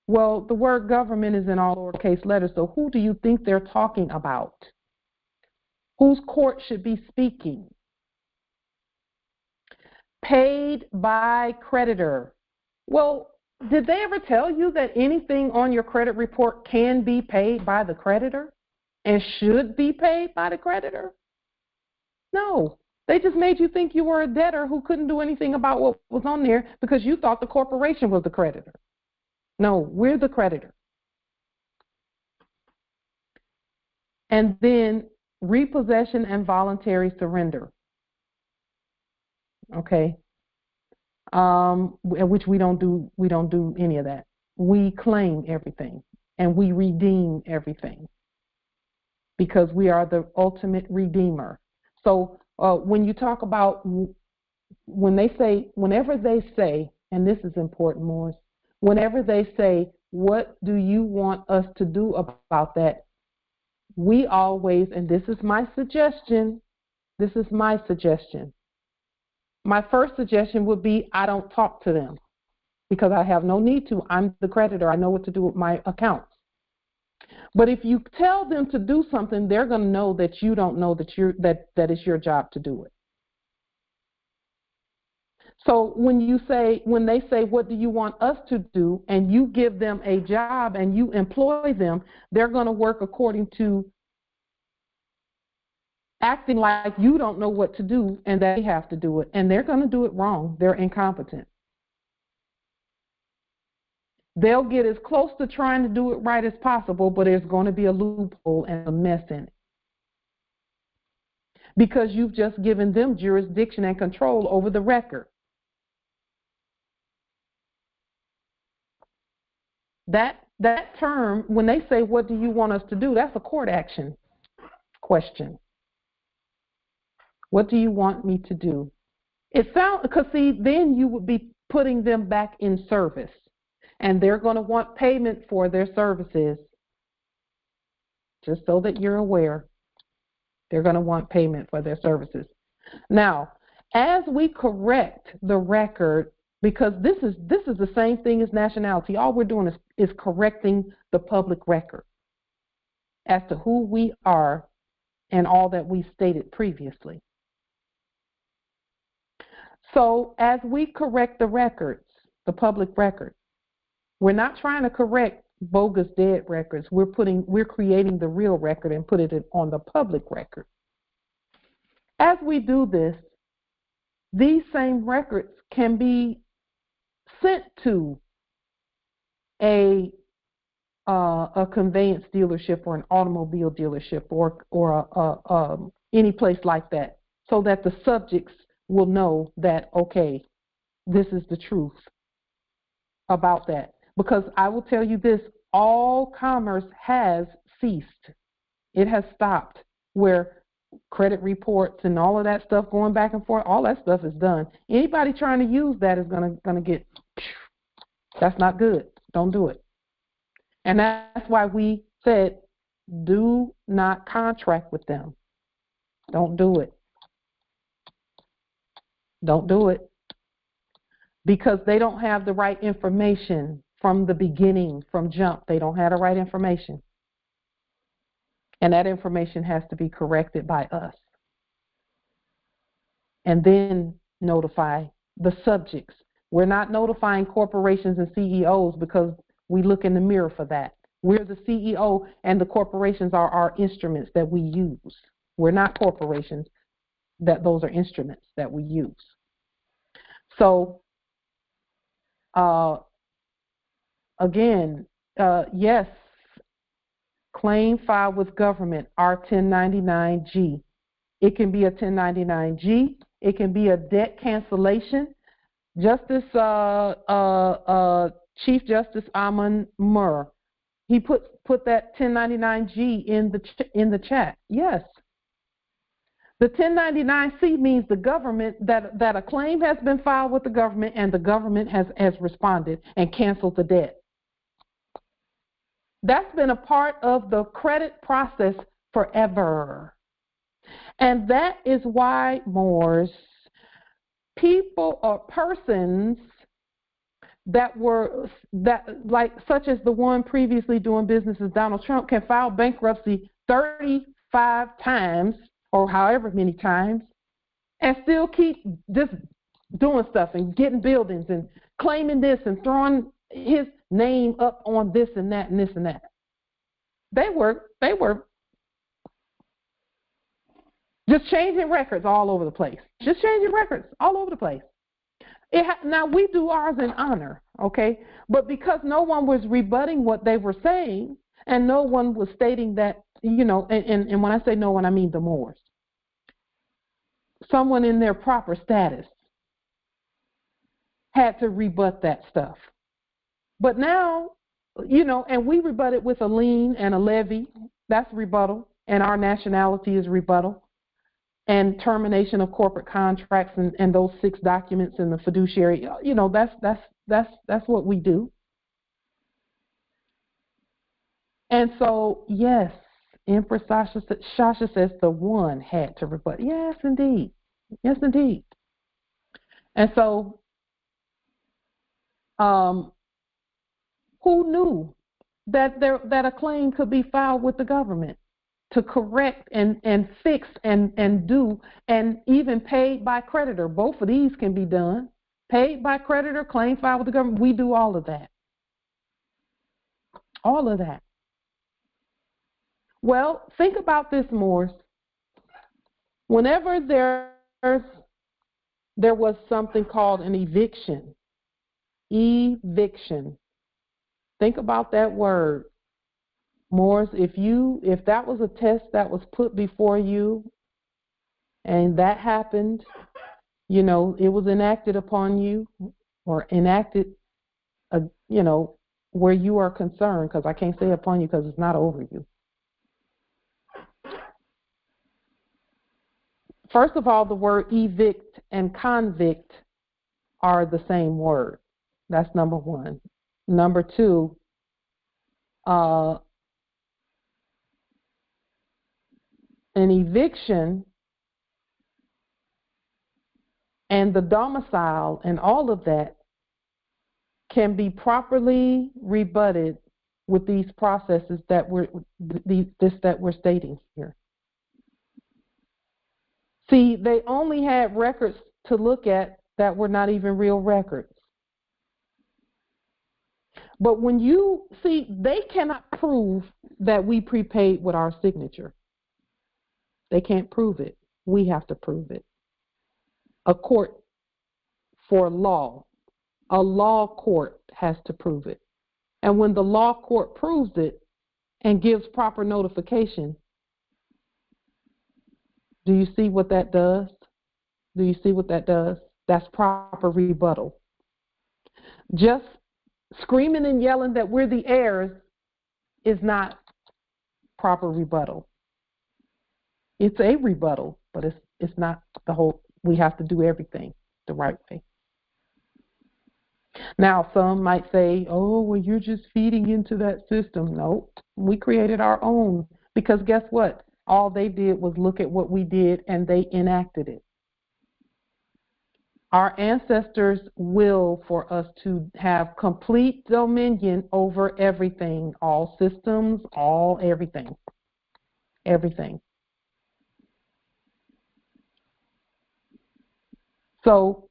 Well, the word government is in all lowercase letters, so who do you think they're talking about? Whose court should be speaking? Paid by creditor. Well, did they ever tell you that anything on your credit report can be paid by the creditor and should be paid by the creditor? No. They just made you think you were a debtor who couldn't do anything about what was on there because you thought the corporation was the creditor. No, we're the creditor. And then repossession and voluntary surrender. Okay. Which we don't do any of that. We claim everything and we redeem everything because we are the ultimate redeemer. So when you talk about, whenever they say, and this is important, Morris, whenever they say, what do you want us to do about that? We always, and this is my suggestion, my first suggestion would be I don't talk to them because I have no need to. I'm the creditor. I know what to do with my accounts. But if you tell them to do something, they're going to know that you don't know that it's your job to do it. So when they say, what do you want us to do, and you give them a job and you employ them, they're going to work according to acting like you don't know what to do and they have to do it. And they're going to do it wrong. They're incompetent. They'll get as close to trying to do it right as possible, but there's going to be a loophole and a mess in it. Because you've just given them jurisdiction and control over the record. That term, when they say, what do you want us to do, that's a court action question. What do you want me to do? It sounds, because see, then you would be putting them back in service. And they're going to want payment for their services. Just so that you're aware, they're going to want payment for their services. Now, as we correct the record, because this is the same thing as nationality, all we're doing is correcting the public record as to who we are and all that we stated previously. So as we correct the records, the public record, we're not trying to correct bogus dead records. We're creating the real record and putting it on the public record. As we do this, these same records can be sent to a conveyance dealership or an automobile dealership or any place like that, so that the subjects will know that, okay, this is the truth about that. Because I will tell you this, all commerce has ceased. It has stopped, where credit reports and all of that stuff going back and forth, all that stuff is done. Anybody trying to use that is gonna get, that's not good. Don't do it. And that's why we said, do not contract with them. Don't do it. Don't do it. Because they don't have the right information from the beginning, from jump. They don't have the right information. And that information has to be corrected by us. And then notify the subjects. We're not notifying corporations and CEOs because we look in the mirror for that. We're the CEO and the corporations are our instruments that we use. We're not corporations. Those are instruments that we use. So, again, yes, claim filed with government, R1099G. It can be a 1099G. It can be a debt cancellation. Justice Chief Justice Aman Murr, he put that 1099G in the chat. Yes. The 1099C means the government, that a claim has been filed with the government and the government has responded and canceled the debt. That's been a part of the credit process forever. And that is why, Moors, people or persons such as the one previously doing business as Donald Trump, can file bankruptcy 35 times or however many times and still keep just doing stuff and getting buildings and claiming this and throwing his name up on this and that and this and that. They were just changing records all over the place. Just changing records all over the place. Now, we do ours in honor, okay? But because no one was rebutting what they were saying and no one was stating that, and when I say no one, I mean the Moors. Someone in their proper status had to rebut that stuff. But now, and we rebut it with a lien and a levy. That's rebuttal. And our nationality is rebuttal. And termination of corporate contracts and those 6 documents in the fiduciary, that's what we do. And so, yes, Empress Sasha says the one had to rebut. Yes, indeed. Yes, indeed. And so, who knew that a claim could be filed with the government to correct and fix and do, and even paid by creditor? Both of these can be done. Paid by creditor, claim filed with the government. We do all of that. All of that. Well, think about this, Morse. Whenever there was something called an eviction. Think about that word. Morris, if that was a test that was put before you and that happened, it was enacted upon you or enacted, where you are concerned, because I can't say upon you because it's not over you. First of all, the word evict and convict are the same word. That's number one. Number two, an eviction and the domicile and all of that can be properly rebutted with these processes that we're stating here. See, they only had records to look at that were not even real records. But when you see, they cannot prove that we prepaid with our signature. They can't prove it. We have to prove it. A court for law, a law court has to prove it. And when the law court proves it and gives proper notification, do you see what that does? Do you see what that does? That's proper rebuttal. Just screaming and yelling that we're the heirs is not proper rebuttal. It's a rebuttal, but it's not the whole. We have to do everything the right way. Now, some might say, oh, well, you're just feeding into that system. No, we created our own, because guess what? All they did was look at what we did and they enacted it. Our ancestors will for us to have complete dominion over everything, all systems, all everything. Everything. So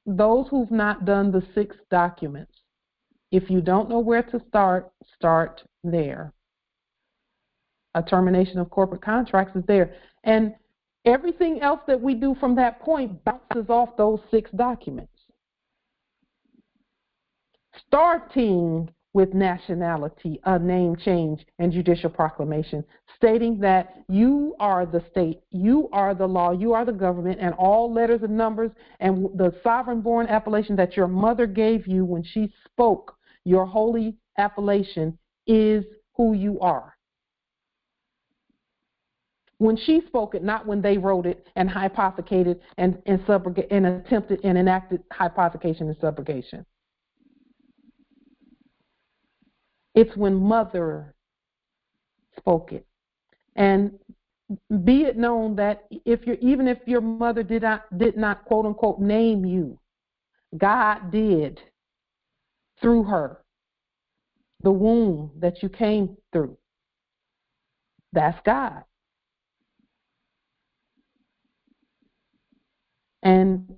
those who've not done the 6 documents, if you don't know where to start, start there. A termination of corporate contracts is there. And everything else that we do from that point bounces off those 6 documents. Starting with nationality, a name change, and judicial proclamation, stating that you are the state, you are the law, you are the government, and all letters and numbers, and the sovereign-born appellation that your mother gave you when she spoke your holy appellation is who you are. When she spoke it, not when they wrote it and hypothecated and attempted and enacted hypothecation and subrogation. It's when mother spoke it. And be it known that even if your mother did not quote unquote name you, God did. through her. The womb that you came through. That's God. And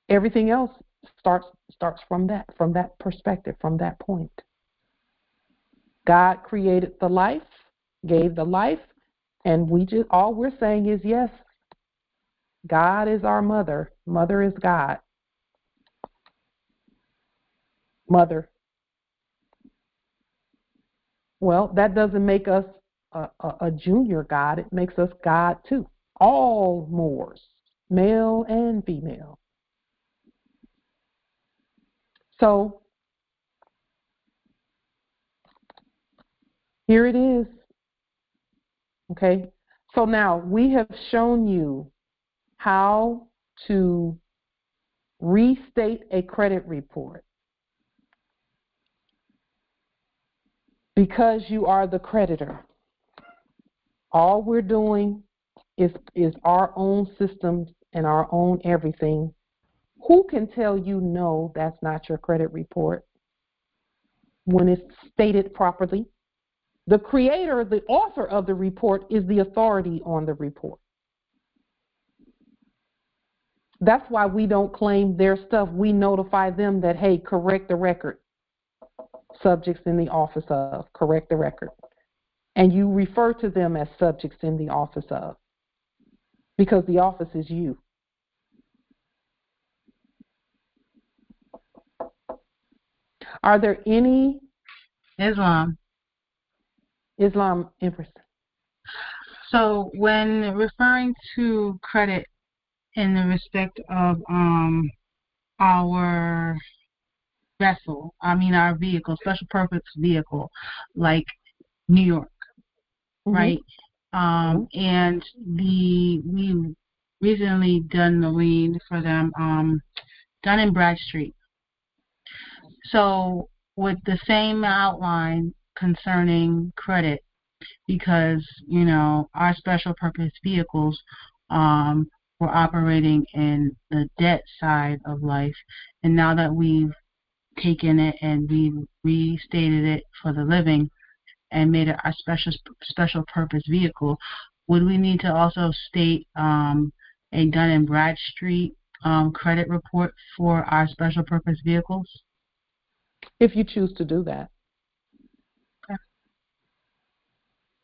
everything else starts from that perspective, from that point. God created the life, gave the life, and all we're saying is yes, God is our mother. Mother is God. Mother. Well, that doesn't make us a junior God. It makes us God too. All Moors, male and female. So here it is. Okay. So now we have shown you how to restate a credit report. Because you are the creditor. All we're doing is our own systems and our own everything. Who can tell you no, that's not your credit report when it's stated properly? The creator, the author of the report is the authority on the report. That's why we don't claim their stuff. We notify them that, hey, correct the record. Subjects in the office of, correct the record. And you refer to them as subjects in the office of, because the office is you. Are there any Islam Empress? So when referring to credit in the respect of our vessel, our vehicle, special purpose vehicle, like New York, right? And we recently done the lien for them, done in Bradstreet. So with the same outline concerning credit, because our special purpose vehicles were operating in the debt side of life, and now that we've taken it and we restated it for the living and made it our special purpose vehicle, would we need to also state a Dun & Bradstreet credit report for our special purpose vehicles? If you choose to do that. Okay.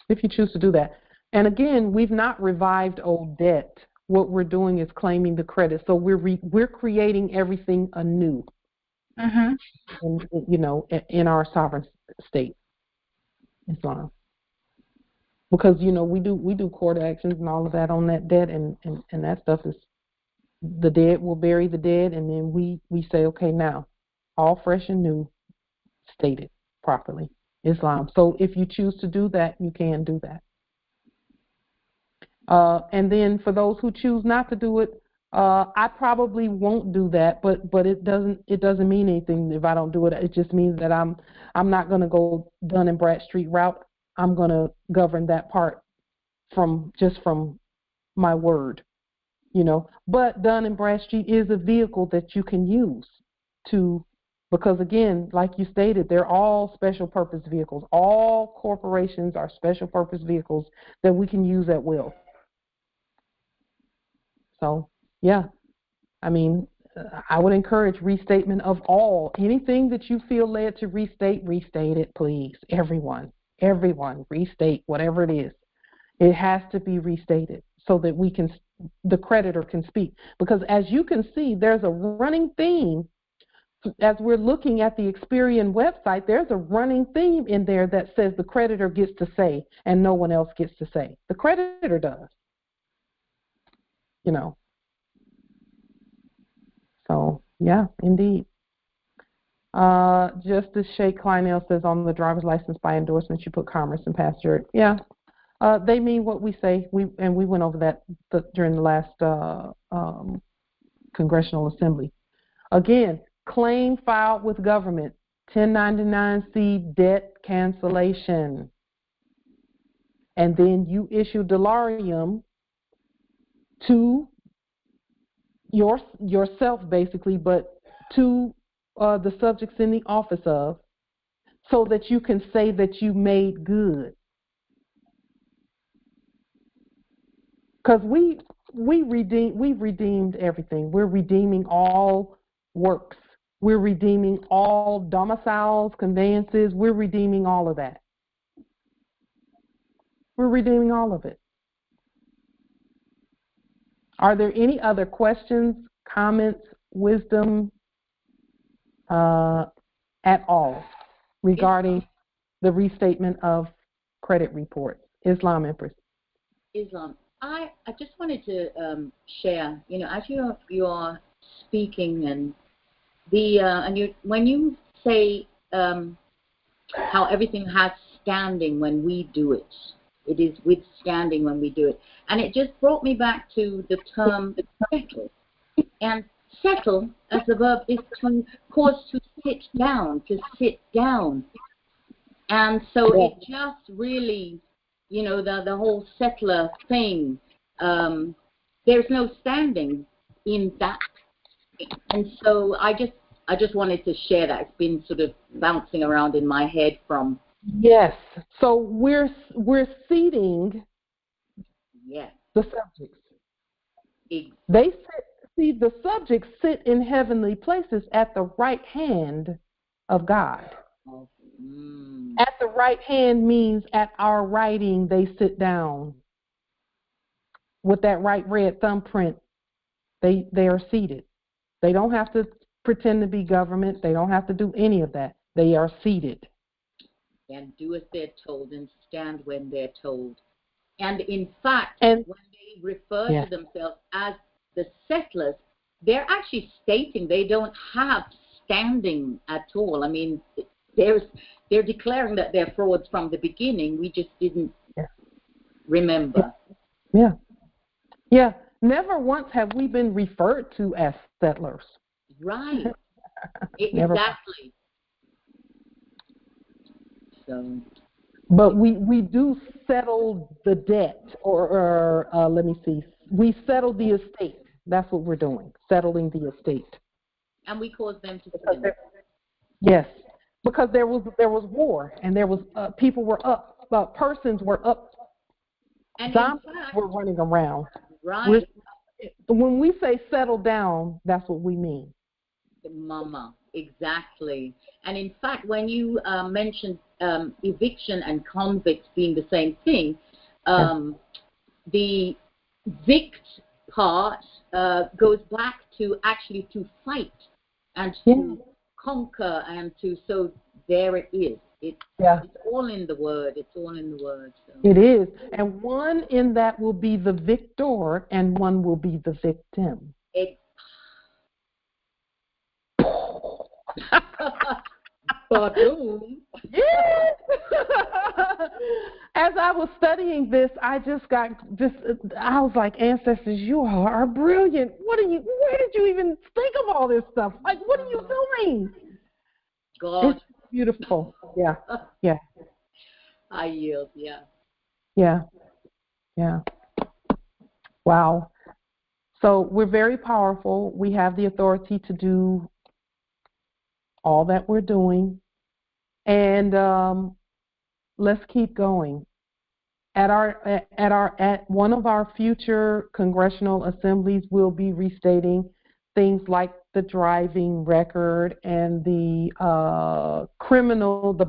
If you choose to do that. And again, we've not revived old debt. What we're doing is claiming the credit. So we're creating everything anew. In our sovereign state, Islam. Because we do court actions and all of that on that debt, and that stuff is, the dead will bury the dead, and then we say, okay, now all fresh and new, stated properly, Islam. So if you choose to do that, you can do that. And then for those who choose not to do it, I probably won't do that, but it doesn't mean anything if I don't do it. It just means that I'm not going to go Dun & Bradstreet route. I'm going to govern that part from my word, But Dun & Bradstreet is a vehicle that you can use because again, like you stated, they're all special purpose vehicles. All corporations are special purpose vehicles that we can use at will. So, yeah, I would encourage restatement of anything that you feel led to restate it, please. Everyone, restate whatever it is. It has to be restated so that the creditor can speak. Because as you can see, there's a running theme. As we're looking at the Experian website, there's a running theme in there that says the creditor gets to say and no one else gets to say. The creditor does. So, yeah, indeed. Justice Sheikh Kleinell says on the driver's license by endorsement, you put commerce and passenger. Yeah, they mean what we say. We went over that during the last Congressional Assembly. Again, claim filed with government, 1099-C debt cancellation. And then you issue delirium to yourself, basically, but to the subjects in the office of, so that you can say that you made good. Because we've redeemed everything. We're redeeming all works. We're redeeming all domiciles, conveyances. We're redeeming all of that. We're redeeming all of it. Are there any other questions, comments, wisdom at all regarding the restatement of credit reports? Islam, Empress. Islam. I just wanted to share, as you're speaking and when you say how everything has standing when we do it, it is withstanding when we do it, and it just brought me back to the term settle. And settle, as the verb, is to cause to sit down, and so it just really, the whole settler thing. There's no standing in that, and so I just wanted to share that. It's been sort of bouncing around in my head from. Yes. So we're seating. Yes. The subjects. They sit. The subjects sit in heavenly places at the right hand of God. Oh. At the right hand means at our writing they sit down. With that right red thumbprint, they are seated. They don't have to pretend to be government. They don't have to do any of that. They are seated. And do as they're told and stand when they're told. And in fact, when they refer to themselves as the settlers, they're actually stating they don't have standing at all. I mean, they're declaring that they're frauds from the beginning. We just didn't remember. Yeah. Yeah. Never once have we been referred to as settlers. Right. Exactly. So. But we do settle the debt, or let me see. We settle the estate. That's what we're doing, settling the estate. And we cause them to sin. Yes, because there was war, and there was people were up, persons were up, and zombies were running around. Right. When we say settle down, that's what we mean. Mama, exactly. And in fact, when you mentioned eviction and convict being the same thing, the vict part goes back to actually to fight and to conquer and to, so there it is. It's all in the word. It's all in the word. So. It is. And one in that will be the victor and one will be the victim. Yes. As I was studying this, I was like, ancestors, you are brilliant. Where did you even think of all this stuff? Like, what are you doing? God. It's beautiful. Yeah. Yeah. I yield. Yeah. Wow. So we're very powerful. We have the authority to do all that we're doing. And let's keep going. At one of our future congressional assemblies, we'll be restating things like the driving record and the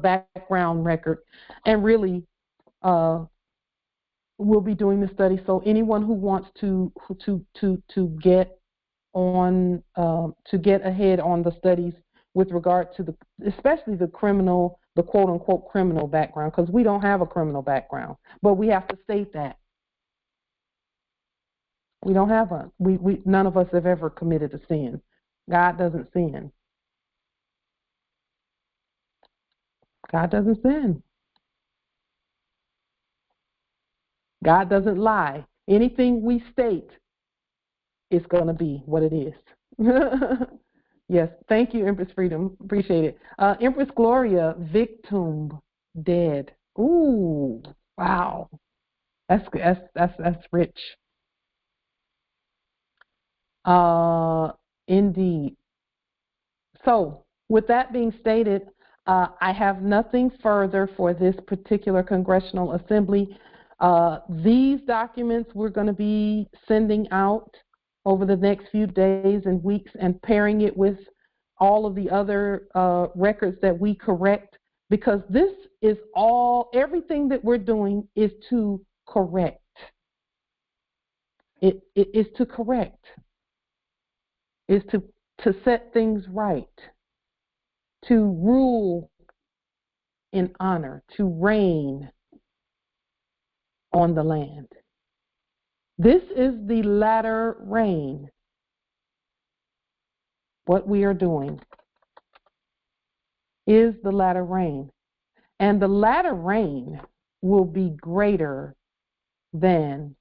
background record, and really we'll be doing the study. So anyone who wants to get on to get ahead on the studies with regard to especially the quote unquote criminal background, because we don't have a criminal background, but we have to state that we don't have one. We none of us have ever committed a sin. God doesn't sin. God doesn't sin. God doesn't lie. Anything we state is going to be what it is. Yes, thank you, Empress Freedom. Appreciate it. Empress Gloria, victim, dead. Ooh, wow, that's rich. Indeed. So with that being stated, I have nothing further for this particular Congressional Assembly. These documents we're going to be sending out over the next few days and weeks and pairing it with all of the other records that we correct, because this is everything that we're doing is to correct. It is to correct, is to set things right, to rule in honor, to reign on the land. This is the latter rain. What we are doing is the latter rain. And the latter rain will be greater than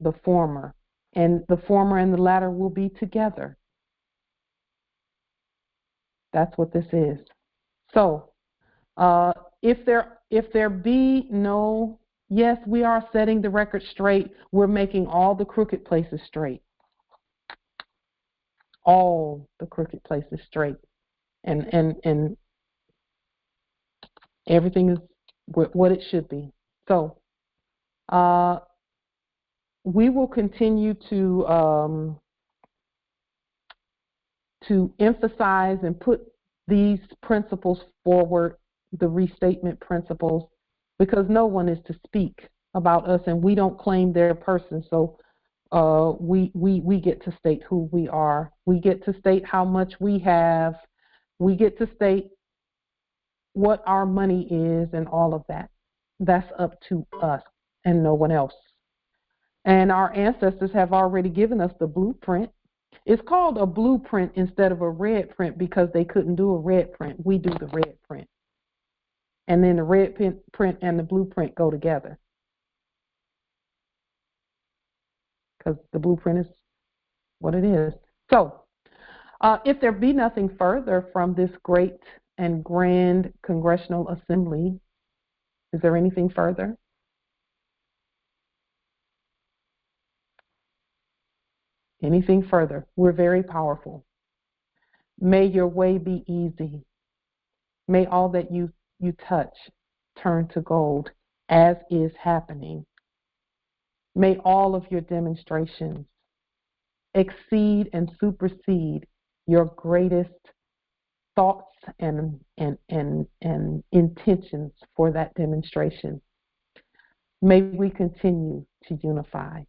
the former. And the former and the latter will be together. That's what this is. So, if there be no, yes, we are setting the record straight. We're making all the crooked places straight. All the crooked places straight. And everything is what it should be. So, we will continue to emphasize and put these principles forward, the restatement principles, because no one is to speak about us, and we don't claim their person. So we get to state who we are. We get to state how much we have. We get to state what our money is and all of that. That's up to us and no one else. And our ancestors have already given us the blueprint. It's called a blueprint instead of a red print because they couldn't do a red print. We do the red print. And then the red print and the blueprint go together. Because the blueprint is what it is. So, if there be nothing further from this great and grand Congressional Assembly, is there anything further? Anything further? We're very powerful. May your way be easy. May all that you touch turn to gold, as is happening. May all of your demonstrations exceed and supersede your greatest thoughts and intentions for that demonstration. May we continue to unify.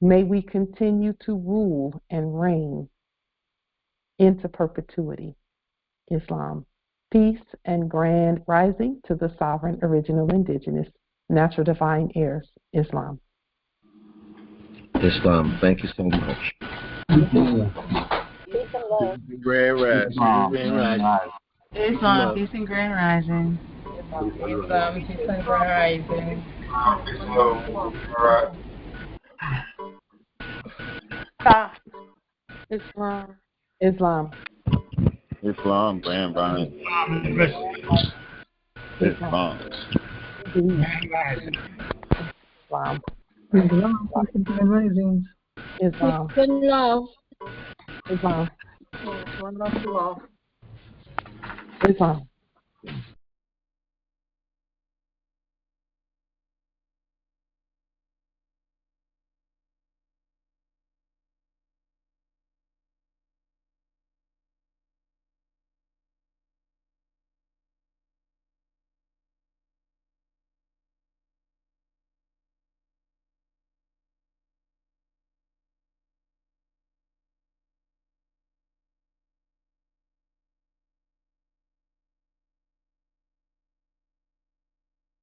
May we continue to rule and reign into perpetuity. Islam. Peace and grand rising to the sovereign, original, indigenous, natural divine heirs. Islam. Islam. Thank you so much. Peace and love. Grand rising. Islam. Peace and grand rising. Islam. Peace and grand rising. Islam. Islam. Islam, grand rising. Islam. Islam. Islam. Peace and love. Islam. One love to all. Islam.